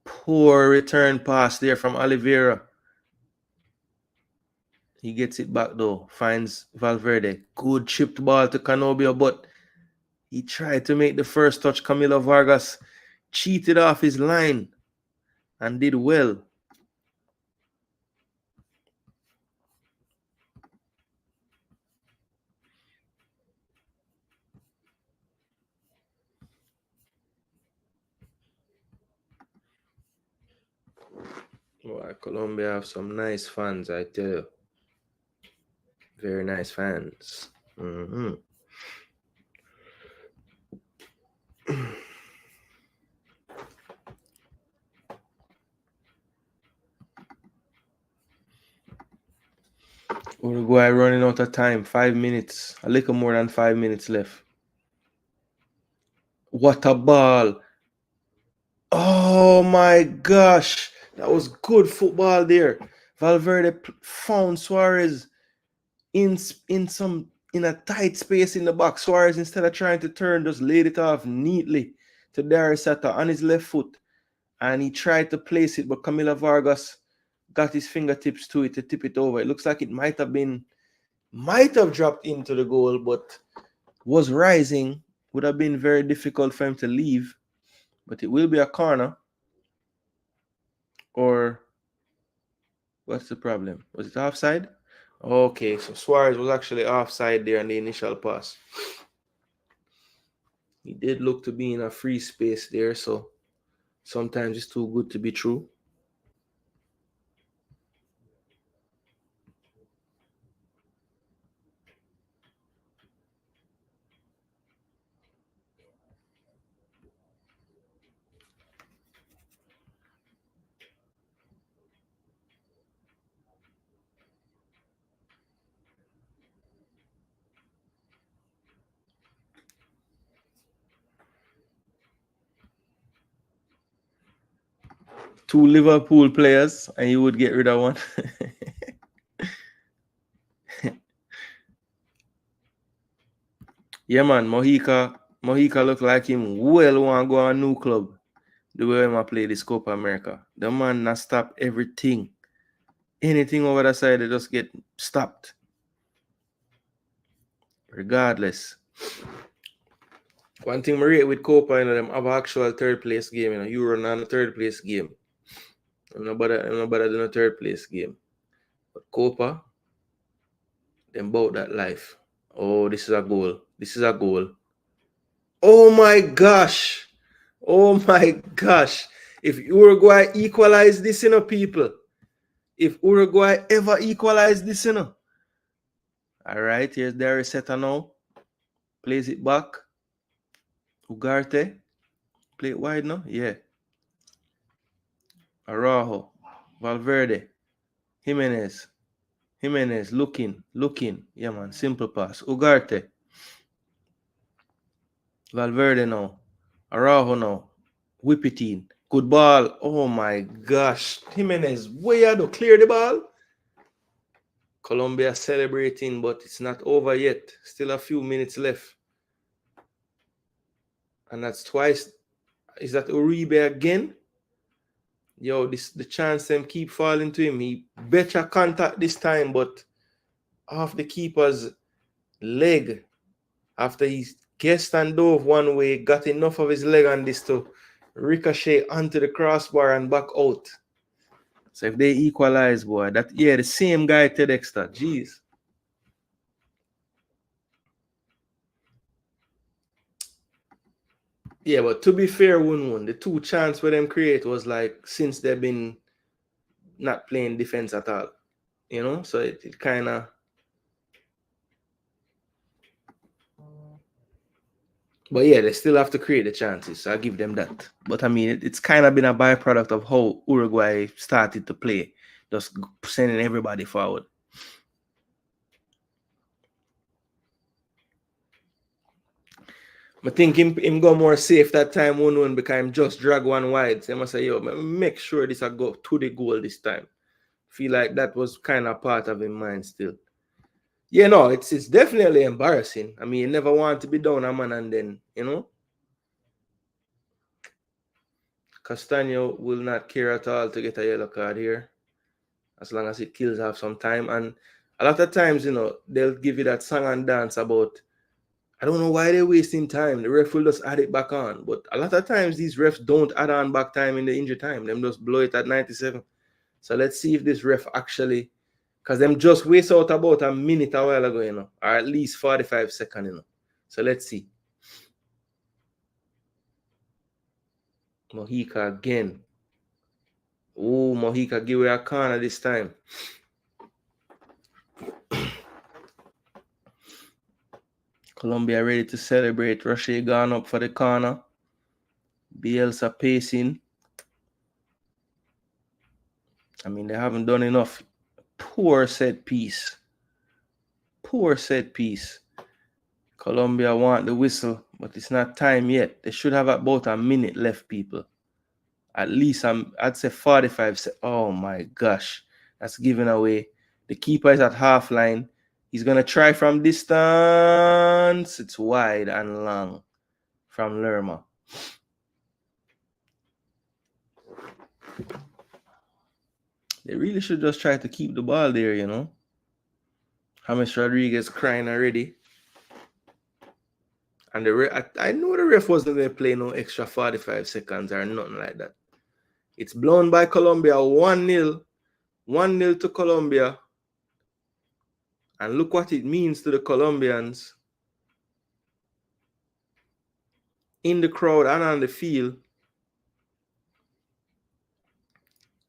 poor return pass there from Oliveira. He gets it back though, finds Valverde. Good chipped ball to Conobio, but he tried to make the first touch. Camilo Vargas cheated off his line and did well. Well, Colombia have some nice fans, I tell you. Very nice fans. Uruguay running out of time. 5 minutes. A little more than 5 minutes left. What a ball. Oh my gosh. That was good football there. Valverde found Suarez in a tight space in the box. Suarez, instead of trying to turn, just laid it off neatly to Dereseta on his left foot. And he tried to place it, but Camilo Vargas got his fingertips to it to tip it over. It looks like it might have dropped into the goal, but was rising. Would have been very difficult for him to leave. But it will be a corner. Or what's the problem? Was it offside? Okay, so Suarez was actually offside there on the initial pass. He did look to be in a free space there, so sometimes it's too good to be true. 2 Liverpool players, and you would get rid of one. Yeah, man, Mojica look like him well want to go on a new club. The way him play this Copa America. The man not stop everything. Anything over the side, they just get stopped. Regardless. One thing I rate with Copa, them have actual third place game, Euro not a third place game. I'm not better than a third place game. But Copa, them bout that life. Oh, this is a goal. This is a goal. Oh my gosh. Oh my gosh. If Uruguay equalize this, people. If Uruguay ever equalize this, All right, here's the resetter now. Plays it back. Ugarte. Play it wide now. Yeah. Araujo. Valverde. Jimenez. Looking. Yeah, man. Simple pass. Ugarte. Valverde now. Araujo now. Whip it in. Good ball. Oh my gosh. Jimenez. Where do clear the ball? Colombia celebrating, but it's not over yet. Still a few minutes left. And that's twice. Is that Uribe again? Yo, the chance them keep falling to him. He better contact this time, but off the keeper's leg. After he guessed and dove one way, got enough of his leg on this to ricochet onto the crossbar and back out. So if they equalize, boy, the same guy Ted Exter. Jeez. Yeah, but to be fair, the 2 chances for them create was like since they've been not playing defense at all. So it kind of. But yeah, they still have to create the chances. So I'll give them that. But I mean, it's kind of been a byproduct of how Uruguay started to play, just sending everybody forward. I think him go more safe that time, because him just drag one wide. So I must say, yo, make sure this will go to the goal this time. Feel like that was kind of part of his mind still. Yeah, no, it's definitely embarrassing. I mean, you never want to be down a man and then, Castaño will not care at all to get a yellow card here, as long as it kills off some time. And a lot of times, they'll give you that song and dance about, I don't know why they're wasting time. The ref will just add it back on. But a lot of times, these refs don't add on back time in the injury time. Them just blow it at 97. So let's see if this ref actually, because them just waste out about a minute a while ago, or at least 45 seconds, So let's see. Mojica again. Oh, Mojica give away a corner this time. Colombia ready to celebrate. Russia gone up for the corner. Bielsa pacing. I mean, they haven't done enough. Poor set piece. Colombia want the whistle, but it's not time yet. They should have about a minute left, people. At least I'd say 45. Oh my gosh. That's giving away. The keeper is at half line. He's going to try from distance. It's wide and long from Lerma. They really should just try to keep the ball there, James Rodriguez crying already. And I know the ref wasn't going to play no extra 45 seconds or nothing like that. It's blown by Colombia 1-0. 1-0 to Colombia. And look what it means to the Colombians in the crowd and on the field.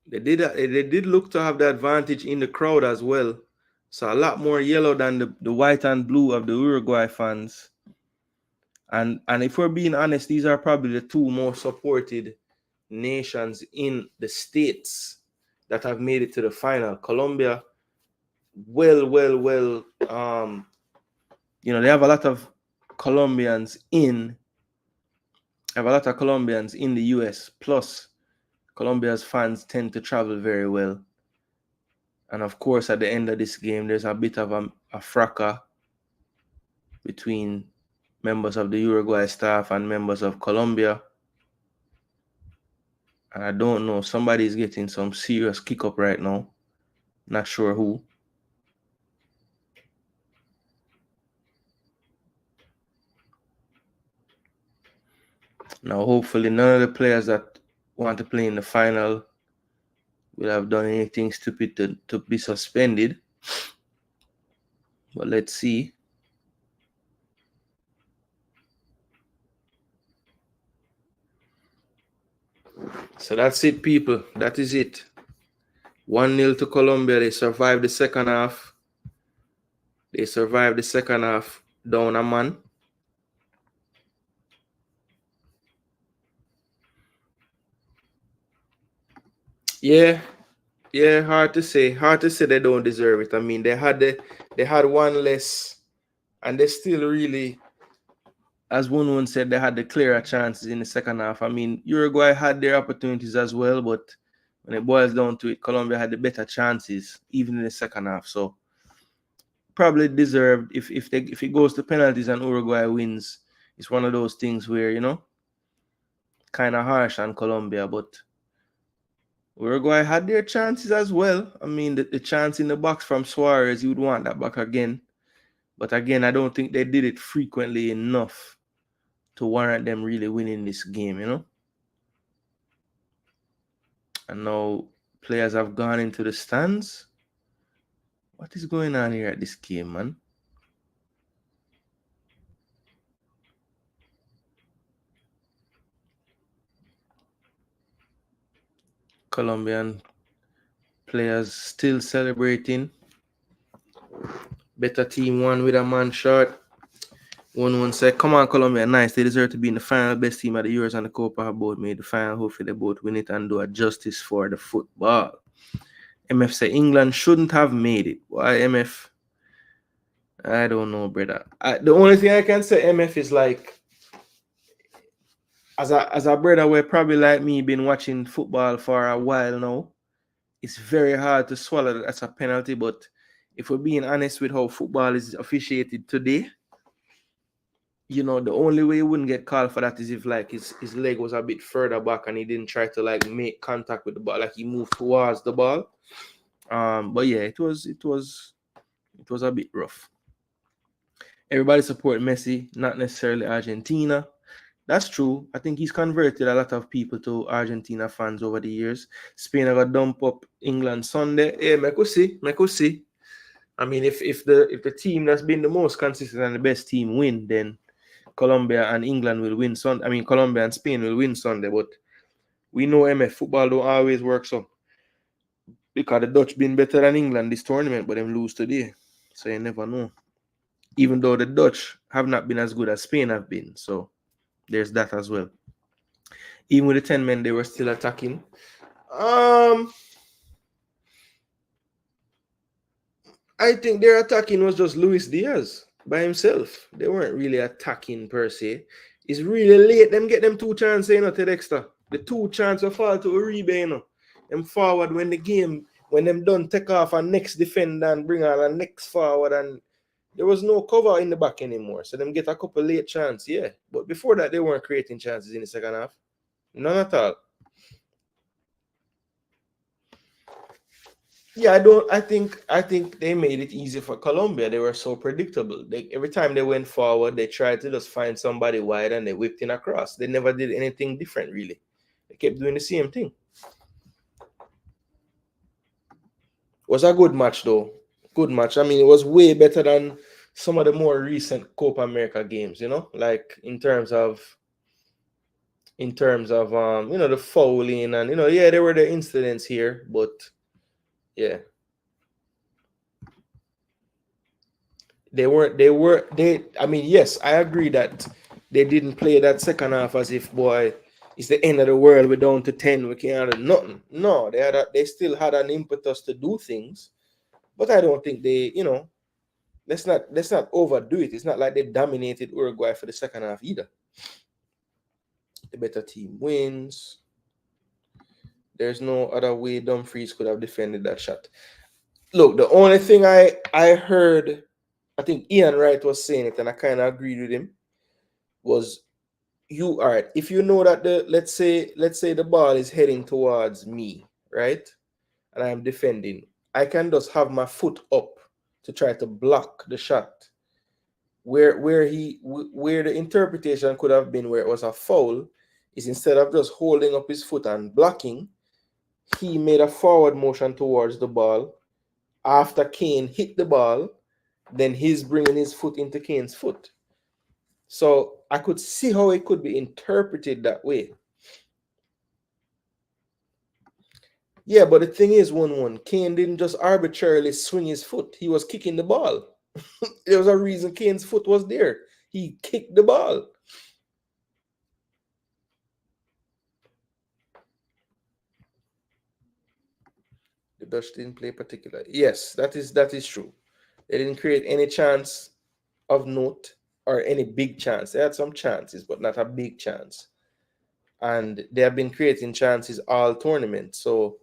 They did look to have the advantage in the crowd as well. So a lot more yellow than the white and blue of the Uruguay fans. And if we're being honest, these are probably the 2 most supported nations in the States that have made it to the final. Colombia, they have a lot of Colombians in the US, plus Colombia's fans tend to travel very well. And of course, at the end of this game, there's a bit of a fracas between members of the Uruguay staff and members of Colombia. And I don't know, somebody's getting some serious kick up right now. Not sure who. Now, hopefully, none of the players that want to play in the final will have done anything stupid to be suspended. But let's see. So that's it, people. That is it. 1-0 to Colombia. They survived the second half. They survived the second half down a man. Yeah, hard to say. Hard to say they don't deserve it. I mean, they had one less, and they still really, as one said, they had the clearer chances in the second half. I mean, Uruguay had their opportunities as well, but when it boils down to it, Colombia had the better chances, even in the second half. So probably deserved if it goes to penalties and Uruguay wins. It's one of those things where, you know, kind of harsh on Colombia, but Uruguay had their chances as well. I mean, the chance in the box from Suarez, you would want that back again. But again, I don't think they did it frequently enough to warrant them really winning this game, you know? And now players have gone into the stands. What is going on here at this game, man? Colombian players still celebrating. Better team won with a man short. 1-1 said, come on, Colombia, nice. They deserve to be in the final. Best team of the Euros and the Copa have both made the final. Hopefully they both win it and do a justice for the football. MF said England shouldn't have made it. Why, MF? I don't know, brother. The only thing I can say, MF, is like, as a brother where probably like me been watching football for a while now, it's very hard to swallow that as a penalty. But if we're being honest with how football is officiated today, you know, the only way he wouldn't get called for that is if like his leg was a bit further back and he didn't try to like make contact with the ball, like he moved towards the ball. But yeah, it was a bit rough. Everybody support Messi, not necessarily Argentina. That's true. I think he's converted a lot of people to Argentina fans over the years. Spain are gonna dump up England Sunday. Yeah, me could see. I mean, if the team that's been the most consistent and the best team win, then Colombia and England will win Sunday. I mean, Colombia and Spain will win Sunday. But we know MF football don't always work so. Because the Dutch been better than England this tournament, but them lose today. So you never know. Even though the Dutch have not been as good as Spain have been. So there's that as well. Even with the 10 men, they were still attacking. I think their attacking was just Luis Diaz by himself. They weren't really attacking per se. It's really late. Them get them two chances, you know, to Dexter. The two chances fall to Uribe, you know. Them forward when them done take off a next defender and bring on a next forward, and there was no cover in the back anymore. So them get a couple late chances, yeah. But before that, they weren't creating chances in the second half. None at all. Yeah, I think they made it easy for Colombia. They were so predictable. Every time they went forward, they tried to just find somebody wide and they whipped in across. They never did anything different, really. They kept doing the same thing. It was a good match, though. Good match. I mean, it was way better than some of the more recent Copa America games, you know, like in terms of you know, the fouling and, you know, yeah, there were the incidents here, but yeah. I mean, yes, I agree that they didn't play that second half as if, boy, it's the end of the world, we're down to 10, we can't do nothing. No, they still had an impetus to do things, but I don't think they, you know, let's not overdo it. It's not like they dominated Uruguay for the second half either. The better team wins. There's no other way Dumfries could have defended that shot. Look, the only thing I heard, I think Ian Wright was saying it, and I kind of agreed with him, was you all right, if you know that the let's say the ball is heading towards me, right? And I'm defending, I can just have my foot up to try to block the shot. Where the interpretation could have been where it was a foul is instead of just holding up his foot and blocking, he made a forward motion towards the ball. After Kane hit the ball, then he's bringing his foot into Kane's foot. So I could see how it could be interpreted that way. Yeah, but the thing is, 1-1, Kane didn't just arbitrarily swing his foot. He was kicking the ball. There was a reason Kane's foot was there. He kicked the ball. The Dutch didn't play particularly. Yes, that is true. They didn't create any chance of note or any big chance. They had some chances, but not a big chance. And they have been creating chances all tournament. So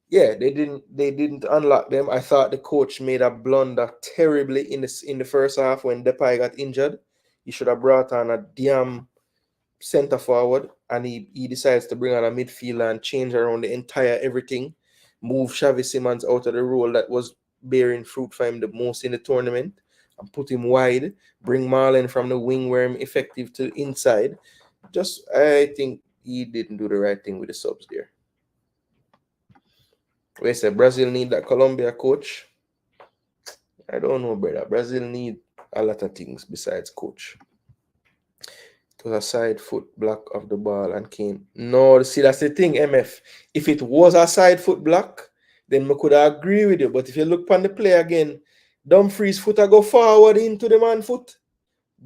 yeah, they didn't unlock them. I thought the coach made a blunder terribly in the first half when Depay got injured. He should have brought on a damn center forward, and he decides to bring on a midfielder and change around the entire everything. Move Xavi Simons out of the role that was bearing fruit for him the most in the tournament and put him wide. Bring Marlon from the wing where him effective to inside. Just I think he didn't do the right thing with the subs there. We say Brazil need that Colombia coach. I don't know, brother. Brazil need a lot of things besides coach. It was a side foot block of the ball and Kane. No, see, that's the thing, MF. If it was a side foot block, then we could agree with you. But if you look on the play again, Dumfries' foot go forward into the man foot.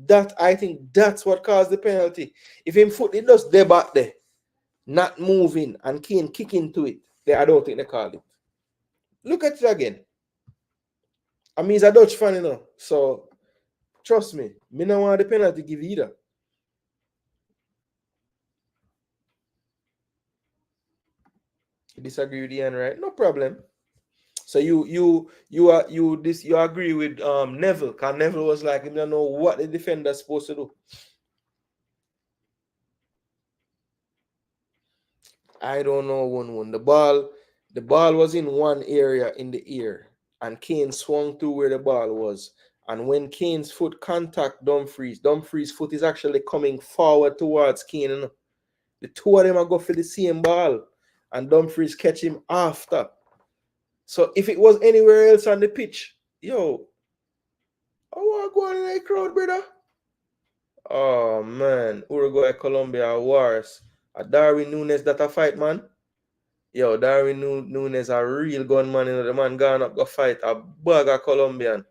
That I think that's what caused the penalty. If him foot it does there back there, not moving, and Kane kicking to it, I don't think they called it. Look at it again. I mean, he's a Dutch fan, you know. So trust me, me don't want the penalty give either. You disagree with Ian, right? No problem. So you agree with Neville, because Neville was like, he don't know what the defender's supposed to do. I don't know. 1-1. The ball was in one area in the air, and Kane swung to where the ball was. And when Kane's foot contact Dumfries' foot is actually coming forward towards Kane. You know? The two of them are going for the same ball, and Dumfries catch him after. So if it was anywhere else on the pitch, yo, I want to go in the crowd, brother. Oh man, Uruguay, Colombia, wars. A Darwin Nunes that a fight, man. Yo, Darwin Nunes a real gunman. You know, the man gone up go fight a bag of Colombian.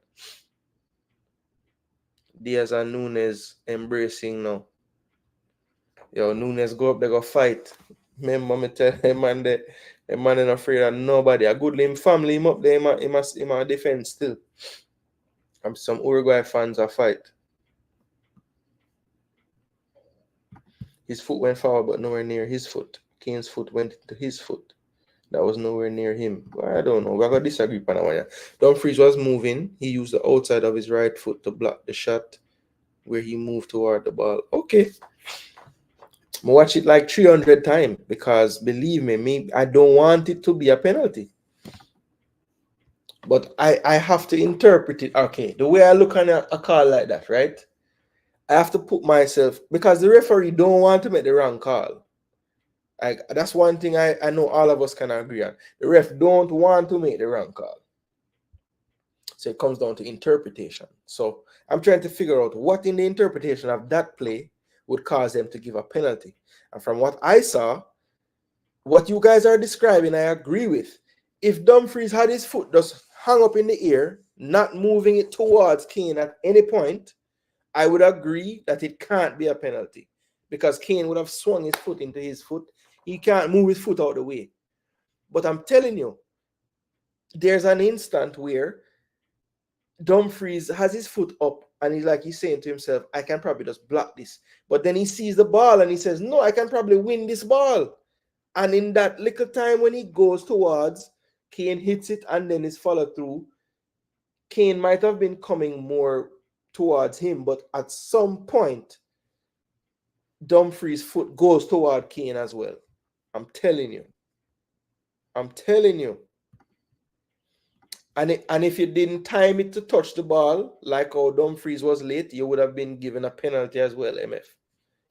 Diaz and Nunes embracing now. Yo, Nunes go up, they go fight. Remember me tell him, man, the man ain't afraid of nobody. A good him family him up there, he must defend still. Some Uruguay fans are fight. His foot went forward, but nowhere near his foot. Kane's foot went into his foot. That was nowhere near him. But I don't know. We're going to disagree on that one. Dumfries was moving. He used the outside of his right foot to block the shot where he moved toward the ball. Okay. I watch it like 300 times because believe me, I don't want it to be a penalty. But I have to interpret it. Okay, the way I look on a call like that, right? I have to put myself, because the referee don't want to make the wrong call. That's one thing I know all of us can agree on. The ref don't want to make the wrong call. So it comes down to interpretation. So I'm trying to figure out what in the interpretation of that play would cause them to give a penalty. And from what I saw, what you guys are describing, I agree with. If Dumfries had his foot just hung up in the air, not moving it towards Kane at any point, I would agree that it can't be a penalty because Kane would have swung his foot into his foot. He can't move his foot out of the way. But I'm telling you, there's an instant where Dumfries has his foot up and he's saying to himself, I can probably just block this. But then he sees the ball and he says, no, I can probably win this ball. And in that little time when he goes towards, Kane hits it and then his follow through, Kane might have been coming more towards him, but at some point, Dumfries' foot goes toward Kane as well. I'm telling you. I'm telling you. And if you didn't time it to touch the ball, like how Dumfries was late, you would have been given a penalty as well, MF.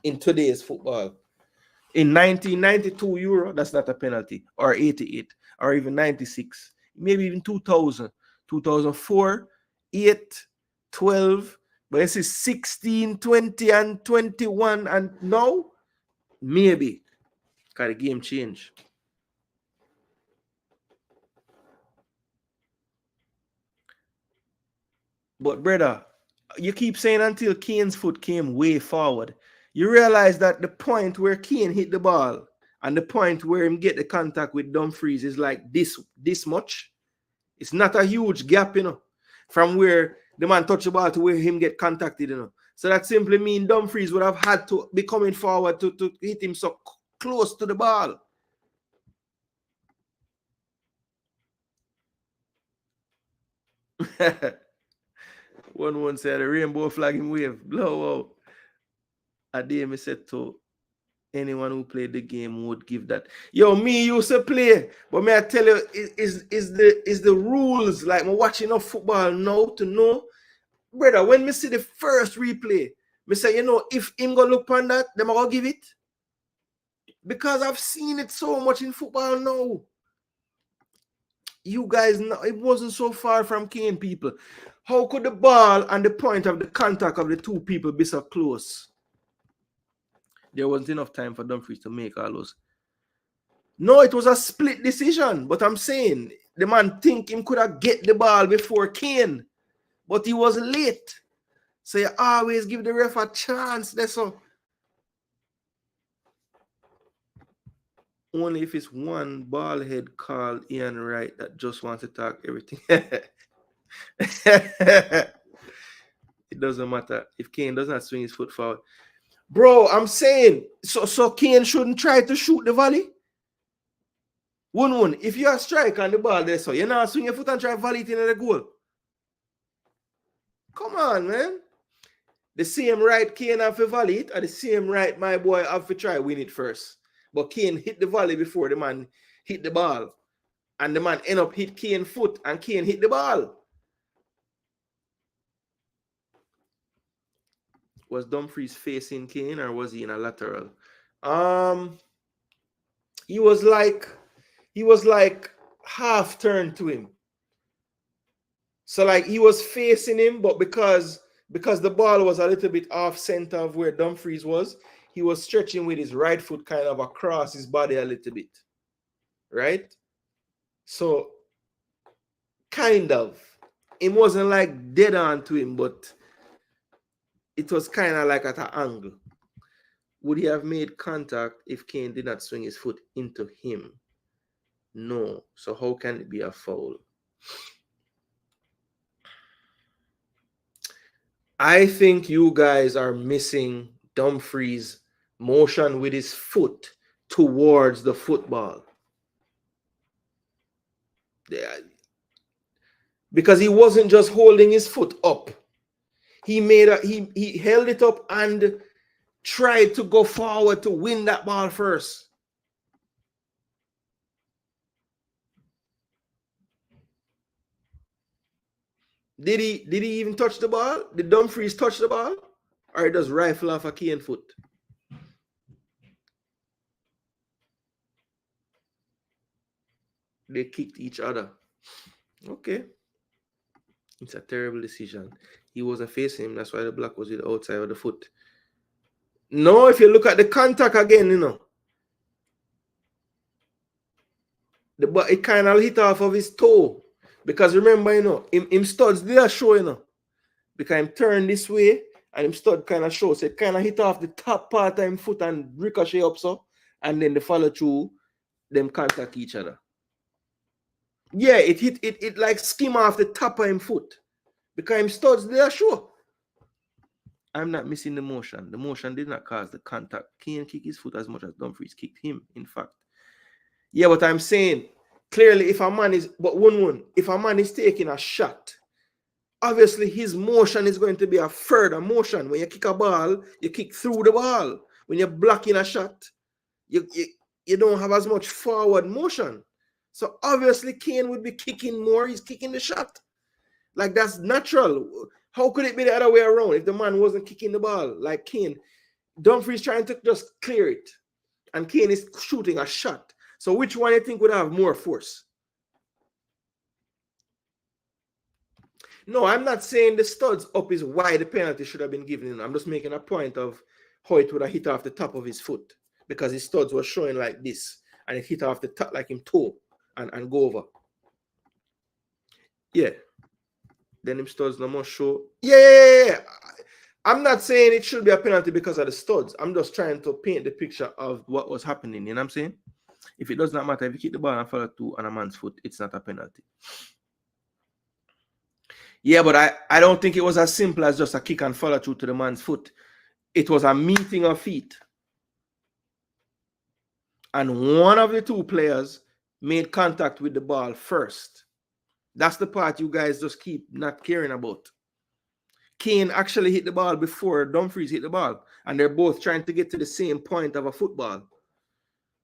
In today's football. In 1992 Euro, that's not a penalty. Or 88, or even 96. Maybe even 2000, 2004, 8, 12. But this is 16, 20, and 21. And now, maybe. Because the game changed. But brother, you keep saying until Kane's foot came way forward. You realize that the point where Kane hit the ball and the point where him get the contact with Dumfries is like this much. It's not a huge gap, from where the man touch the ball to where him get contacted, So that simply means Dumfries would have had to be coming forward to hit him so close to the ball. One said a rainbow flag him wave. Blow out. A day me said to anyone who played the game would give that. Yo, me used to play, but may I tell you, is the rules like me watching enough football now to know, brother. When me see the first replay, me say, if him go look on that, them I go give it, because I've seen it so much in football now. You guys know it wasn't so far from Kane, people. How could the ball and the point of the contact of the two people be so close? There wasn't enough time for Dumfries to make all those. No, it was a split decision. But I'm saying the man think him could have get the ball before Kane, but he was late. So you always give the ref a chance. That's all. Only if it's one ball head called Ian Wright that just wants to talk everything. It doesn't matter if Kane does not swing his foot forward. Bro, I'm saying, so Kane shouldn't try to shoot the volley? One. If you are strike on the ball there, so you're not swing your foot and try to volley it into the goal. Come on, man. The same right Kane have to volley it, or the same right my boy have to try win it first. But Kane hit the volley before the man hit the ball. And the man end up hit Kane's foot and Kane hit the ball. Was Dumfries facing Kane or was he in a lateral? He was like half turned to him. So like he was facing him, but because the ball was a little bit off center of where Dumfries was, he was stretching with his right foot kind of across his body a little bit. Right? So kind of. It wasn't like dead on to him, but it was kind of like at an angle. Would he have made contact if Kane did not swing his foot into him? No. So how can it be a foul? I think you guys are missing Dumfries' motion with his foot towards the football. Because he wasn't just holding his foot up. He held it up and tried to go forward to win that ball first. Did he even touch the ball? Did Dumfries touch the ball? Or he just rifle off a Kane foot? They kicked each other. Okay. It's a terrible decision. He wasn't facing him. That's why the block was with the outside of the foot. No, if you look at the contact again, it kind of hit off of his toe. Because remember, him studs there show, because him turn this way and him stud kind of show. So it kind of hit off the top part of him foot and ricochet up so. And then the follow through, them contact each other. Yeah, it like skim off the top of him foot. Because him studs there show. I'm not missing the motion. The motion did not cause the contact. Kane kicked his foot as much as Dumfries kicked him, in fact. Yeah, but I'm saying clearly if a man is if a man is taking a shot, obviously his motion is going to be a further motion. When you kick a ball, you kick through the ball. When you're blocking a shot, you don't have as much forward motion. So obviously Kane would be kicking more. He's kicking the shot. Like that's natural. How could it be the other way around if the man wasn't kicking the ball like Kane? Dumfries trying to just clear it, and Kane is shooting a shot. So which one you think would have more force? No, I'm not saying the studs up is why the penalty should have been given. I'm just making a point of how it would have hit off the top of his foot because his studs were showing like this, and it hit off the top like him toe and go over. Yeah. Then him studs no more show. Yeah. I'm not saying it should be a penalty because of the studs. I'm just trying to paint the picture of what was happening. You know what I'm saying? If it does not matter, if you kick the ball and follow through on a man's foot, it's not a penalty. Yeah, but I don't think it was as simple as just a kick and follow through to the man's foot. It was a meeting of feet. And one of the two players made contact with the ball first. That's the part you guys just keep not caring about. Kane actually hit the ball before Dumfries hit the ball. And they're both trying to get to the same point of a football.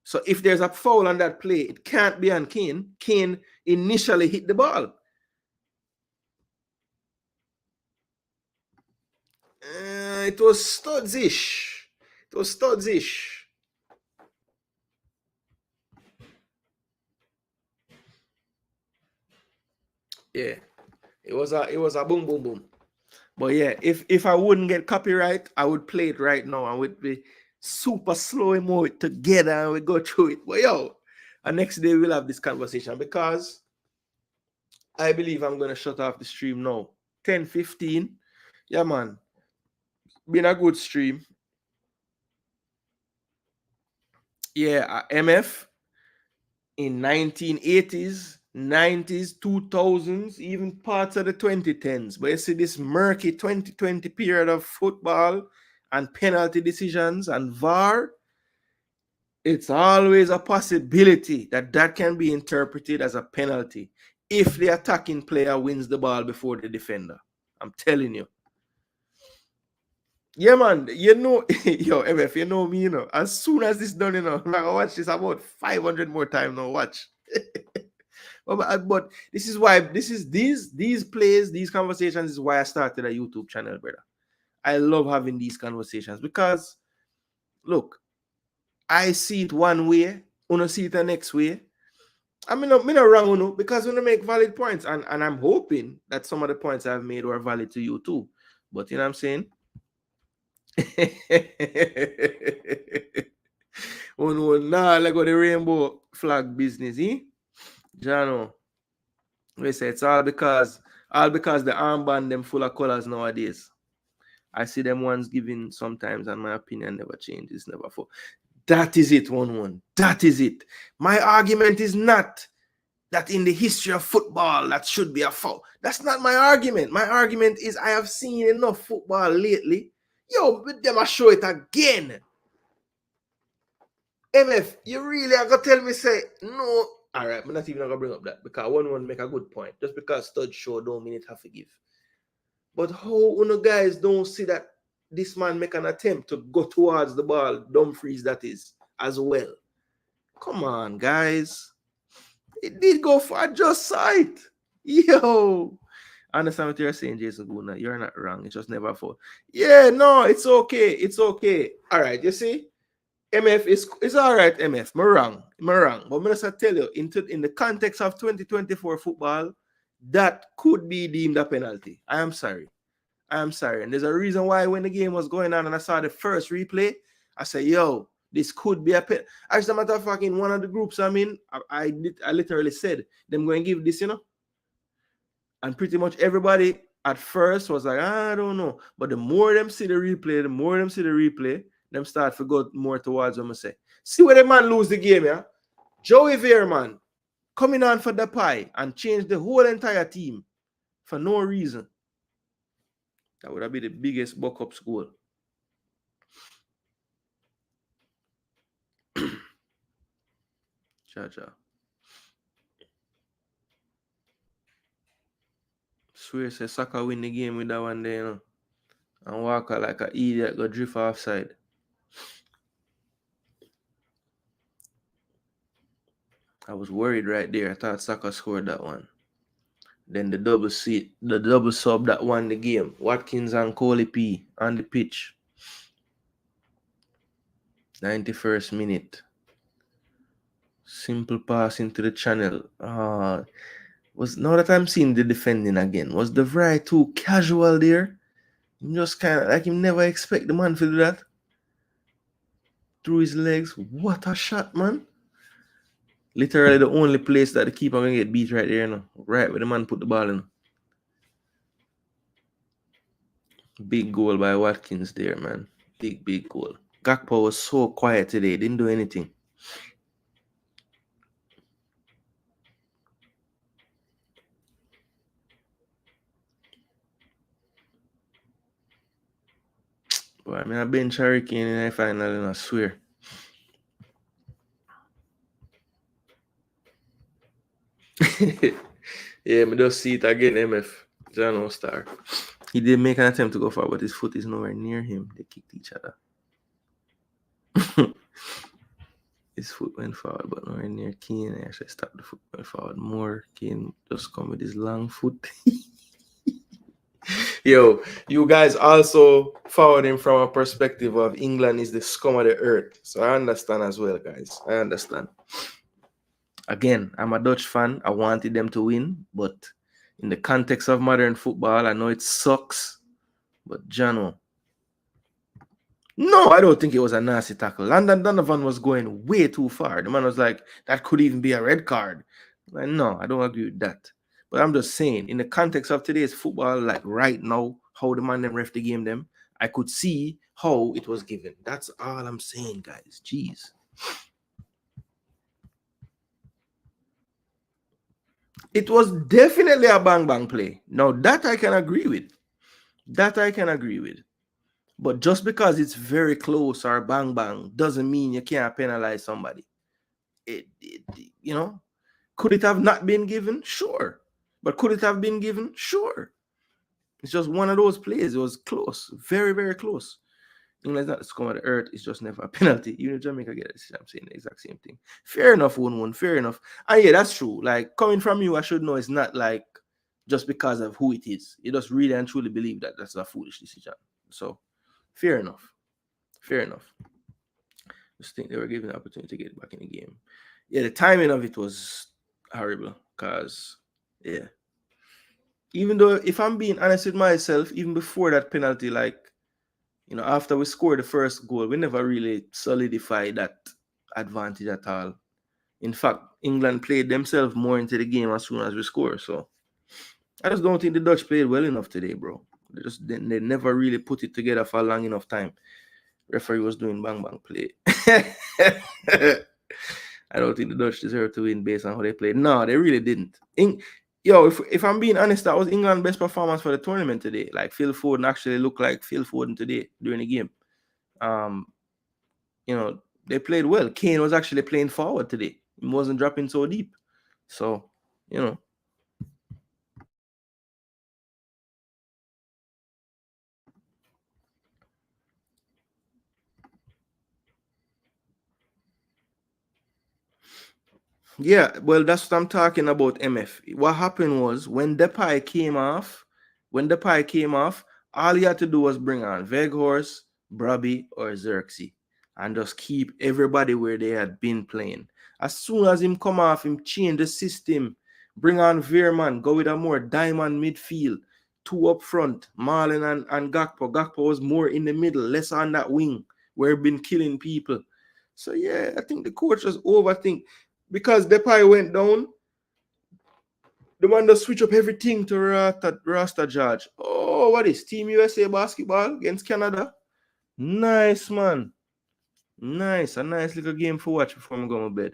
So if there's a foul on that play, it can't be on Kane. Kane initially hit the ball. It was studs-ish. It was studs-ish. Yeah. It was a boom, boom, boom. But yeah, if I wouldn't get copyright, I would play it right now and we'd be super slow mo it together and we go through it. But yo, and next day we'll have this conversation because I believe I'm gonna shut off the stream now. 10:15. Yeah, man. Been a good stream. Yeah, MF in 1980s, 90s, 2000s, even parts of the 2010s. But you see this murky 2020 period of football and penalty decisions and VAR, it's always a possibility that can be interpreted as a penalty if the attacking player wins the ball before the defender. I'm telling you. Yeah, man. You know, yo, MF, you know me, you know. As soon as this done, you know, I'm gonna watch this about 500 more times now. Watch. But this is why these plays, these conversations is why I started a YouTube channel, brother. I love having these conversations because look, I see it one way, Uno see it the next way. I mean, I'm not wrong, Uno, because Uno make valid points, and I'm hoping that some of the points I've made were valid to you too. But you know what I'm saying? Uno, nah, let go the rainbow flag business, eh? Jano. We say it's all because the armband them full of colors nowadays. I see them ones giving sometimes, and my opinion never changes, never for. That is it, one. That is it. My argument is not that in the history of football that should be a foul. That's not my argument. My argument is I have seen enough football lately. Yo, but them I show it again. MF, you really are gonna tell me say no. All right, I'm not even gonna bring up that because one make a good point. Just because stud show don't mean it have to give. But how you guys don't see that this man make an attempt to go towards the ball, Dumfries that is, as well? Come on, guys. It did go for a just sight. Yo. I understand what you're saying, Jason Gooner. You're not wrong. It's just never for. Yeah, no, it's okay. It's okay. All right, you see? MF is all right, MF. I'm wrong. But I'm just tell you, in the context of 2024 football, that could be deemed a penalty. I am sorry. And there's a reason why when the game was going on and I saw the first replay, I said, yo, this could be a penalty. As a matter of fact, in one of the groups I'm in, I literally said, them going to give this, And pretty much everybody at first was like, I don't know. But the more them see the replay, them start to go more towards what I say. See where the man lose the game, yeah? Joey Veerman coming on for the pie and change the whole entire team for no reason. That would have been the biggest buck-up school. Jaja. Swear say Saka win the game with that one there, you know. And Walker like an idiot go drift offside. I was worried right there. I thought Saka scored that one. Then the double sub that won the game. Watkins and Coley P on the pitch. 91st minute. Simple pass into the channel. Was now that I'm seeing the defending again. Was De Vrij too casual there? Just kind of like you never expect the man to do that. Through his legs. What a shot, man. Literally the only place that the keeper gonna get beat right there, you know. Right where the man put the ball in. Big goal by Watkins there, man. Big goal. Gakpo was so quiet today. Didn't do anything. But I mean, I bench Hurricane in the final, and I swear. Yeah, me just see it again, MF. Jano Star. He did make an attempt to go forward, but his foot is nowhere near him. They kicked each other. His foot went forward, but nowhere near Kane. I actually stopped the foot going forward more. Kane just come with his long foot. Yo, you guys also forward him from a perspective of England is the scum of the earth. So I understand as well, guys. I understand. Again, I'm a Dutch fan. I wanted them to win, but in the context of modern football, I know it sucks. But Jano. No, I don't think it was a nasty tackle. Landon Donovan was going way too far. The man was like, that could even be a red card. Like, no, I don't agree with that. But I'm just saying, in the context of today's football, like right now, how the man them ref the game them, I could see how it was given. That's all I'm saying, guys. Jeez. It was definitely a bang play. Now, that I can agree with. But just because it's very close or bang doesn't mean you can't penalize somebody. You know, could it have not been given? Sure. But could it have been given? Sure. It's just one of those plays. It was close. Very close. England's not the scum of the earth. It's just never a penalty. Even if Jamaica get it, I'm saying the exact same thing. Fair enough, 1-1. Fair enough. And yeah, that's true. Like, coming from you, I should know it's not like just because of who it is. You just really and truly believe that that's a foolish decision. So, fair enough. Just think they were given the opportunity to get back in the game. Yeah, the timing of it was horrible because, yeah. Even though, if I'm being honest with myself, even before that penalty, like, you know, after we scored the first goal, we never really solidified that advantage at all. In fact, England played themselves more into the game as soon as we scored. So I just don't think the Dutch played well enough today, bro. They never really put it together for a long enough time. Referee was doing bang play. I don't think the Dutch deserve to win based on how they played. No, they really didn't. If I'm being honest, that was England's best performance for the tournament today. Like, Phil Foden actually looked like Phil Foden today during the game. You know, they played well. Kane was actually playing forward today. He wasn't dropping so deep. So, you know. Yeah, well, that's what I'm talking about, MF. What happened was when Depay came off, all he had to do was bring on Veghorst, Brabby, or Xerxes and just keep everybody where they had been playing. As soon as him come off, him change the system, bring on Veerman, go with a more diamond midfield, two up front, Marlon and Gakpo. Gakpo was more in the middle, less on that wing where he been killing people. So yeah, I think the coach just overthink. Because Depay went down, the man just switch up everything to Rasta George. Oh, what is Team USA basketball against Canada? Nice, man. Nice. A nice little game for watch before I go to bed.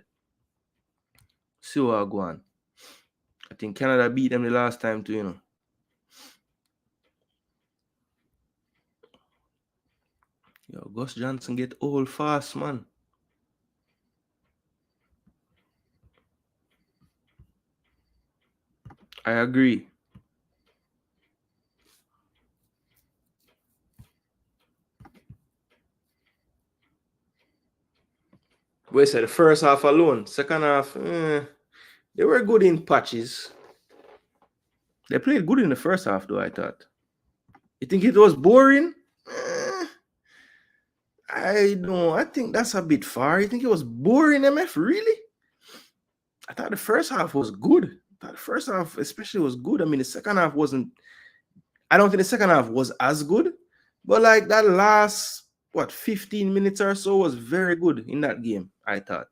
See what I go on. I think Canada beat them the last time too, you know. Yo, Gus Johnson get old fast, man. I agree. We said the first half alone. Second half, they were good in patches. They played good in the first half, though, I thought. You think it was boring? I don't. I think that's a bit far. You think it was boring, MF? Really? I thought the first half was good. I thought the first half, especially, was good. I mean, the second half wasn't. I don't think the second half was as good, but like that last 15 minutes or so was very good in that game, I thought.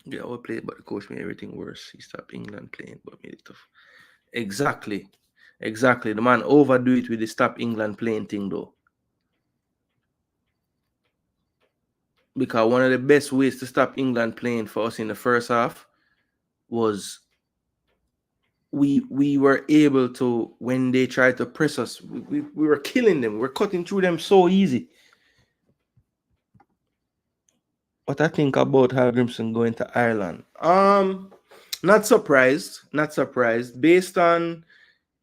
Yeah, we played, but the coach made everything worse. He stopped England playing, but made it tough. Exactly. The man overdo it with the stop England playing thing, though. Because one of the best ways to stop England playing for us in the first half was we were able to, when they tried to press us, we were killing them. We're cutting through them so easy. What I think about Hallgrimson going to Ireland? Not surprised. Based on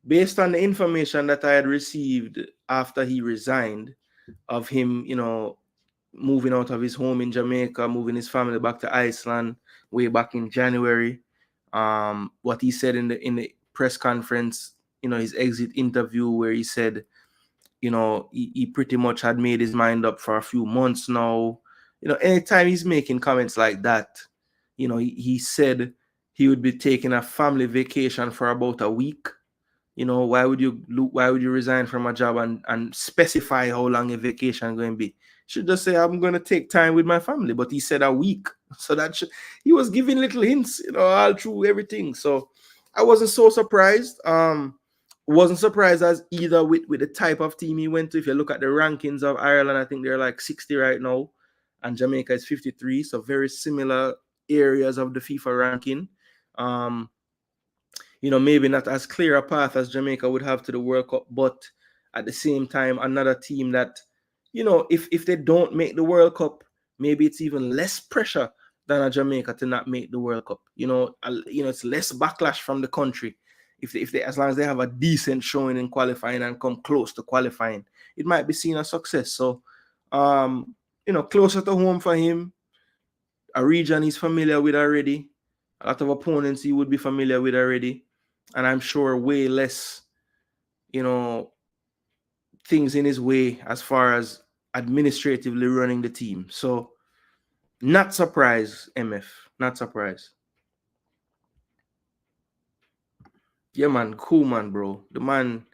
the information that I had received after he resigned, of him, moving out of his home in Jamaica, moving his family back to Iceland way back in January. What he said in the press conference, his exit interview, where he said, he pretty much had made his mind up for a few months now. Anytime he's making comments like that, he said he would be taking a family vacation for about a week. Why would you resign from a job and specify how long a vacation going to be? Should just say, I'm going to take time with my family. But he said a week. So he was giving little hints, all through everything. So I wasn't so surprised. Wasn't surprised as either with the type of team he went to. If you look at the rankings of Ireland, I think they're like 60 right now, and Jamaica is 53. So very similar areas of the FIFA ranking. Maybe not as clear a path as Jamaica would have to the World Cup, but at the same time, another team that, if they don't make the World Cup, maybe it's even less pressure than a Jamaica to not make the World Cup. It's less backlash from the country. If they, as long as they have a decent showing in qualifying and come close to qualifying, it might be seen as success. So, closer to home for him, a region he's familiar with already, a lot of opponents he would be familiar with already, and I'm sure way less, things in his way as far as administratively running the team. So, not surprised, MF. Not surprised. Yeah, man. Cool, man, bro. The man,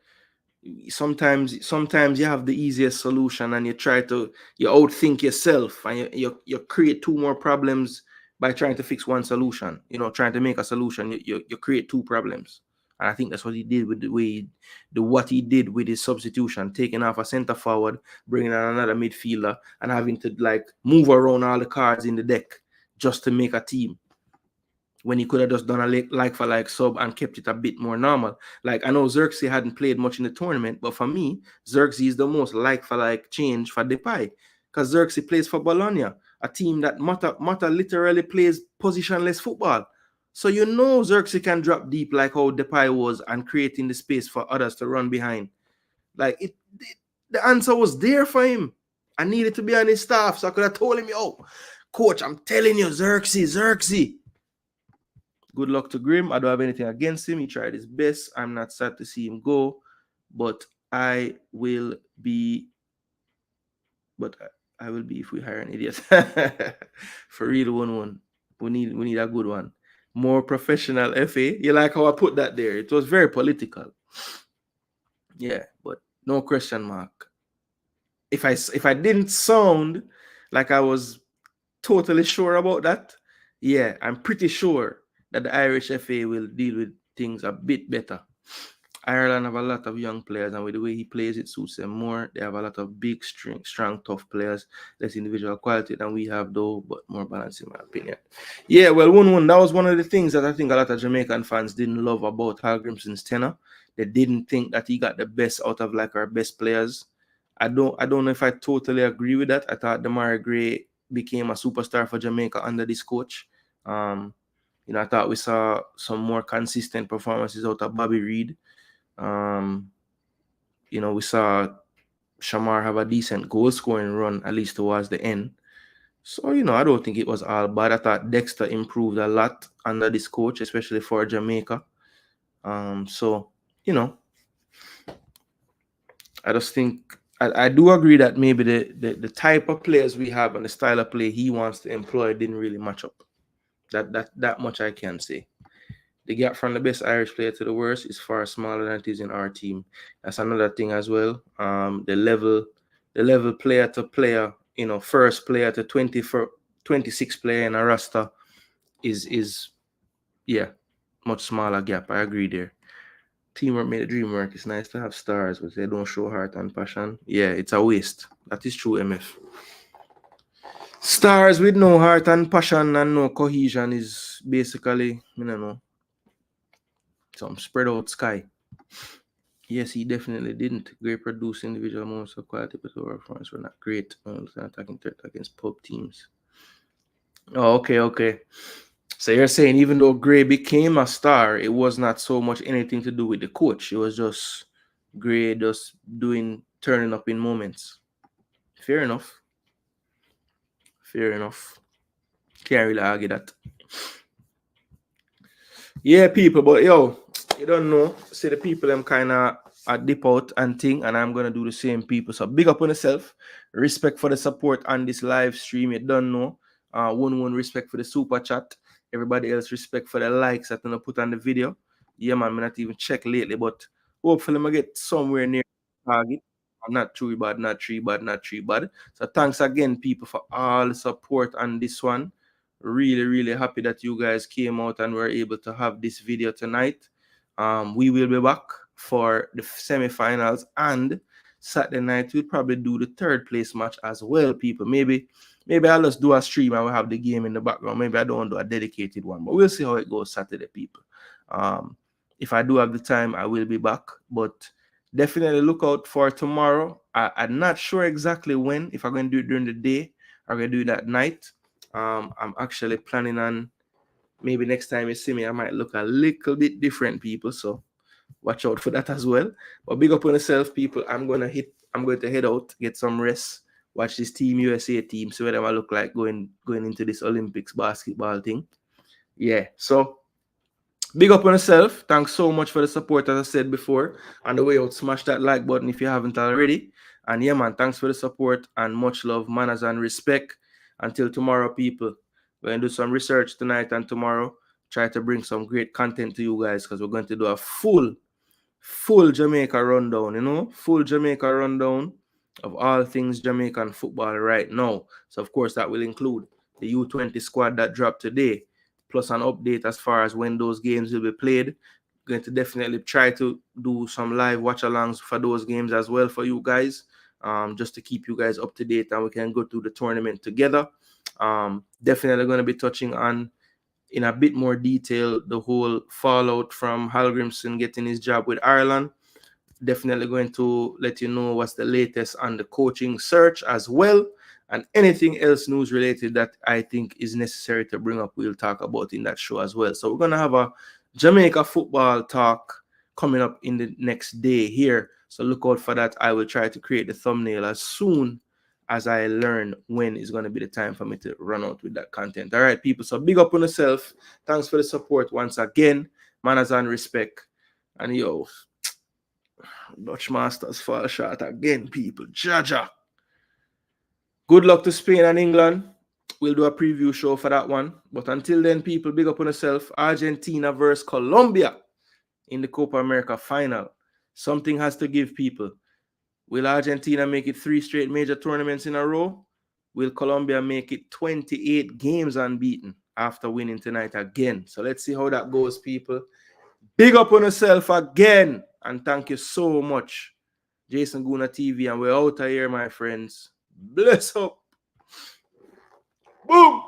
sometimes you have the easiest solution and you outthink yourself, and you create two more problems by trying to fix one solution. Trying to make a solution, you create two problems. And I think that's what he did with what he did with his substitution, taking off a center forward, bringing on another midfielder, and having to move around all the cards in the deck just to make a team, when he could have just done a like-for-like sub and kept it a bit more normal. Like, I know Xerxes hadn't played much in the tournament, but for me, Xerxes is the most like-for-like change for Depay, because Xerxes plays for Bologna, a team that Mata literally plays positionless football. So Xerxes can drop deep like how Depay was, and creating the space for others to run behind. Like, the answer was there for him. I needed to be on his staff, so I could have told him, "Oh, coach, I'm telling you, Xerxes. Good luck to Grim. I don't have anything against him. He tried his best. I'm not sad to see him go, but I will be if we hire an idiot." For real, one. We need a good one. More professional FA. You like how I put that there? It was very political. Yeah, but no question mark. If I didn't sound like I was totally sure about that, yeah, I'm pretty sure that the Irish FA will deal with things a bit better. Ireland have a lot of young players, and with the way he plays, it suits them more. They have a lot of big, strong, tough players, less individual quality than we have, though, but more balanced, in my opinion. Yeah, well, 1-1, that was one of the things that I think a lot of Jamaican fans didn't love about Hallgrimson's tenure. They didn't think that he got the best out of our best players. I don't know if I totally agree with that. I thought Demarai Gray became a superstar for Jamaica under this coach. You know, I thought we saw some more consistent performances out of Bobby Reed. You know, we saw Shamar have a decent goal scoring run, at least towards the end. So, you know, I don't think it was all bad. I thought Dexter improved a lot under this coach, especially for Jamaica. So, you know, I just think I do agree that maybe the type of players we have and the style of play he wants to employ didn't really match up. That much I can say. The gap from the best Irish player to the worst is far smaller than it is in our team. That's another thing as well. The level player to player, you know, first player to 26 player in a roster is much smaller gap. I agree there. Teamwork made the dream work. It's nice to have stars, but they don't show heart and passion. Yeah, it's a waste. That is true, MF. Stars with no heart and passion and no cohesion is basically, you know, some spread out sky. Yes, he definitely didn't. Great produce individual moments of quality, but our performance were not great. Attacking threat against pub teams. Oh, okay. So you're saying even though Gray became a star, it was not so much anything to do with the coach. It was just Gray just turning up in moments. Fair enough. Can't really argue that. Yeah, people, but yo, you don't know. See the people them kind of dip out and thing, and I'm gonna do the same, people. So big up on yourself. Respect for the support on this live stream. You don't know. One respect for the super chat. Everybody else respect for the likes that I'm gonna put on the video. Yeah, man, I'm not even check lately, but hopefully I get somewhere near target. Not too bad. So thanks again, people, for all the support on this one. Really happy that you guys came out and were able to have this video tonight. We will be back for the semifinals, and Saturday night we'll probably do the third place match as well, people. Maybe I'll just do a stream and we'll have the game in the background. Maybe I don't do a dedicated one, but we'll see how it goes Saturday, people. If I do have the time, I will be back, but definitely look out for tomorrow. I'm not sure exactly when, if I'm going to do it during the day or I'm going to do it at night. I'm actually planning on maybe next time you see me, I might look a little bit different, people. So watch out for that as well. But big up on yourself, people. I'm going to head out, get some rest, watch this Team USA team, see what I look like going into this Olympics basketball thing. Yeah. So big up on yourself. Thanks so much for the support, as I said before. On the way out, smash that like button if you haven't already. And yeah, man, thanks for the support and much love, manners, and respect. Until tomorrow, people. We're going to do some research tonight and tomorrow. Try to bring some great content to you guys, because we're going to do a full Jamaica rundown, you know? Full Jamaica rundown of all things Jamaican football right now. So, of course, that will include the U20 squad that dropped today, plus an update as far as when those games will be played. Going to definitely try to do some live watch-alongs for those games as well for you guys, just to keep you guys up to date and we can go through the tournament together. Definitely going to be touching on, in a bit more detail, the whole fallout from Hallgrimsson getting his job with Ireland. Definitely going to let you know what's the latest on the coaching search as well, and anything else news related that I think is necessary to bring up, we'll talk about in that show as well. So we're going to have a Jamaica football talk coming up in the next day here. So look out for that. I will try to create the thumbnail as soon as I learn when is going to be the time for me to run out with that content. All right, people. So big up on yourself. Thanks for the support once again. Manners and respect. And yo, Dutch Masters fall short again, people. Jaja. Good luck to Spain and England. We'll do a preview show for that one. But until then, people, big up on yourself. Argentina versus Colombia in the Copa America final. Something has to give, people. Will Argentina make it 3 straight major tournaments in a row? Will Colombia make it 28 games unbeaten after winning tonight again? So let's see how that goes, people. Big up on yourself again. And thank you so much. Jason Gooner TV. And we're out of here, my friends. Bless up. Boom.